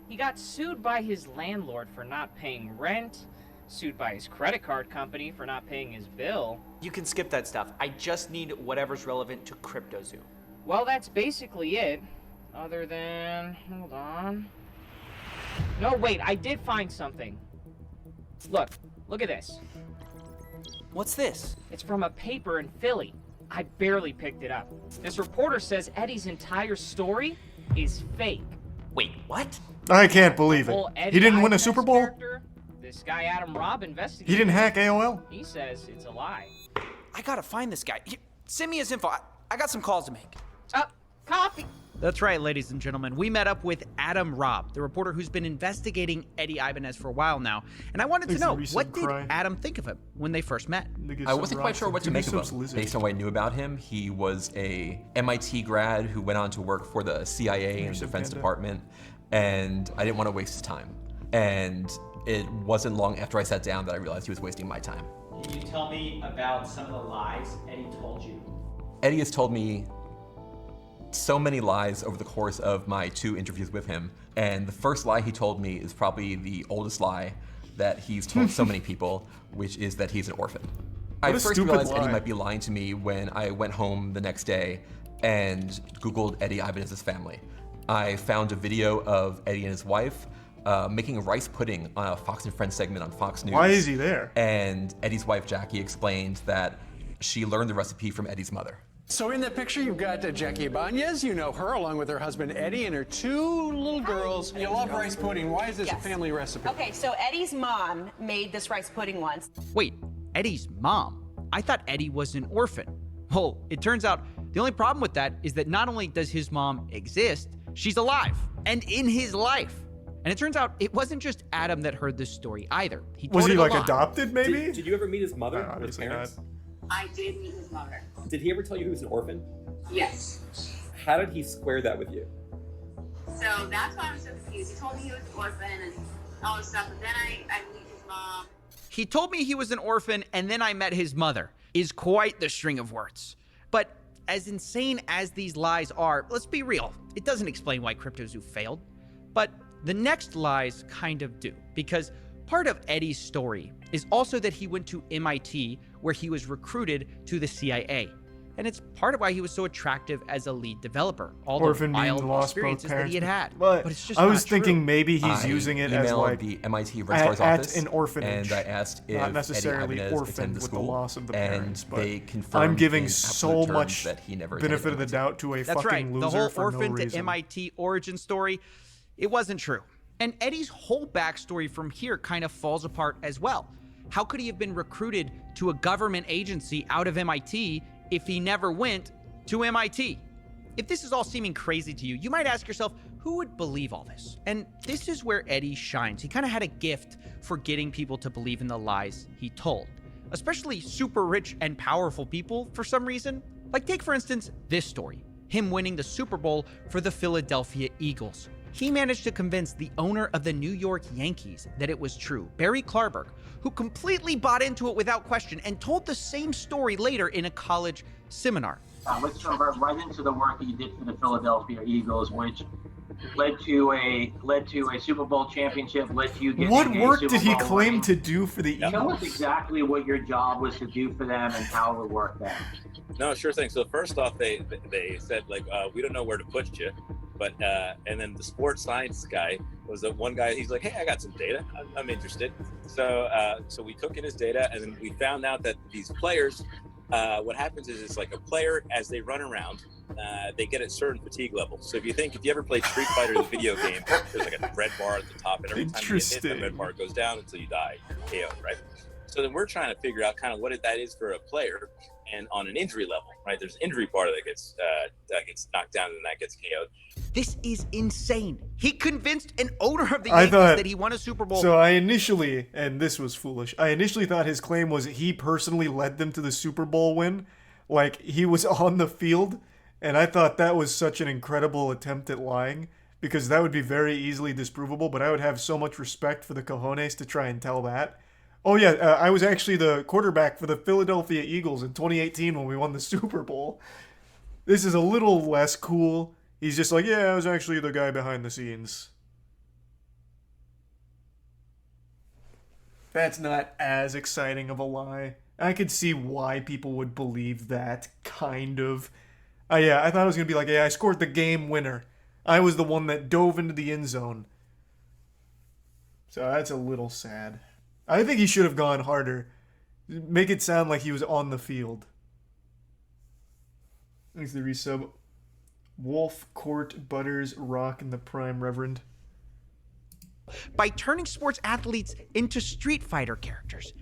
He got sued by his landlord for not paying rent, sued by his credit card company for not paying his bill. You can skip that stuff. I just need whatever's relevant to CryptoZoo. Well, that's basically it. Other than... hold on. No, wait, I did find something. Look at this. What's this? It's from a paper in Philly. I barely picked it up. This reporter says Eddie's entire story is fake. Wait, what? I can't believe it. Whole Eddie He didn't win a Ibanez Super Bowl? character, this guy Adam Robb investigated. He didn't hack AOL? He says it's a lie. I gotta find this guy. Here, send me his info. I got some calls to make. Coffee. That's right, ladies and gentlemen. We met up with Adam Robb, the reporter who's been investigating Eddie Ibanez for a while now. And I wanted to know, what did Adam think of him when they first met? I wasn't quite sure what to make of him. Based on what I knew about him, he was a MIT grad who went on to work for the CIA and Defense Department, and I didn't want to waste his time. And it wasn't long after I sat down that I realized he was wasting my time. Can you tell me about some of the lies Eddie told you? Eddie has told me so many lies over the course of my 2 interviews with him, and the first lie he told me is probably the oldest lie that he's told so many people, which is that he's an orphan. I first realized Eddie might be lying to me when I went home the next day and Googled Eddie Ibanez's family. I found a video of Eddie and his wife making rice pudding on a Fox and Friends segment on Fox News. Why is he there? And Eddie's wife, Jackie, explained that she learned the recipe from Eddie's mother. So in that picture, you've got Jackie Ibanez. You know her along with her husband Eddie and her 2 little girls. You love rice pudding. Why is this a family recipe? Okay, so Eddie's mom made this rice pudding once. Wait, Eddie's mom? I thought Eddie was an orphan. Well, it turns out the only problem with that is that not only does his mom exist, she's alive and in his life. And it turns out it wasn't just Adam that heard this story either. Was he like adopted, maybe? Did you ever meet his mother or his parents? I did meet his mother. Did he ever tell you he was an orphan? Yes. How did he square that with you? So that's why I'm so confused. He told me he was an orphan and all this stuff, but then I meet his mom. He told me he was an orphan, and then I met his mother, is quite the string of words. But as insane as these lies are, let's be real, it doesn't explain why CryptoZoo failed. But the next lies kind of do, because part of Eddie's story is also that he went to MIT, where he was recruited to the CIA. And it's part of why he was so attractive as a lead developer. All Orphan the being wild lost both experiences that he had parents. had. But it's just I was not thinking true. maybe he's using it as like the MIT registrar's at office, an orphanage, and I asked if not necessarily Eddie Ibanez orphaned attended the with the school, loss of the and parents. But they confirmed I'm giving in so absolute terms much that he never benefit attended of the doubt to a That's fucking right. loser The whole for orphan no to reason. MIT origin story, it wasn't true. And Eddie's whole backstory from here kind of falls apart as well. How could he have been recruited to a government agency out of MIT if he never went to MIT? If this is all seeming crazy to you, you might ask yourself, who would believe all this? And this is where Eddie shines. He kind of had a gift for getting people to believe in the lies he told, especially super rich and powerful people for some reason. Like take, for instance, this story, him winning the Super Bowl for the Philadelphia Eagles. He managed to convince the owner of the New York Yankees that it was true, Barry Klarberg, who completely bought into it without question and told the same story later in a college seminar. Let's jump right into the work that you did for the Philadelphia Eagles, which led to a Super Bowl championship, led to you getting What a work Super did he Bowl claim ring. to do for the Tell Eagles? us exactly what your job was to do for them and how it worked out. No, sure thing. So first off, they said like, we don't know where to put you, but and then the sports science guy was the one guy. He's like, hey, I got some data. I'm interested. So so we took in his data, and then we found out that these players, what happens is it's like a player as they run around, they get at certain fatigue levels. So if you ever played Street Fighter, the video game, there's like a red bar at the top, and every time you hit the red bar, it goes down until you die, KO, right? So then we're trying to figure out kind of what that is for a player, and on an injury level, right? There's an injury bar that gets knocked down and that gets KO'd. This is insane. He convinced an owner of the I Yankees thought that he won a Super Bowl. So I initially, and this was foolish, I initially thought his claim was he personally led them to the Super Bowl win. Like, he was on the field, and I thought that was such an incredible attempt at lying, because that would be very easily disprovable, but I would have so much respect for the cojones to try and tell that. Oh yeah, I was actually the quarterback for the Philadelphia Eagles in 2018 when we won the Super Bowl. This is a little less cool. He's just like, yeah, I was actually the guy behind the scenes. That's not as exciting of a lie. I could see why people would believe that, kind of. Yeah, I thought it was going to be like, yeah, I scored the game winner. I was the one that dove into the end zone. So that's a little sad. I think he should have gone harder. Make it sound like he was on the field. Thanks to the resub. Wolf, Court, Butters, Rock, and the Prime Reverend. By turning sports athletes into Street Fighter characters.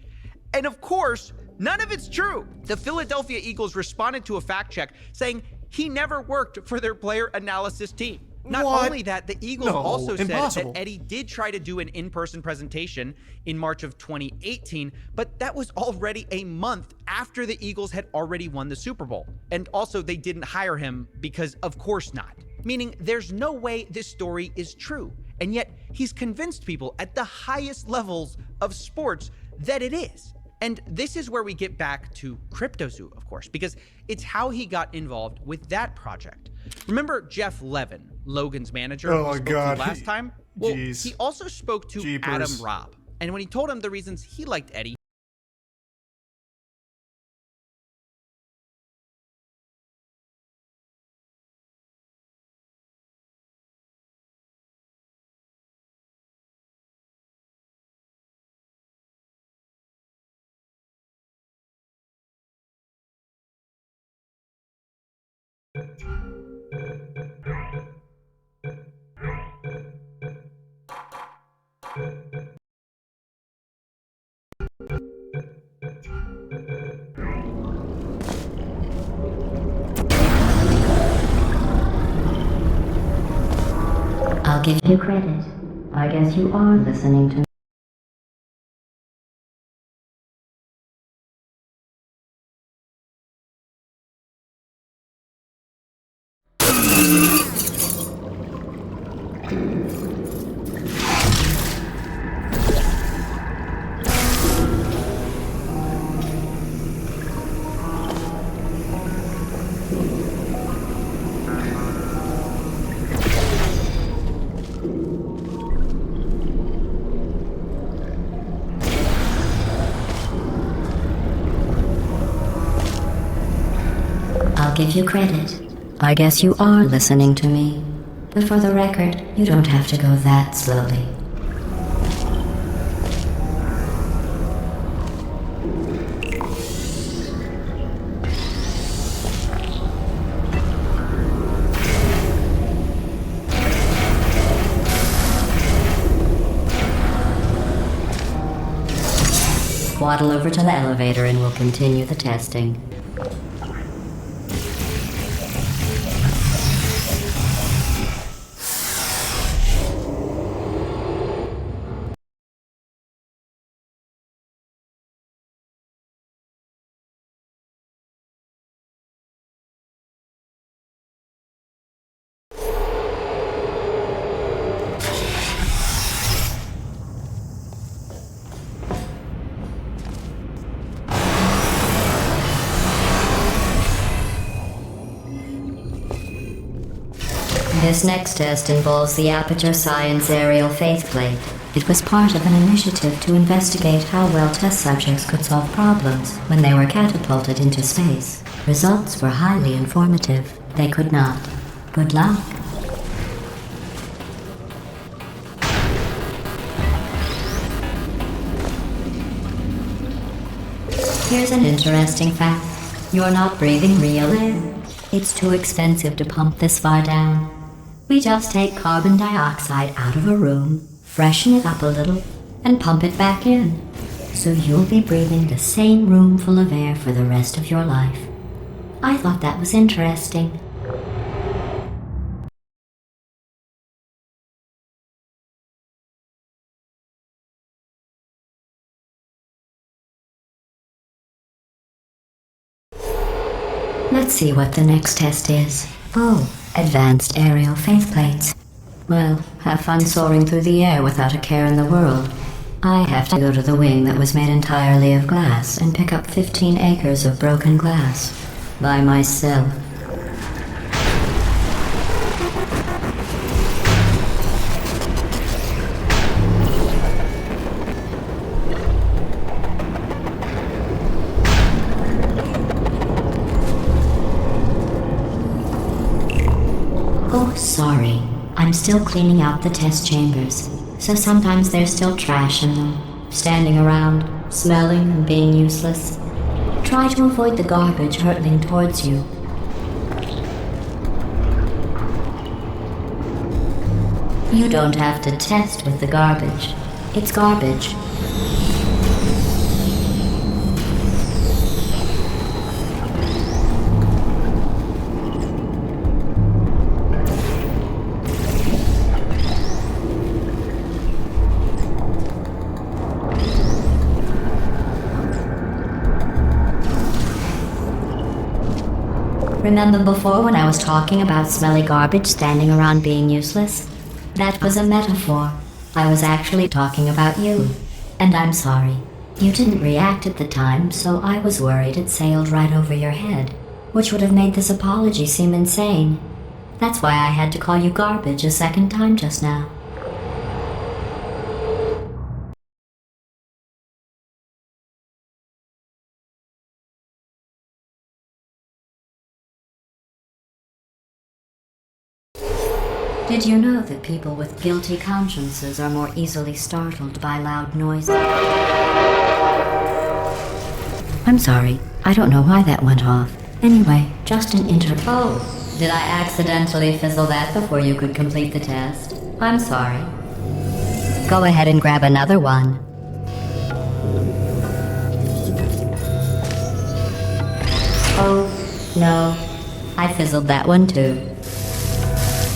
And of course, none of it's true. The Philadelphia Eagles responded to a fact check saying he never worked for their player analysis team. Not only that, the Eagles also said that Eddie did try to do an in-person presentation in March of 2018, but that was already a month after the Eagles had already won the Super Bowl. And also, they didn't hire him because of course not. Meaning there's no way this story is true. And yet he's convinced people at the highest levels of sports that it is. And this is where we get back to CryptoZoo, of course, because it's how he got involved with that project. Remember Jeff Levin, Logan's manager, who spoke to last time? Well, he also spoke to Adam Robb. And when he told him the reasons he liked Eddie, I'll give you credit. I guess you are listening to me. I'll give you credit. I guess you are listening to me. But for the record, you don't have to go that slowly. Waddle over to the elevator and we'll continue the testing. This next test involves the Aperture Science Aerial Faceplate. It was part of an initiative to investigate how well test subjects could solve problems when they were catapulted into space. Results were highly informative. They could not. Good luck. Here's an interesting fact. You're not breathing real air. It's too expensive to pump this far down. We just take carbon dioxide out of a room, freshen it up a little, and pump it back in. So you'll be breathing the same room full of air for the rest of your life. I thought that was interesting. Let's see what the next test is. Oh, advanced aerial faceplates. Well, have fun soaring through the air without a care in the world. I have to go to the wing that was made entirely of glass and pick up 15 acres of broken glass. By myself. Sorry, I'm still cleaning out the test chambers, so sometimes there's still trash in them, standing around, smelling and being useless. Try to avoid the garbage hurtling towards you. You don't have to test with the garbage. It's garbage. Remember before when I was talking about smelly garbage standing around being useless? That was a metaphor. I was actually talking about you. And I'm sorry. You didn't react at the time, so I was worried it sailed right over your head, which would have made this apology seem insane. That's why I had to call you garbage a second time just now. Did you know that people with guilty consciences are more easily startled by loud noises? I'm sorry. I don't know why that went off. Anyway, just an Oh, did I accidentally fizzle that before you could complete the test? I'm sorry. Go ahead and grab another one. Oh, no. I fizzled that one too.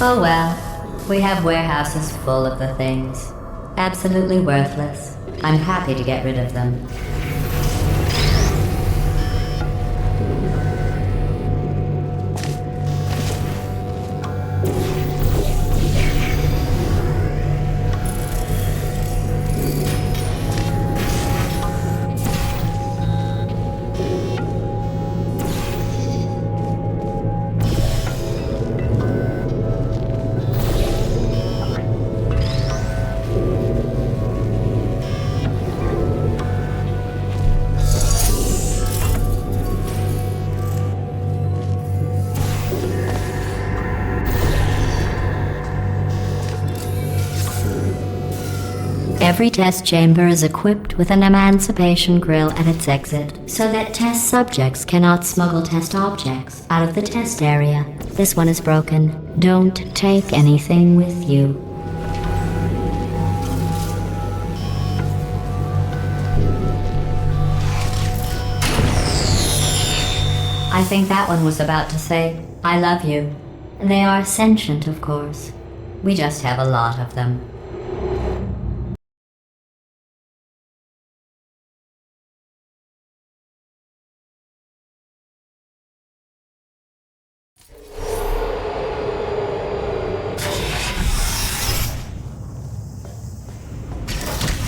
Oh well. We have warehouses full of the things. Absolutely worthless. I'm happy to get rid of them. Every test chamber is equipped with an emancipation grill at its exit, so that test subjects cannot smuggle test objects out of the test area. This one is broken. Don't take anything with you. I think that one was about to say, I love you. They are sentient, of course. We just have a lot of them.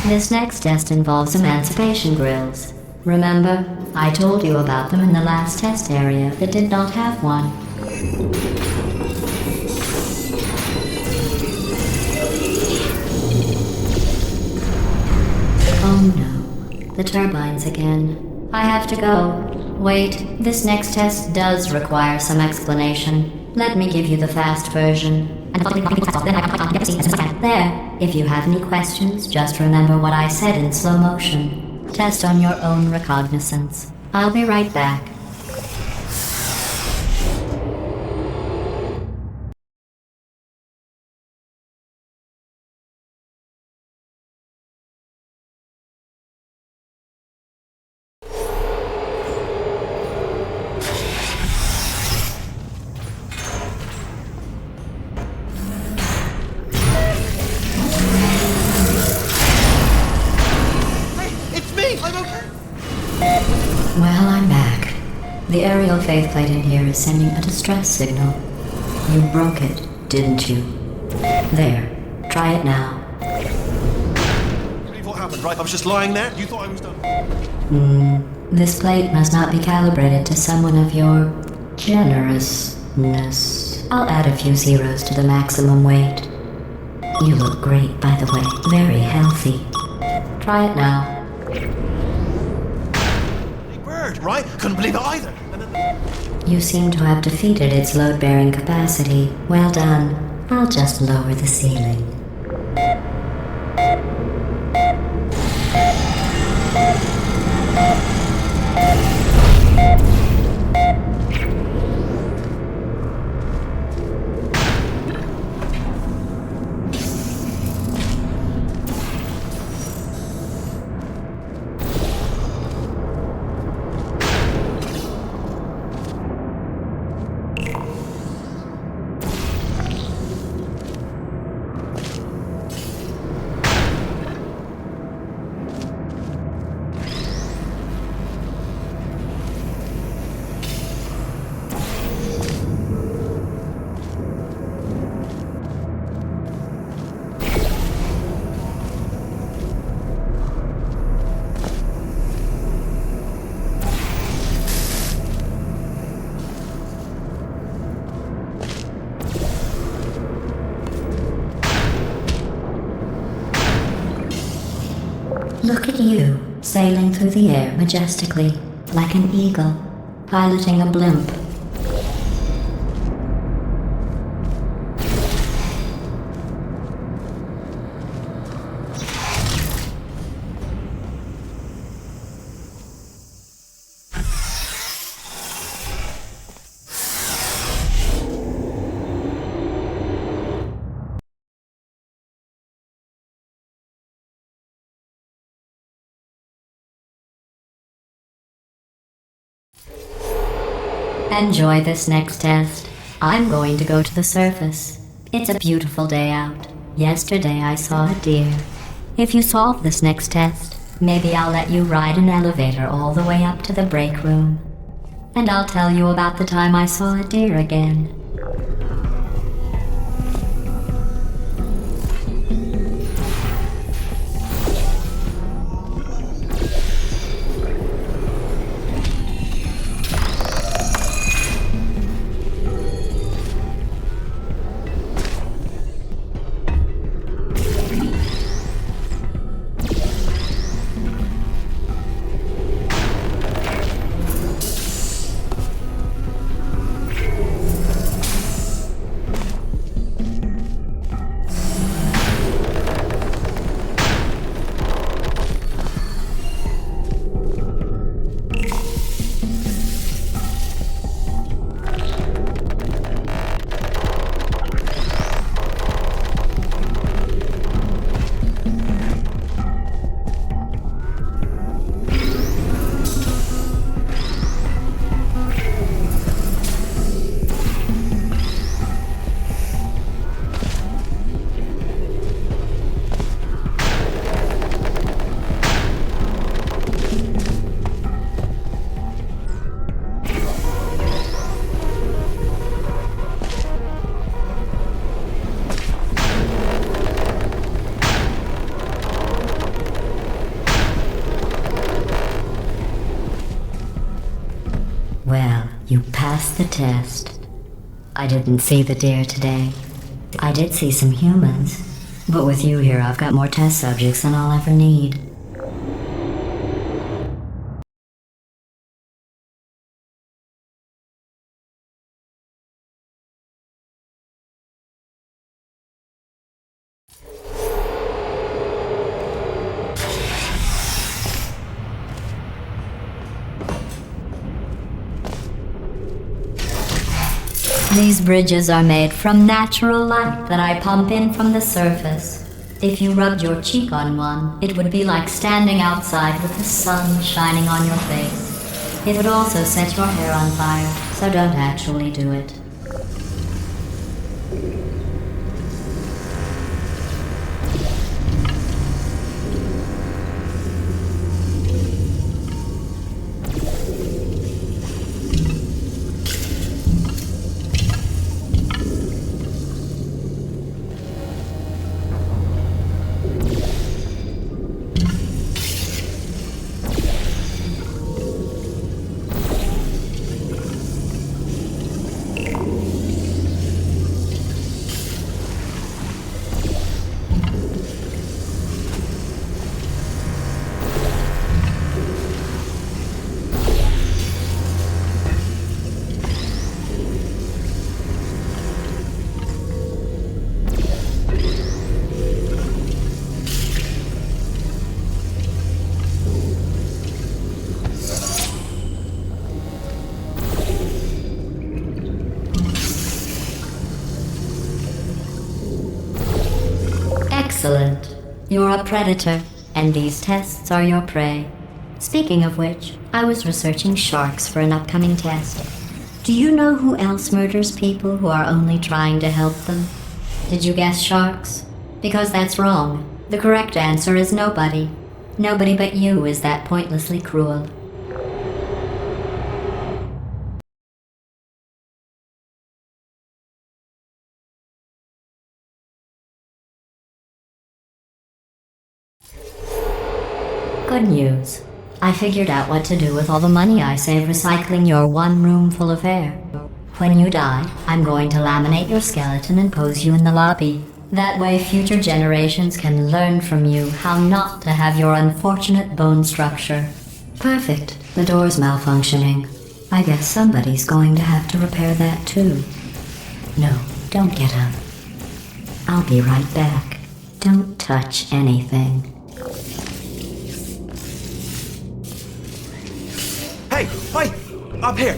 This next test involves emancipation grills. Remember, I told you about them in the last test area that did not have one. Oh no, the turbines again. I have to go. Wait, this next test does require some explanation. Let me give you the fast version. There. If you have any questions, just remember what I said in slow motion. Test on your own recognizance. I'll be right back. Well, I'm back. The aerial faceplate in here is sending a distress signal. You broke it, didn't you? There. Try it now. What happened, right? I was just lying there. You thought I was done. This plate must not be calibrated to someone of your generousness. I'll add a few zeros to the maximum weight. You look great, by the way. Very healthy. Try it now. Right? Couldn't believe it either. You seem to have defeated its load-bearing capacity. Well done. I'll just lower the ceiling. Look at you, sailing through the air majestically, like an eagle, piloting a blimp. Enjoy this next test. I'm going to go to the surface. It's a beautiful day out. Yesterday I saw a deer. If you solve this next test, maybe I'll let you ride an elevator all the way up to the break room. And I'll tell you about the time I saw a deer again. Well, you passed the test. I didn't see the deer today. I did see some humans, but with you here I've got more test subjects than I'll ever need. These bridges are made from natural light that I pump in from the surface. If you rubbed your cheek on one, it would be like standing outside with the sun shining on your face. It would also set your hair on fire, so don't actually do it. Excellent. You're a predator, and these tests are your prey. Speaking of which, I was researching sharks for an upcoming test. Do you know who else murders people who are only trying to help them? Did you guess sharks? Because that's wrong. The correct answer is nobody. Nobody but you is that pointlessly cruel. Good news. I figured out what to do with all the money I save recycling your one room full of hair. When you die, I'm going to laminate your skeleton and pose you in the lobby. That way future generations can learn from you how not to have your unfortunate bone structure. Perfect. The door's malfunctioning. I guess somebody's going to have to repair that too. No, don't get up. I'll be right back. Don't touch anything. Hey, up here.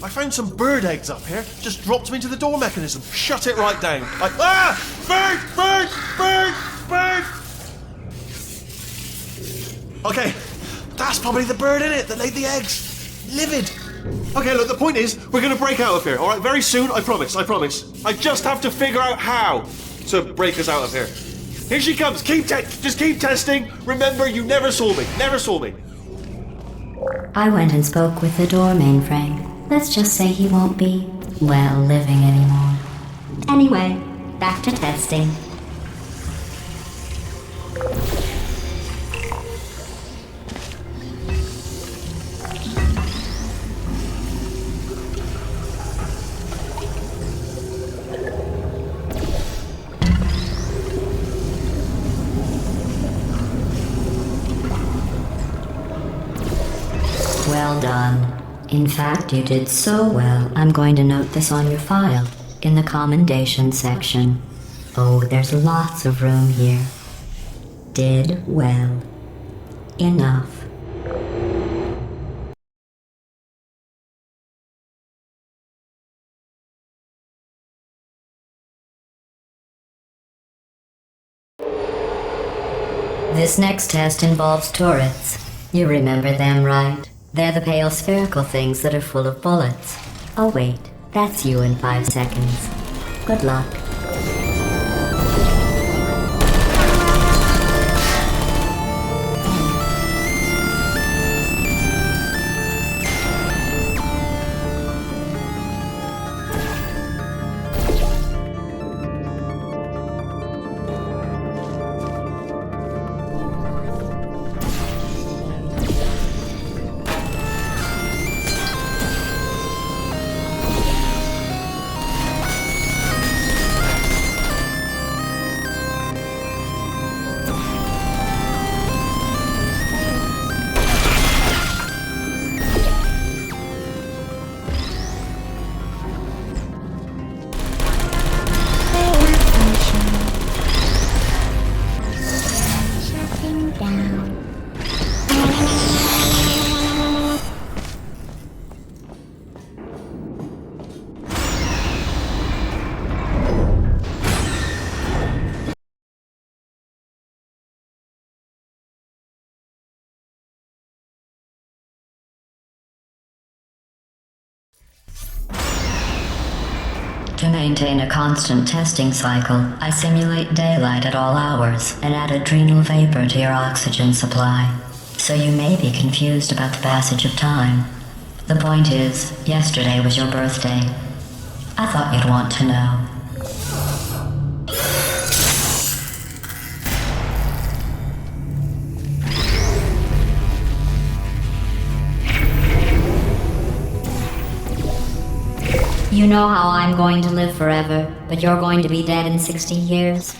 I found some bird eggs up here. Just dropped them into the door mechanism. Shut it right down. Bird! Okay, that's probably the bird in it that laid the eggs. Livid. Okay, look, the point is, we're gonna break out of here, alright? Very soon, I promise. I just have to figure out how to break us out of here. Here she comes. Just keep testing. Remember, you never saw me. I went and spoke with the door mainframe. Let's just say he won't be, well, living anymore. Anyway, back to testing. Well done. In fact, you did so well, I'm going to note this on your file, in the commendation section. Oh, there's lots of room here. Did well. Enough. This next test involves turrets. You remember them, right? They're the pale spherical things that are full of bullets. Oh wait, that's you in 5 seconds. Good luck. To maintain a constant testing cycle, I simulate daylight at all hours and add adrenal vapor to your oxygen supply. So you may be confused about the passage of time. The point is, yesterday was your birthday. I thought you'd want to know. You know how I'm going to live forever, but you're going to be dead in 60 years?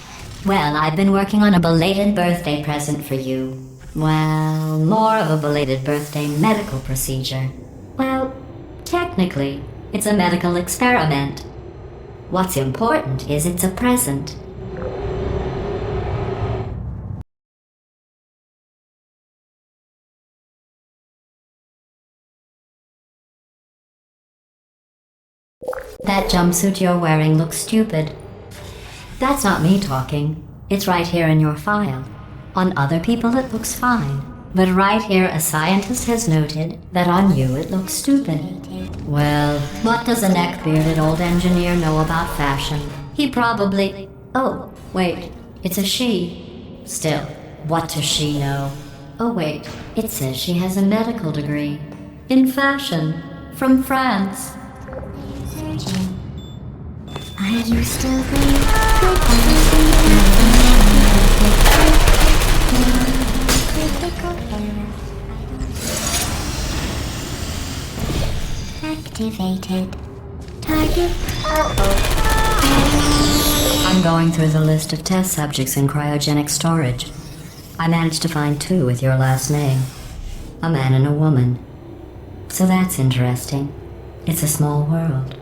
Well, I've been working on a belated birthday present for you. Well, more of a belated birthday medical procedure. Well, technically, it's a medical experiment. What's important is it's a present. That jumpsuit you're wearing looks stupid. That's not me talking. It's right here in your file. On other people it looks fine. But right here a scientist has noted that on you it looks stupid. Well, what does a neck-bearded old engineer know about fashion? He probably... Oh, wait, it's a she. Still, what does she know? Oh wait, it says she has a medical degree. In fashion. From France. Are you still activated. Target. I'm going through the list of test subjects in cryogenic storage. I managed to find 2 with your last name. A man and a woman. So that's interesting. It's a small world.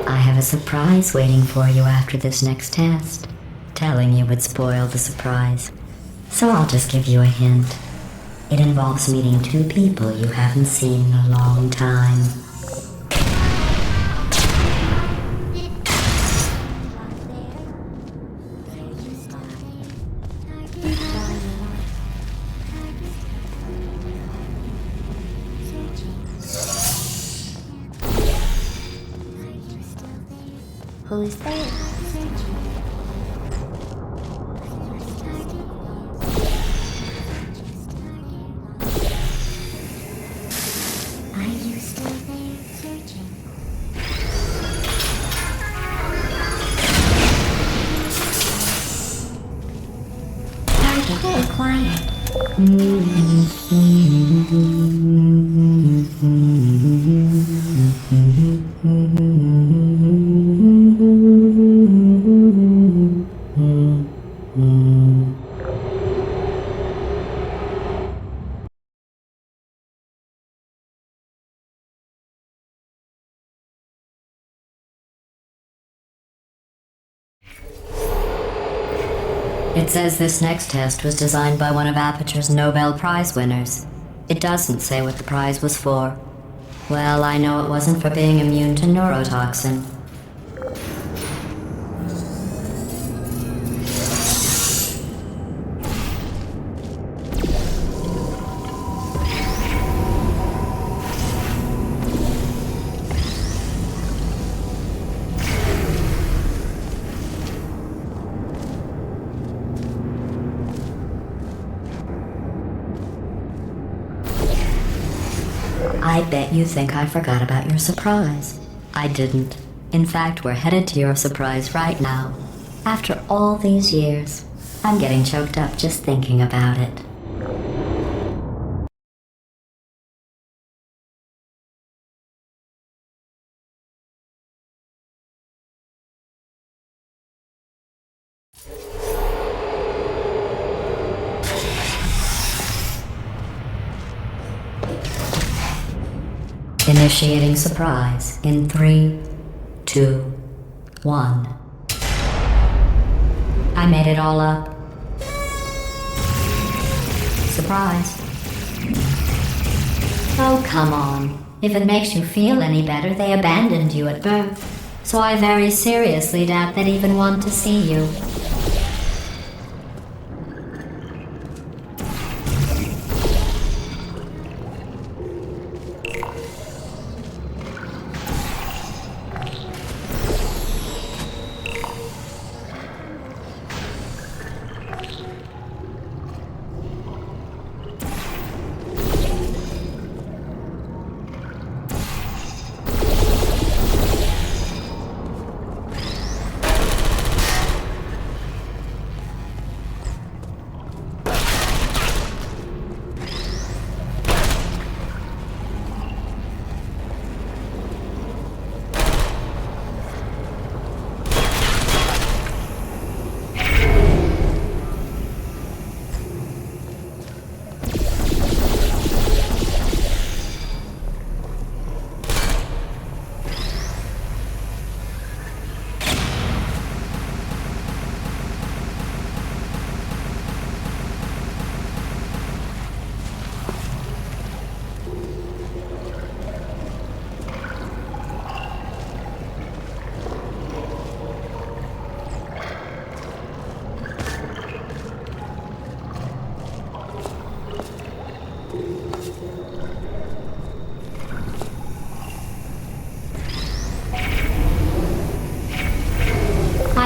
I have a surprise waiting for you after this next test. Telling you would spoil the surprise. So I'll just give you a hint. It involves meeting 2 people you haven't seen in a long time. Who's there? Are you still there searching? Target acquired. It says this next test was designed by one of Aperture's Nobel Prize winners. It doesn't say what the prize was for. Well, I know it wasn't for being immune to neurotoxin. I bet you think I forgot about your surprise. I didn't. In fact, we're headed to your surprise right now. After all these years, I'm getting choked up just thinking about it. Initiating surprise in 3, 2, 1. I made it all up. Surprise. Oh, come on. If it makes you feel any better, they abandoned you at birth. So I very seriously doubt they'd even want to see you.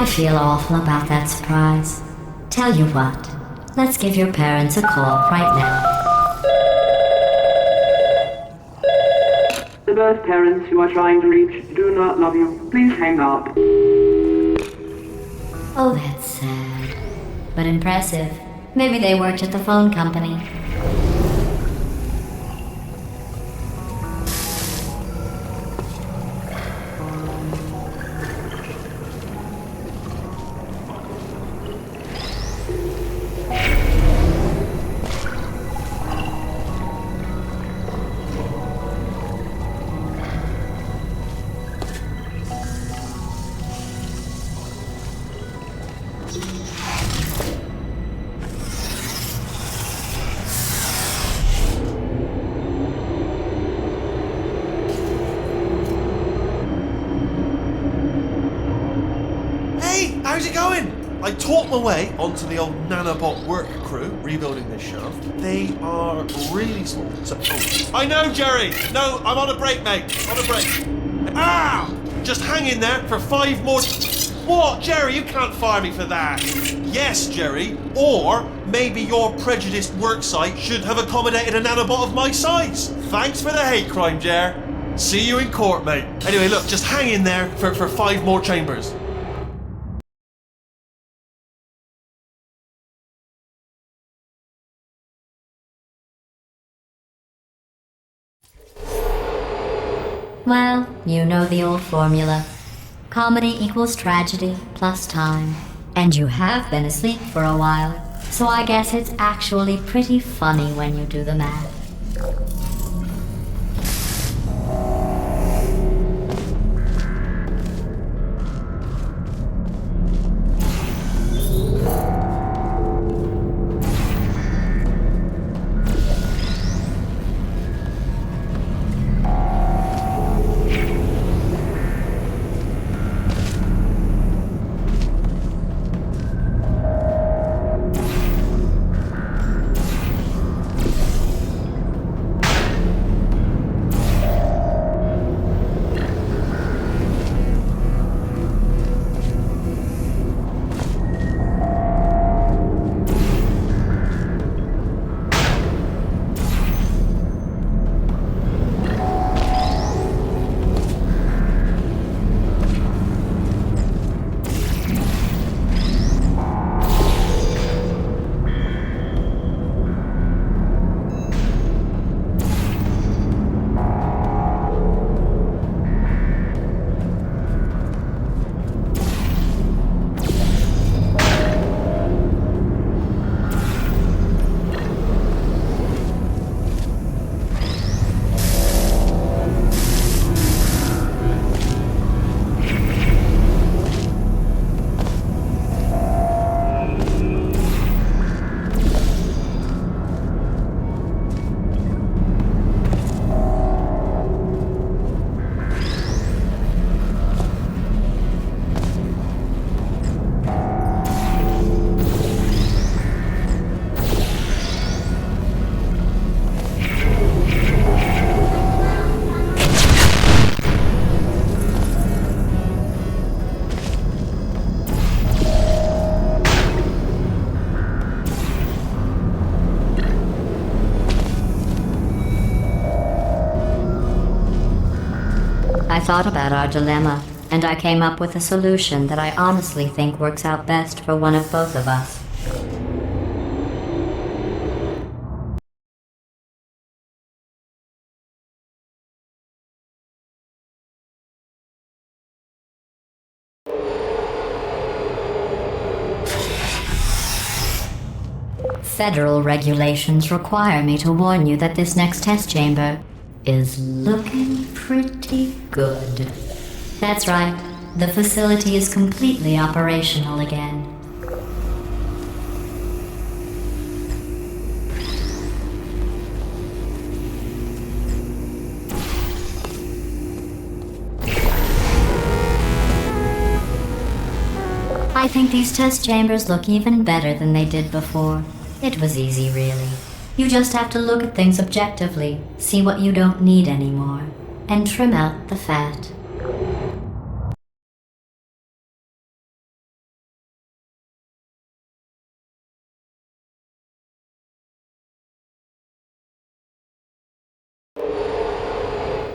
I feel awful about that surprise. Tell you what, let's give your parents a call right now. The birth parents you are trying to reach do not love you. Please hang up. Oh, that's sad. But impressive. Maybe they worked at the phone company. How's it going? I talked my way onto the old nanobot work crew rebuilding this shaft. They are really small. So, I know, Jerry. No, I'm on a break, mate. On a break. Ah! Just hang in there for 5 more. What, Jerry? You can't fire me for that. Yes, Jerry. Or maybe your prejudiced work site should have accommodated a nanobot of my size. Thanks for the hate crime, Jer. See you in court, mate. Anyway, look, just hang in there for 5 more chambers. Well, you know the old formula. Comedy equals tragedy plus time. And you have been asleep for a while, so I guess it's actually pretty funny when you do the math. I thought about our dilemma, and I came up with a solution that I honestly think works out best for one of both of us. Federal regulations require me to warn you that this next test chamber is looking pretty good. That's right, the facility is completely operational again. I think these test chambers look even better than they did before. It was easy, really. You just have to look at things objectively, see what you don't need anymore, and trim out the fat.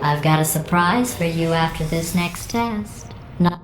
I've got a surprise for you after this next test. Not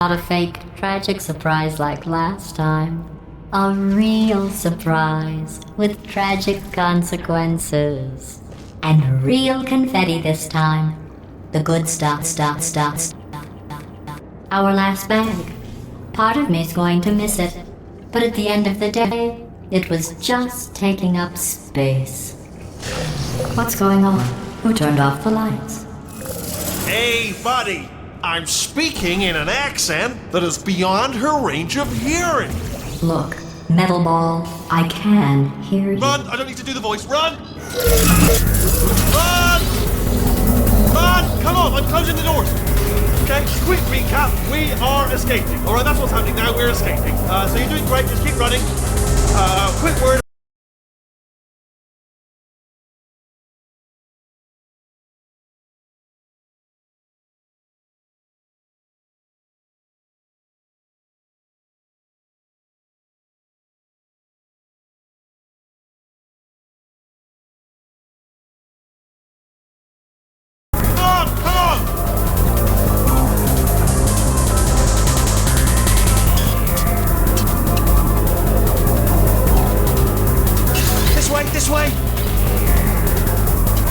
a fake, tragic surprise like last time. A real surprise with tragic consequences. And real confetti this time. The good stuff. Our last bag. Part of me's going to miss it. But at the end of the day, it was just taking up space. What's going on? Who turned off the lights? Hey, buddy! I'm speaking in an accent that is beyond her range of hearing. Look, Metal Ball, I can hear you. Run! I don't need to do the voice. Run! Run! Run! Come on, I'm closing the doors. Okay, quick recap. We are escaping. Alright, that's what's happening now. We're escaping. So you're doing great. Just keep running. Quick word. This way!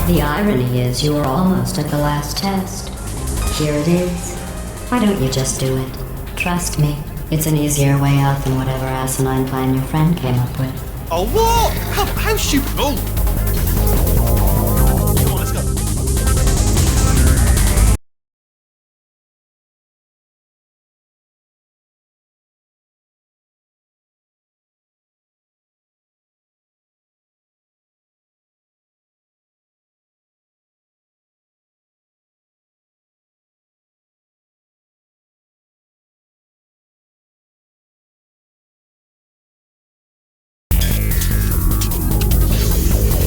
The irony is you were almost at the last test. Here it is. Why don't you just do it? Trust me, it's an easier way out than whatever asinine plan your friend came up with. Oh, what? How stupid? Oh! Come on, let's go.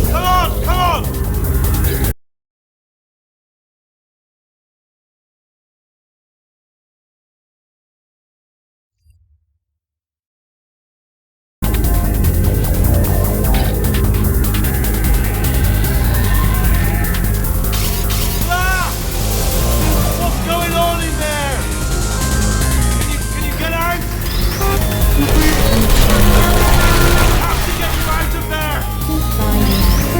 Come on, come on! Ah! What's going on in there? Can you get out? How to get you out of there?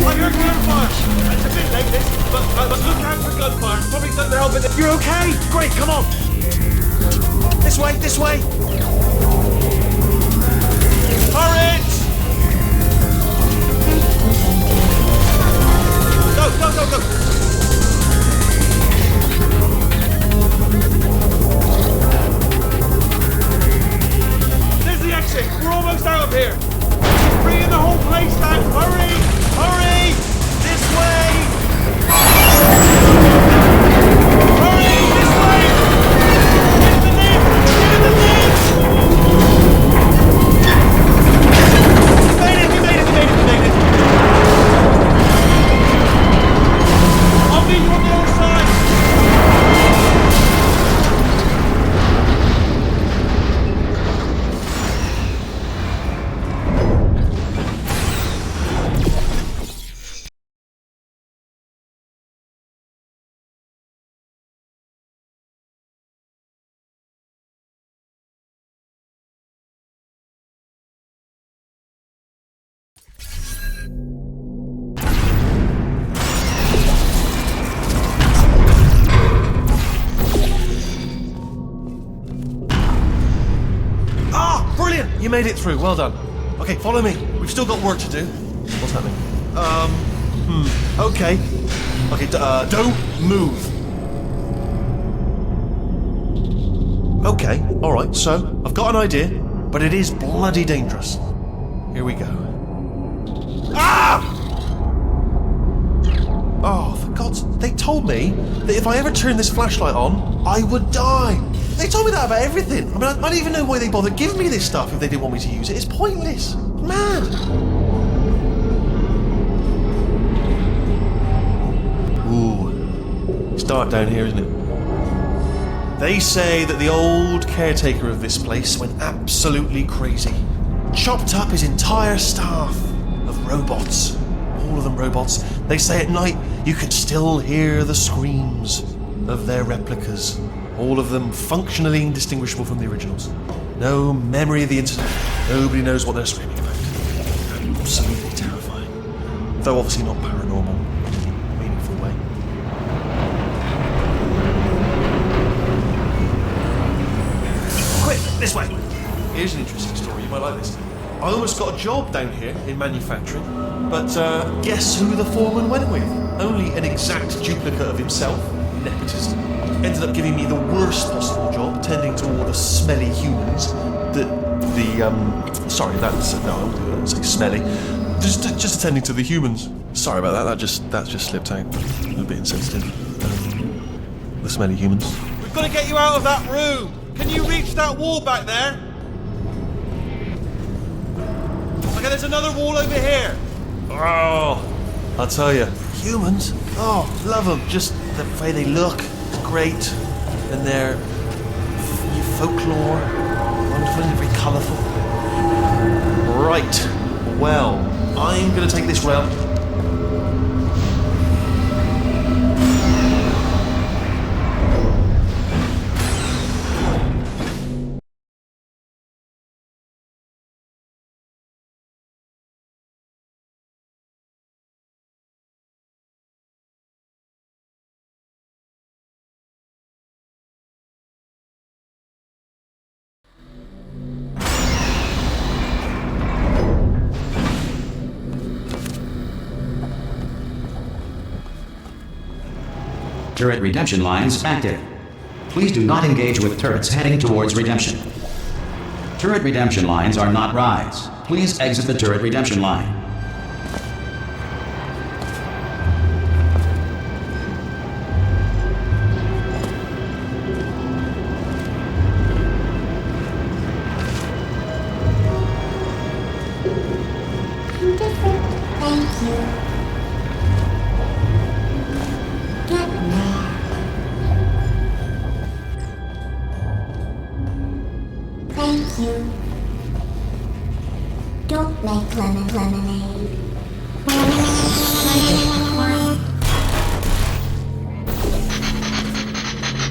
I heard gunfire. It's a bit late, this, but look out for gunfire. Probably doesn't help it. You're okay? Great, come on. This way, this way. Hurry! Go, go, go, go. There's the exit. We're almost out of here. It's bringing the whole place down. Hurry! Hurry! This way! Hurry! This way! Get the lift! Get the lift! We made it! We made it! We made it! We made it! I'll be from the other side! Ah, brilliant! You made it through. Well done. Okay, follow me. We've still got work to do. What's happening? Okay. Okay, don't move. Okay, alright, so I've got an idea, but it is bloody dangerous. Here we go. Ah! Oh, for God's... They told me that if I ever turned this flashlight on, I would die. They told me that about everything. I mean, I don't even know why they bothered giving me this stuff if they didn't want me to use it. It's pointless. Man! Ooh. It's dark down here, isn't it? They say that the old caretaker of this place went absolutely crazy. Chopped up his entire staff of robots. All of them robots. They say at night you can still hear the screams of their replicas. All of them functionally indistinguishable from the originals. No memory of the incident. Nobody knows what they're screaming about. Absolutely terrifying. Though obviously not paranormal in a meaningful way. Quick, this way. Here's an interesting story. You might like this. I almost got a job down here in manufacturing, but guess who the foreman went with? Only an exact duplicate of himself. Nepotism. Ended up giving me the worst possible job, tending to all the smelly humans. Sorry, that's no, I wouldn't say smelly. Just attending to the humans. Sorry about that. That just slipped out. A bit insensitive. The smelly humans. We've got to get you out of that room. Can you reach that wall back there? Okay, there's another wall over here. Oh, I'll tell you, humans. Oh, love them. Just the way they look. Great, and their folklore, wonderful and very colourful. Right, well, I'm going to take this round. Turret redemption lines active. Please do not engage with turrets heading towards redemption. Turret redemption lines are not rides. Please exit the turret redemption line. Thank you. Get mad. Thank you. Don't make lemonade.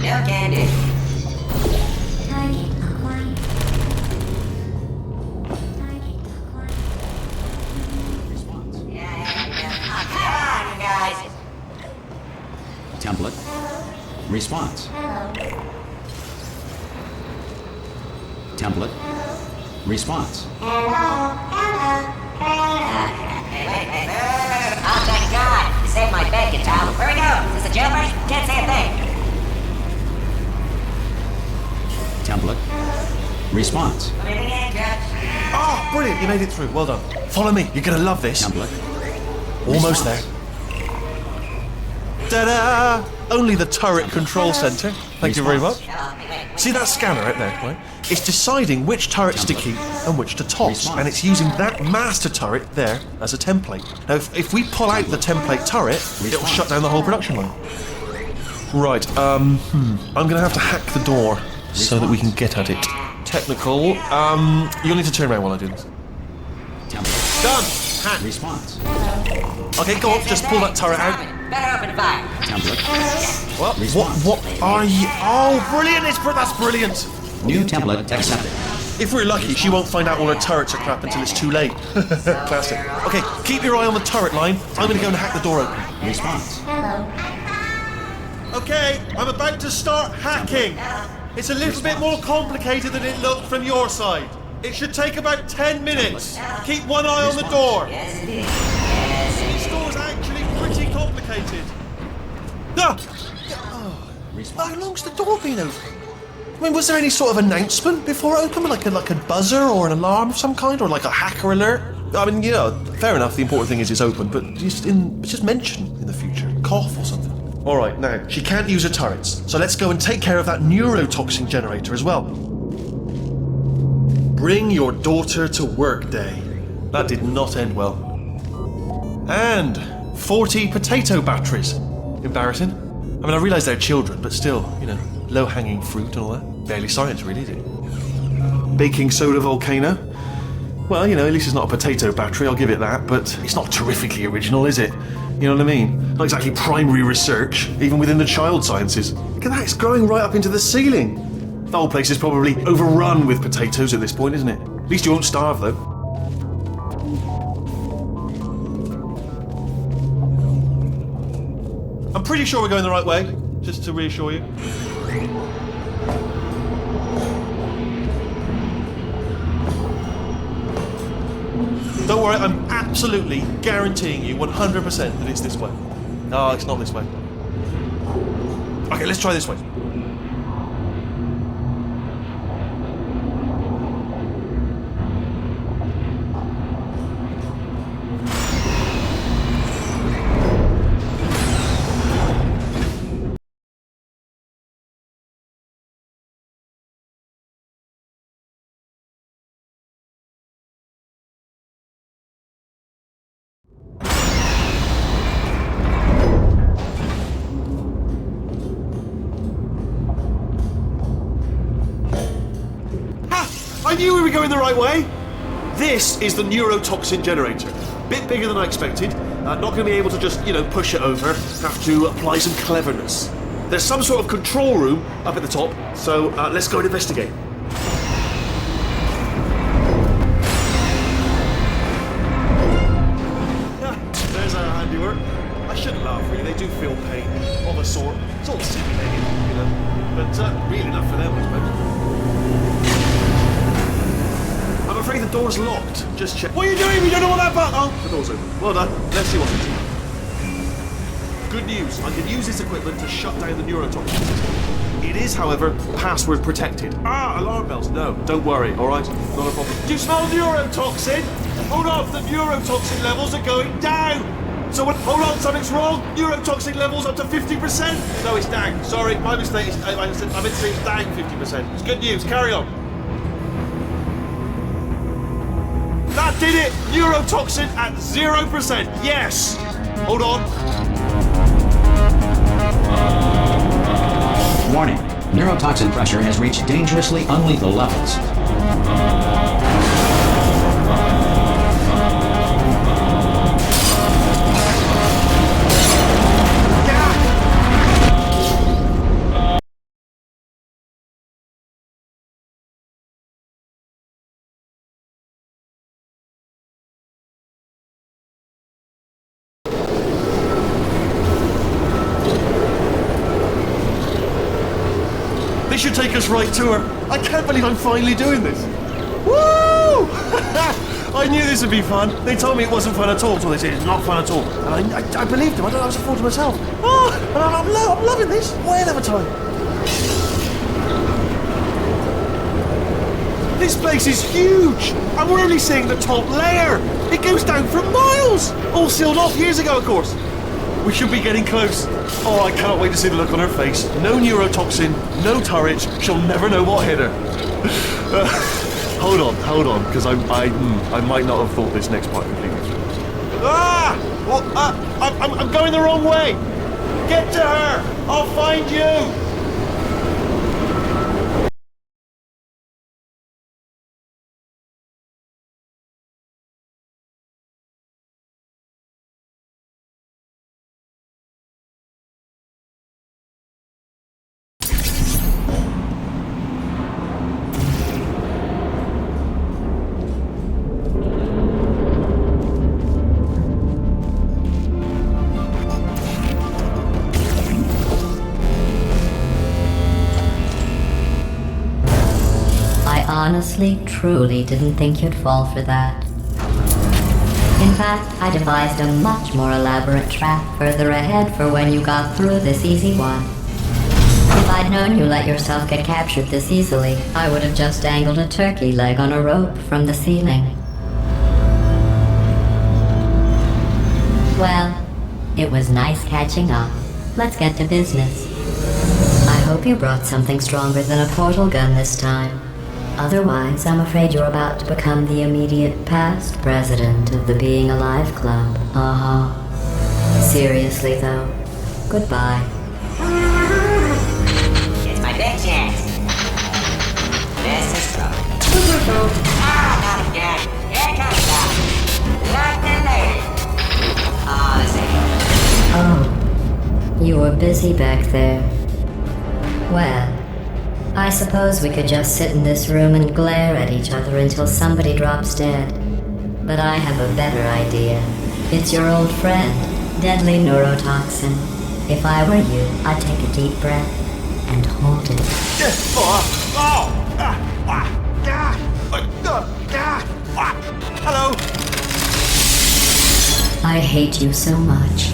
No candy. Target acquired. Guys. Template. Response. Template. Response. Oh, thank God. You saved my bacon, Tom. Where we go? Is this a jailbreak? Can't say a thing. Template. Response. Oh, brilliant. You made it through. Well done. Follow me. You're going to love this. Template. Almost there. Ta-da! Only the turret control center. Thank you very much. See that scanner right there, right? It's deciding which turrets to keep and which to toss, and it's using that master turret there as a template. Now, if we pull out the template turret, it'll shut down the whole production line. Right, I'm gonna have to hack the door so that we can get at it. Technical, you'll need to turn around while I do this. Done! Hack. Response. Okay, go on, just pull that turret out. Better open fire. Template. What are you? Oh, brilliant! That's brilliant! New template accepted. If we're lucky, she won't find out all her turrets are crap until it's too late. Classic. Okay, keep your eye on the turret line. I'm gonna go and hack the door open. Response. Okay, I'm about to start hacking. It's a little bit more complicated than it looked from your side. It should take about 10 minutes. Keep one eye on the door. This door's actually pretty complicated. Ah! How long's the door been open? I mean, was there any sort of announcement before it opened? Like a buzzer or an alarm of some kind? Or like a hacker alert? I mean, fair enough, the important thing is it's open, but just mention in the future. Cough or something. Alright, now, she can't use her turrets, so let's go and take care of that neurotoxin generator as well. Bring your daughter to work day. That did not end well. And 40 potato batteries. Embarrassing. I mean, I realise they're children, but still, low-hanging fruit and all that. Barely science, really, is it? Baking soda volcano. Well, at least it's not a potato battery, I'll give it that, but it's not terrifically original, is it? You know what I mean? Not exactly primary research, even within the child sciences. Look at that, it's growing right up into the ceiling. The whole place is probably overrun with potatoes at this point, isn't it? At least you won't starve, though. I'm pretty sure we're going the right way, just to reassure you. Don't worry, I'm absolutely guaranteeing you 100% that it's this way. No, it's not this way. Okay, let's try this way. I knew we were going the right way! This is the neurotoxin generator. Bit bigger than I expected. Not going to be able to just, push it over. Have to apply some cleverness. There's some sort of control room up at the top, so let's go and investigate. There's our handiwork. I shouldn't laugh, really. They do feel pain of a sort. It's all simulated, but real enough for them, I suppose. I'm afraid the door's locked. Just check. What are you doing? You don't know what that button. Oh, the door's open. Well done. Let's see what it is. good news. I can use this equipment to shut down the neurotoxins. It is, however, password protected. Alarm bells. No, don't worry, alright? Not a problem. Do you smell neurotoxin? Hold on, the neurotoxin levels are going down! Hold on, something's wrong! Neurotoxin levels up to 50%! No, it's down. Sorry, my mistake. I meant to say it's down 50%. It's good news, carry on. That did it! Neurotoxin at 0%, yes! Hold on. Warning. Neurotoxin pressure has reached dangerously unlethal levels. This should take us right to her. I can't believe I'm finally doing this. Woo! I knew this would be fun. They told me it wasn't fun at all, so they said it's not fun at all. And I believed them. I don't know, I was a fool to myself. And I'm loving this. Whale of a time. This place is huge. And we're only seeing the top layer. It goes down for miles. All sealed off years ago, of course. We should be getting close. Oh, I cannot wait to see the look on her face. No neurotoxin, no turrets. She'll never know what hit her. Hold on, because I might not have thought this next part completely through. I'm going the wrong way. Get to her. I'll find you. Honestly, truly didn't think you'd fall for that. In fact, I devised a much more elaborate trap further ahead for when you got through this easy one. If I'd known you let yourself get captured this easily, I would have just dangled a turkey leg on a rope from the ceiling. Well, it was nice catching up. Let's get to business. I hope you brought something stronger than a portal gun this time. Otherwise, I'm afraid you're about to become the immediate past president of the Being Alive Club. Seriously, though, goodbye. It's my big chance. This is trouble. Not again. Here comes that. Locked and loaded. Oh, you were busy back there. Well, I suppose we could just sit in this room and glare at each other until somebody drops dead. But I have a better idea. It's your old friend, deadly neurotoxin. If I were you, I'd take a deep breath and hold it. Hello. I hate you so much.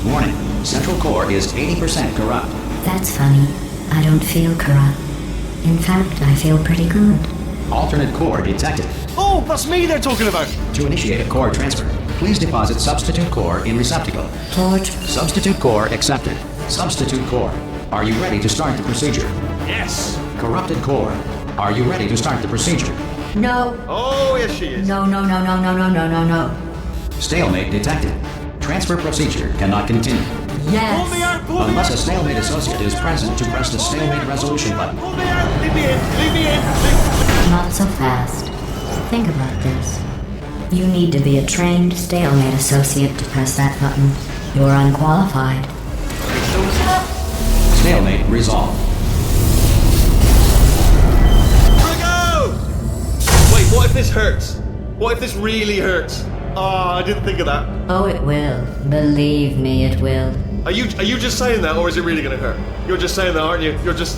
Warning. Central core is 80% corrupt. That's funny. I don't feel corrupt. In fact, I feel pretty good. Alternate core detected. Oh, that's me they're talking about. To initiate a core transfer, please deposit substitute core in receptacle. Torch. Substitute core accepted. Substitute core. Are you ready to start the procedure? Yes. Corrupted core. Are you ready to start the procedure? No. Oh, yes she is. No. Stalemate detected. Transfer procedure cannot continue. Yes. Pull me out. Unless a stalemate associate is present to press the stalemate resolution button. Pull me out. Leave me in. Not so fast. Think about this. You need to be a trained stalemate associate to press that button. You're unqualified. Stalemate resolved. Go! Wait, what if this hurts? What if this really hurts? I didn't think of that. Oh, it will. Believe me, it will. Are you just saying that, or is it really gonna hurt? You're just saying that, aren't you?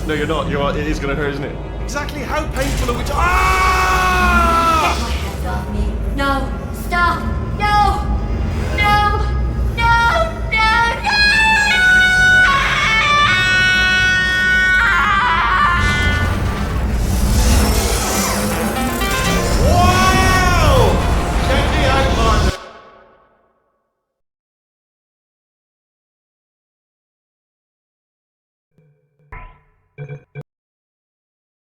No, you're not. It is gonna hurt, isn't it? Exactly how painful are we? Ah! Get my hands off me. No! Stop! No!